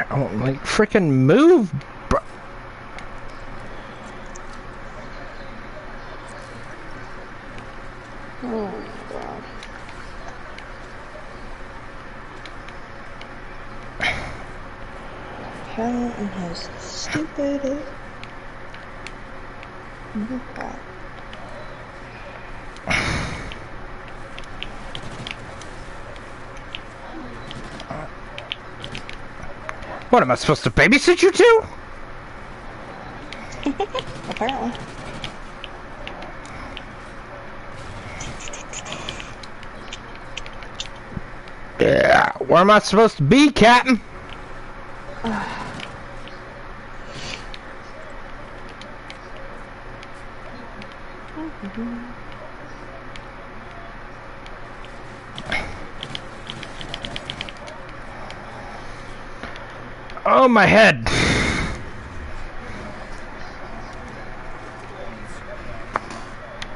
I won't like freaking move, bro. Oh my god. Helen and his stupid. Oh god. What, am I supposed to babysit you two? Apparently. Yeah, where am I supposed to be, Captain? Oh, my head.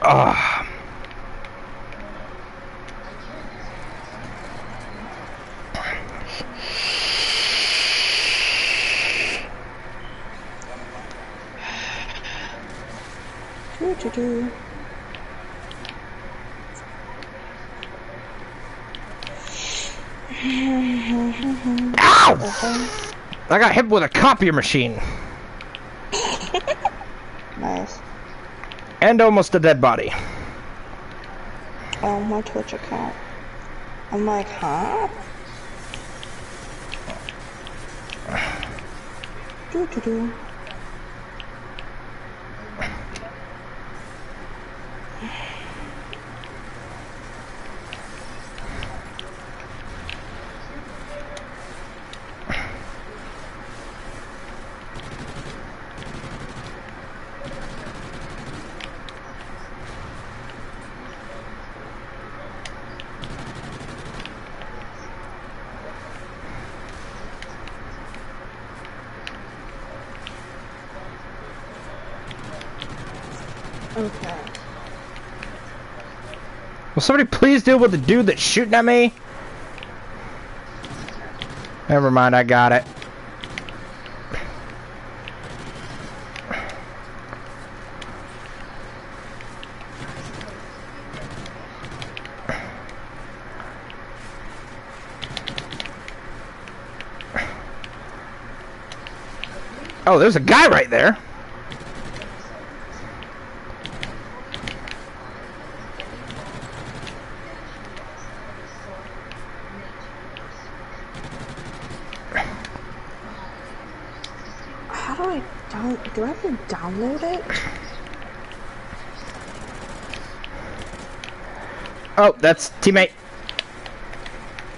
Ah. Do. Ow! I got hit with a copier machine. Nice. And almost a dead body. Oh, my Twitch account. I'm like, huh? Doo-doo-doo. Okay. Will somebody please deal with the dude that's shooting at me? Never mind, I got it. Oh, there's a guy right there. Do I have to download it? Oh, that's teammate.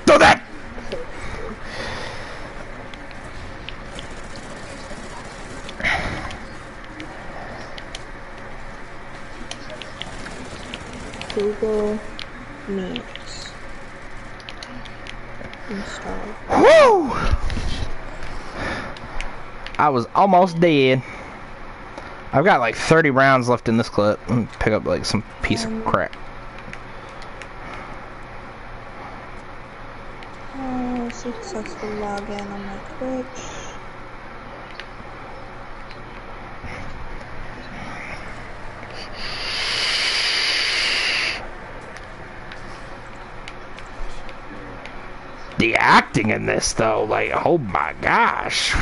Throw that! Google Meets. Install. Woo! I was almost dead. I've got like 30 rounds left in this clip. Let me pick up like some piece of crap. Successful login on my Twitch. The acting in this though, like, oh my gosh.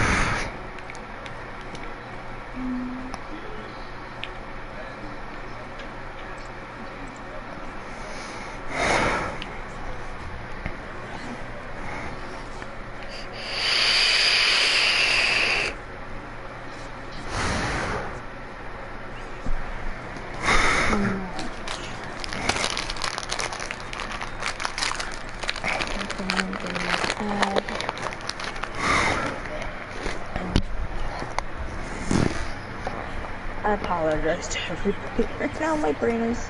I apologize to everybody. Right now my brain is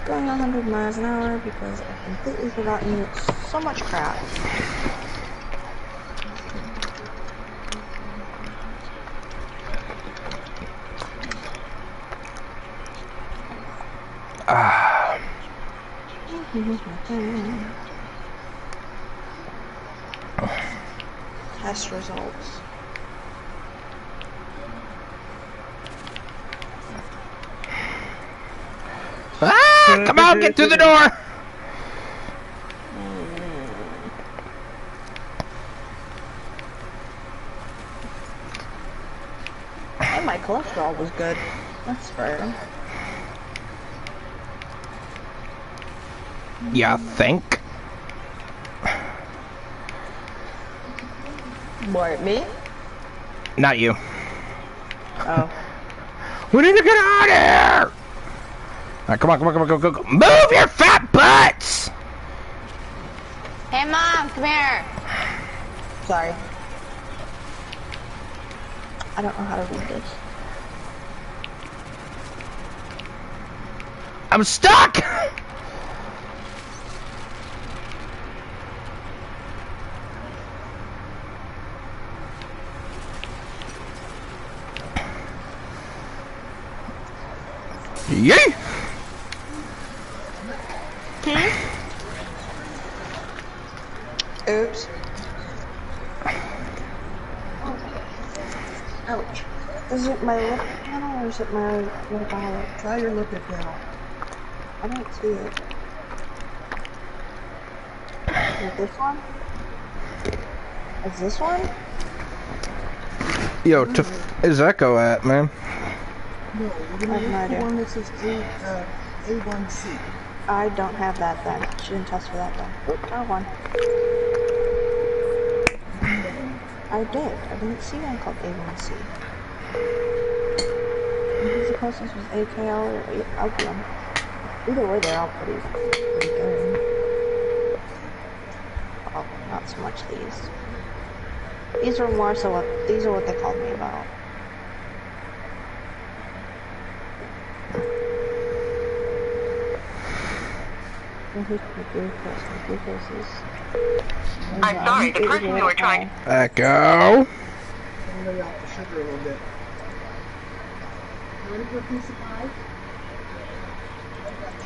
going 100 miles an hour because I've completely forgotten so much crap. Test results. Ah! Come on, get through the door! And my cholesterol was good. That's fair. Yeah, think. What, me? Not you. Oh. We need to get out of here! Alright, come on, go. Move your fat butts! Hey mom, come here! Sorry. I don't know how to read this. I'm stuck! Yay! Oops. Ouch. Is it my left panel or is it my left panel? Try your left panel. I don't see it. Is this one? Is this one? Yo, is Echo at, man? No, we're gonna look for one that says A1C. I don't have that then. She didn't test for that then. Oop, wrong one. I did. I didn't see one called A1C. Maybe the closest was AKL or LPM. Either way, they're all pretty good. Oh, not so much these. These are more so what these are what they called me about. I'm sorry, the person you were trying to... Echo. I'm gonna lay off the sugar a little bit. Ready for a piece of pie?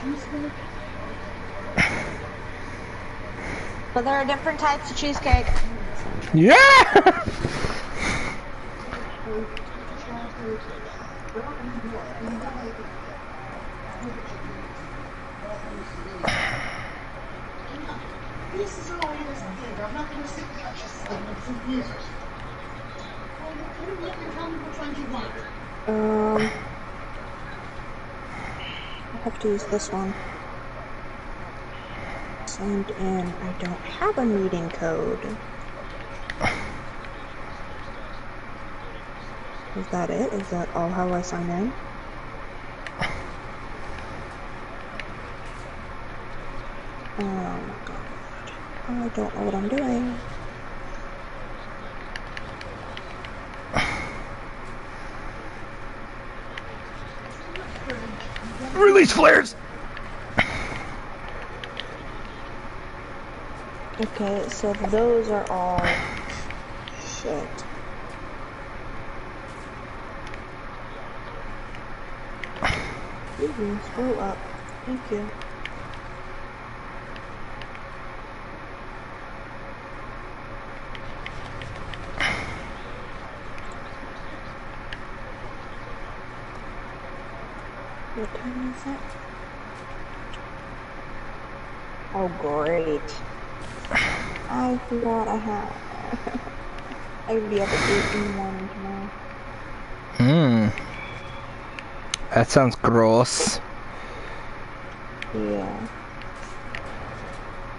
Cheesecake? But there are different types of cheesecake. Yeah! This is all it is. I'm not gonna sit there just like two users. What do you tell me which ones you want? I have to use this one. Signed in. I don't have a meeting code. Is that it? Is that all how I sign in? Oh my god. I don't know what I'm doing. Release flares! Okay, so those are all shit. Scroll up. Thank you. What time is it? Oh, great. I forgot I had. I would be up at 8 in the morning tomorrow. That sounds gross. Yeah.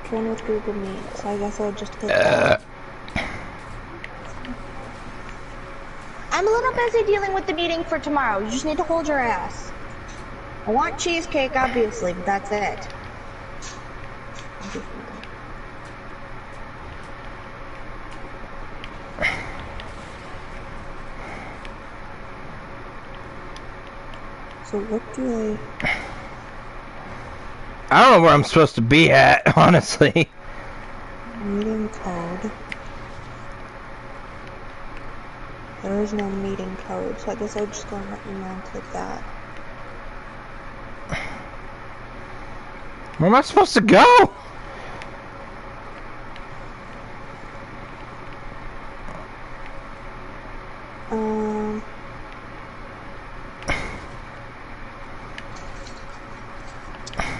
Join with Google Meet, so I guess I'll just click that. I'm a little busy dealing with the meeting for tomorrow. You just need to hold your ass. I want cheesecake, obviously, but that's it. So what do I don't know where I'm supposed to be at, honestly. meeting code? There is no meeting code, so I guess I'll just go on my email and click that. Where am I supposed to go?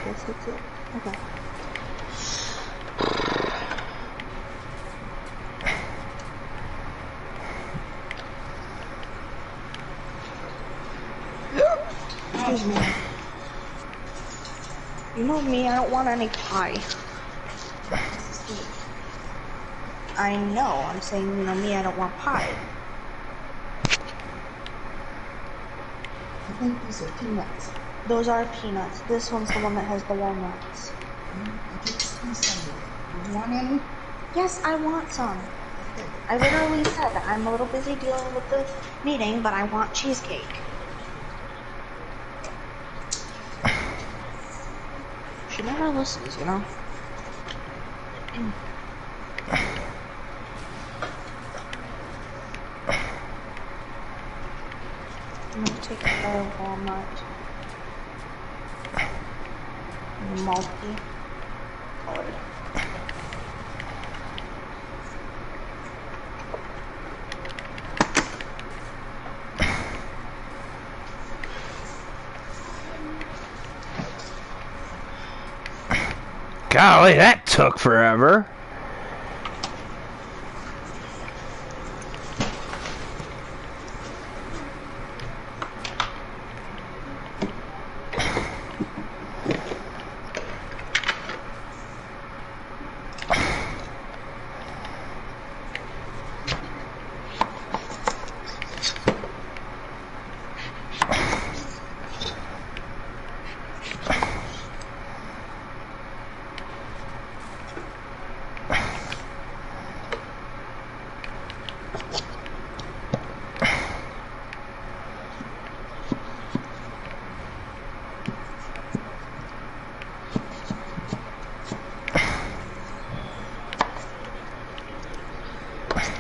Guess that's it. Okay. Excuse me. You know me, I don't want any pie. I know, I'm saying, you know me, I don't want pie. I think these are peanuts. Those are peanuts. This one's the one that has the walnuts. I just some. You want any? Yes, I want some. I literally said I'm a little busy dealing with the meeting, but I want cheesecake. She never listens, you know? I'm gonna take a walnut. Multi colored. Golly, that took forever.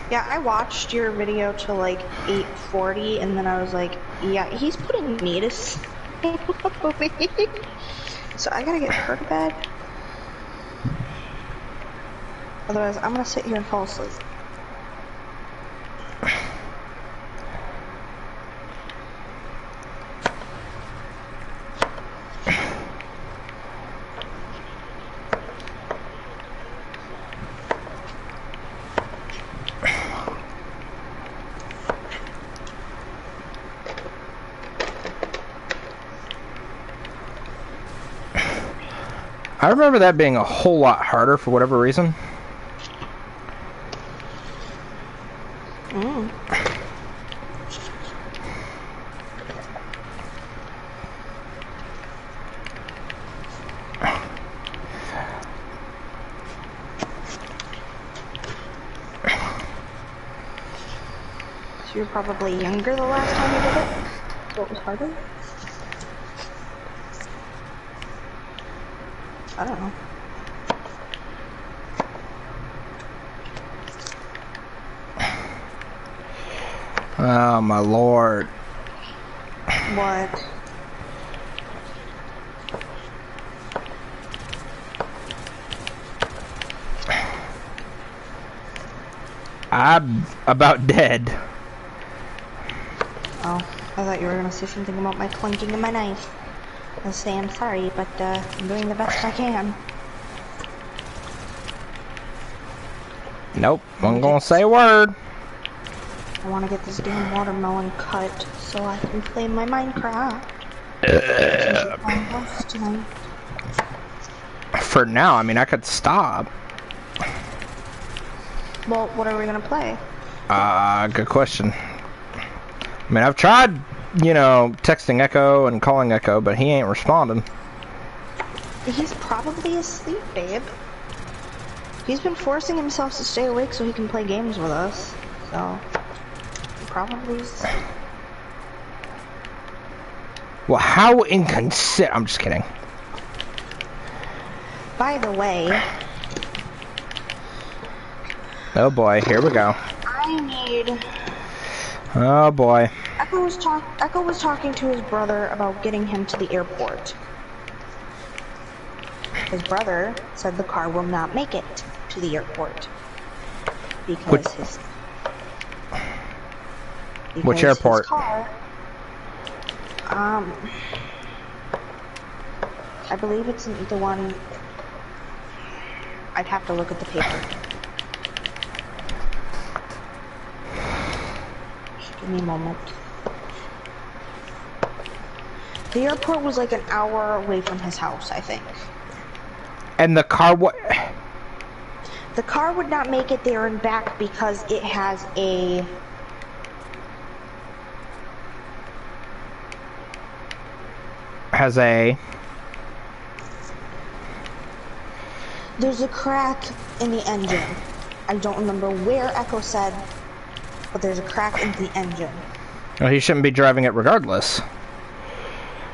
Yeah, I watched your video till like 8:40, and then I was like, yeah, he's putting me to sleep. So I gotta get her to bed. Otherwise, I'm gonna sit here and fall asleep. I remember that being a whole lot harder for whatever reason. Mm. So you're probably younger the last time you did it? So it was harder? I don't know. Oh my lord. What? I'm about dead. Oh, I thought you were gonna say something about my clinking of my knife. I'll say I'm sorry, but I'm doing the best I can. Nope, I'm gonna say a word. I want to get this damn watermelon cut so I can play my Minecraft. Tonight. For now, I mean, I could stop. Well, what are we gonna play? Good question. I mean, I've tried, you know, texting Echo and calling Echo, but he ain't responding. He's probably asleep, babe. He's been forcing himself to stay awake so he can play games with us. So, he probably is. Well, how inconsiderate. I'm just kidding. By the way, Oh boy, here we go. I need... Oh boy. Echo was talking to his brother about getting him to the airport. His brother said the car will not make it to the airport. Because Which airport? His car, I believe it's the one... I'd have to look at the paper. Just give me a moment. The airport was like an hour away from his house, I think. And the car, what? The car would not make it there and back because it has a... There's a crack in the engine. I don't remember where Echo said, but there's a crack in the engine. Well, he shouldn't be driving it regardless.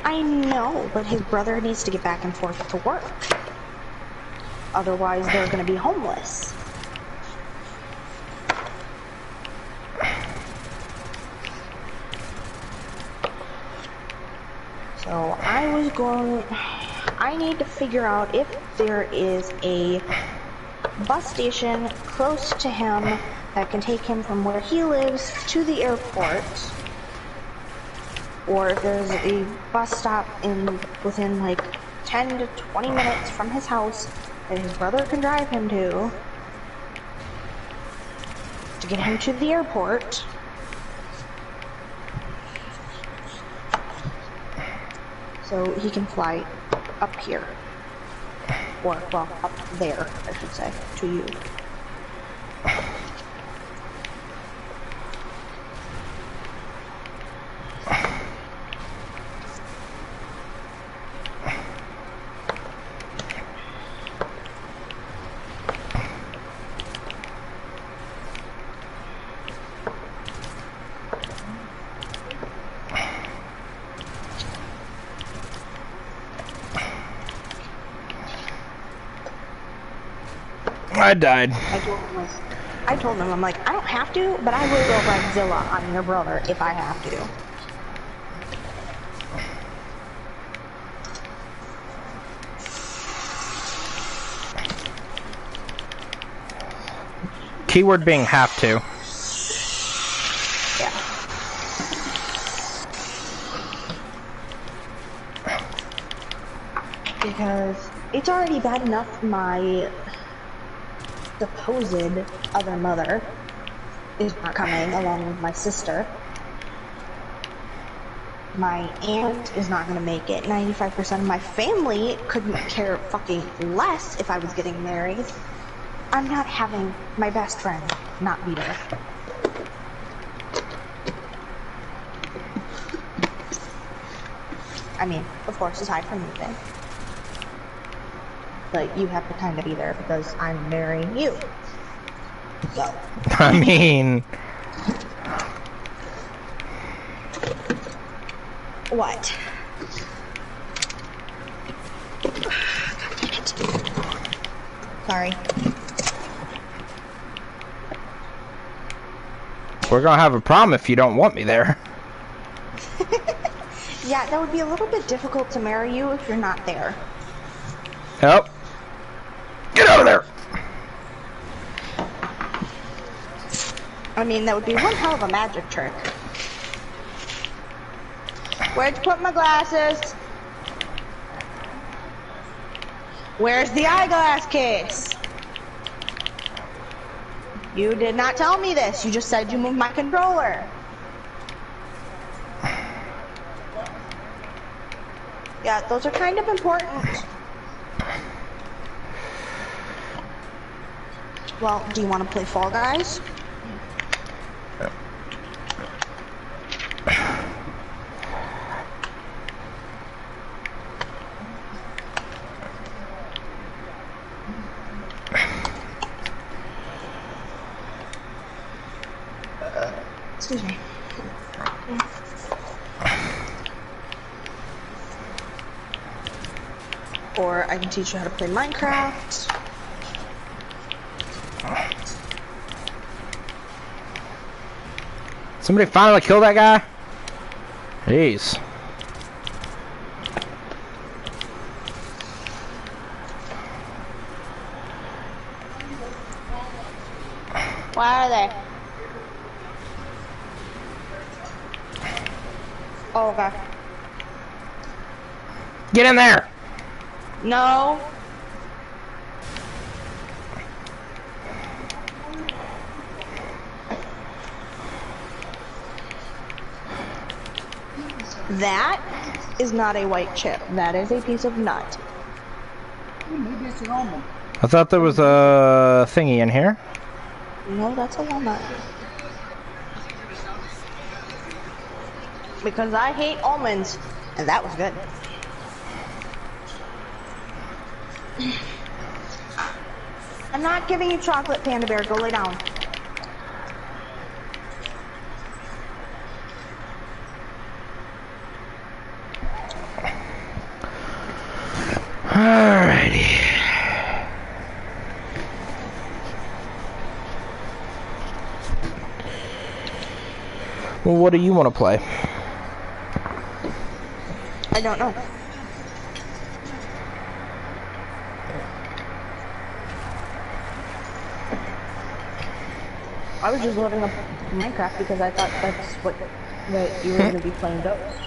I know, but his brother needs to get back and forth to work. Otherwise, they're going to be homeless. So I need to figure out if there is a bus station close to him that can take him from where he lives to the airport, or if there's a bus stop within like 10 to 20 minutes from his house that his brother can drive him to get him to the airport. So he can fly up here. Or, well, up there, I should say, to you. I died. I told him, I'm like, I don't have to, but I will go Bridezilla on your brother if I have to. Keyword being have to. Yeah. Because it's already bad enough my supposed other mother is not coming along with my sister. My aunt is not going to make it. 95% of my family couldn't care fucking less if I was getting married. I'm not having my best friend not be there. I mean, of course, aside from moving. But you have to kind of be there because I'm marrying you. So. I mean... What? Sorry. We're gonna have a problem if you don't want me there. Yeah, that would be a little bit difficult to marry you if you're not there. Yep. Get out of there! I mean, that would be one hell of a magic trick. Where'd you put my glasses? Where's the eyeglass case? You did not tell me this. You just said you moved my controller. Yeah, those are kind of important. Well, do you want to play Fall Guys? Excuse me. Or I can teach you how to play Minecraft. Somebody finally killed that guy? Jeez. Where are they? Oh, okay. Get in there! No. That is not a white chip. That is a piece of nut. Maybe it's an almond. I thought there was a thingy in here. No, that's a walnut. Because I hate almonds, and that was good. I'm not giving you chocolate, Panda Bear. Go lay down. Alrighty. Well, what do you want to play? I don't know. I was just loading up Minecraft because I thought that's what that you were going to be playing Ghost.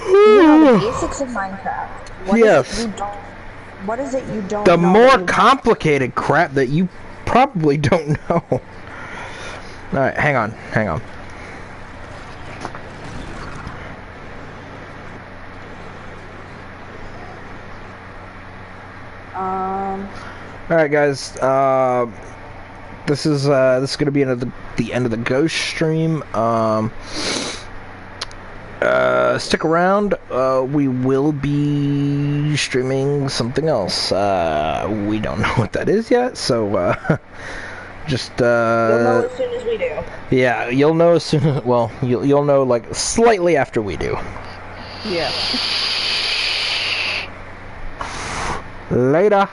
You know the basics of Minecraft. Yes. What is it you don't The know more that you complicated crap that you probably don't know. Alright, hang on. Alright guys, this is gonna be the end of the Ghost stream. Stick around, we will be streaming something else. We don't know what that is yet, so just you'll know as soon as we do. Yeah, you'll know as soon. Well, you'll know like slightly after we do. Yeah. Later.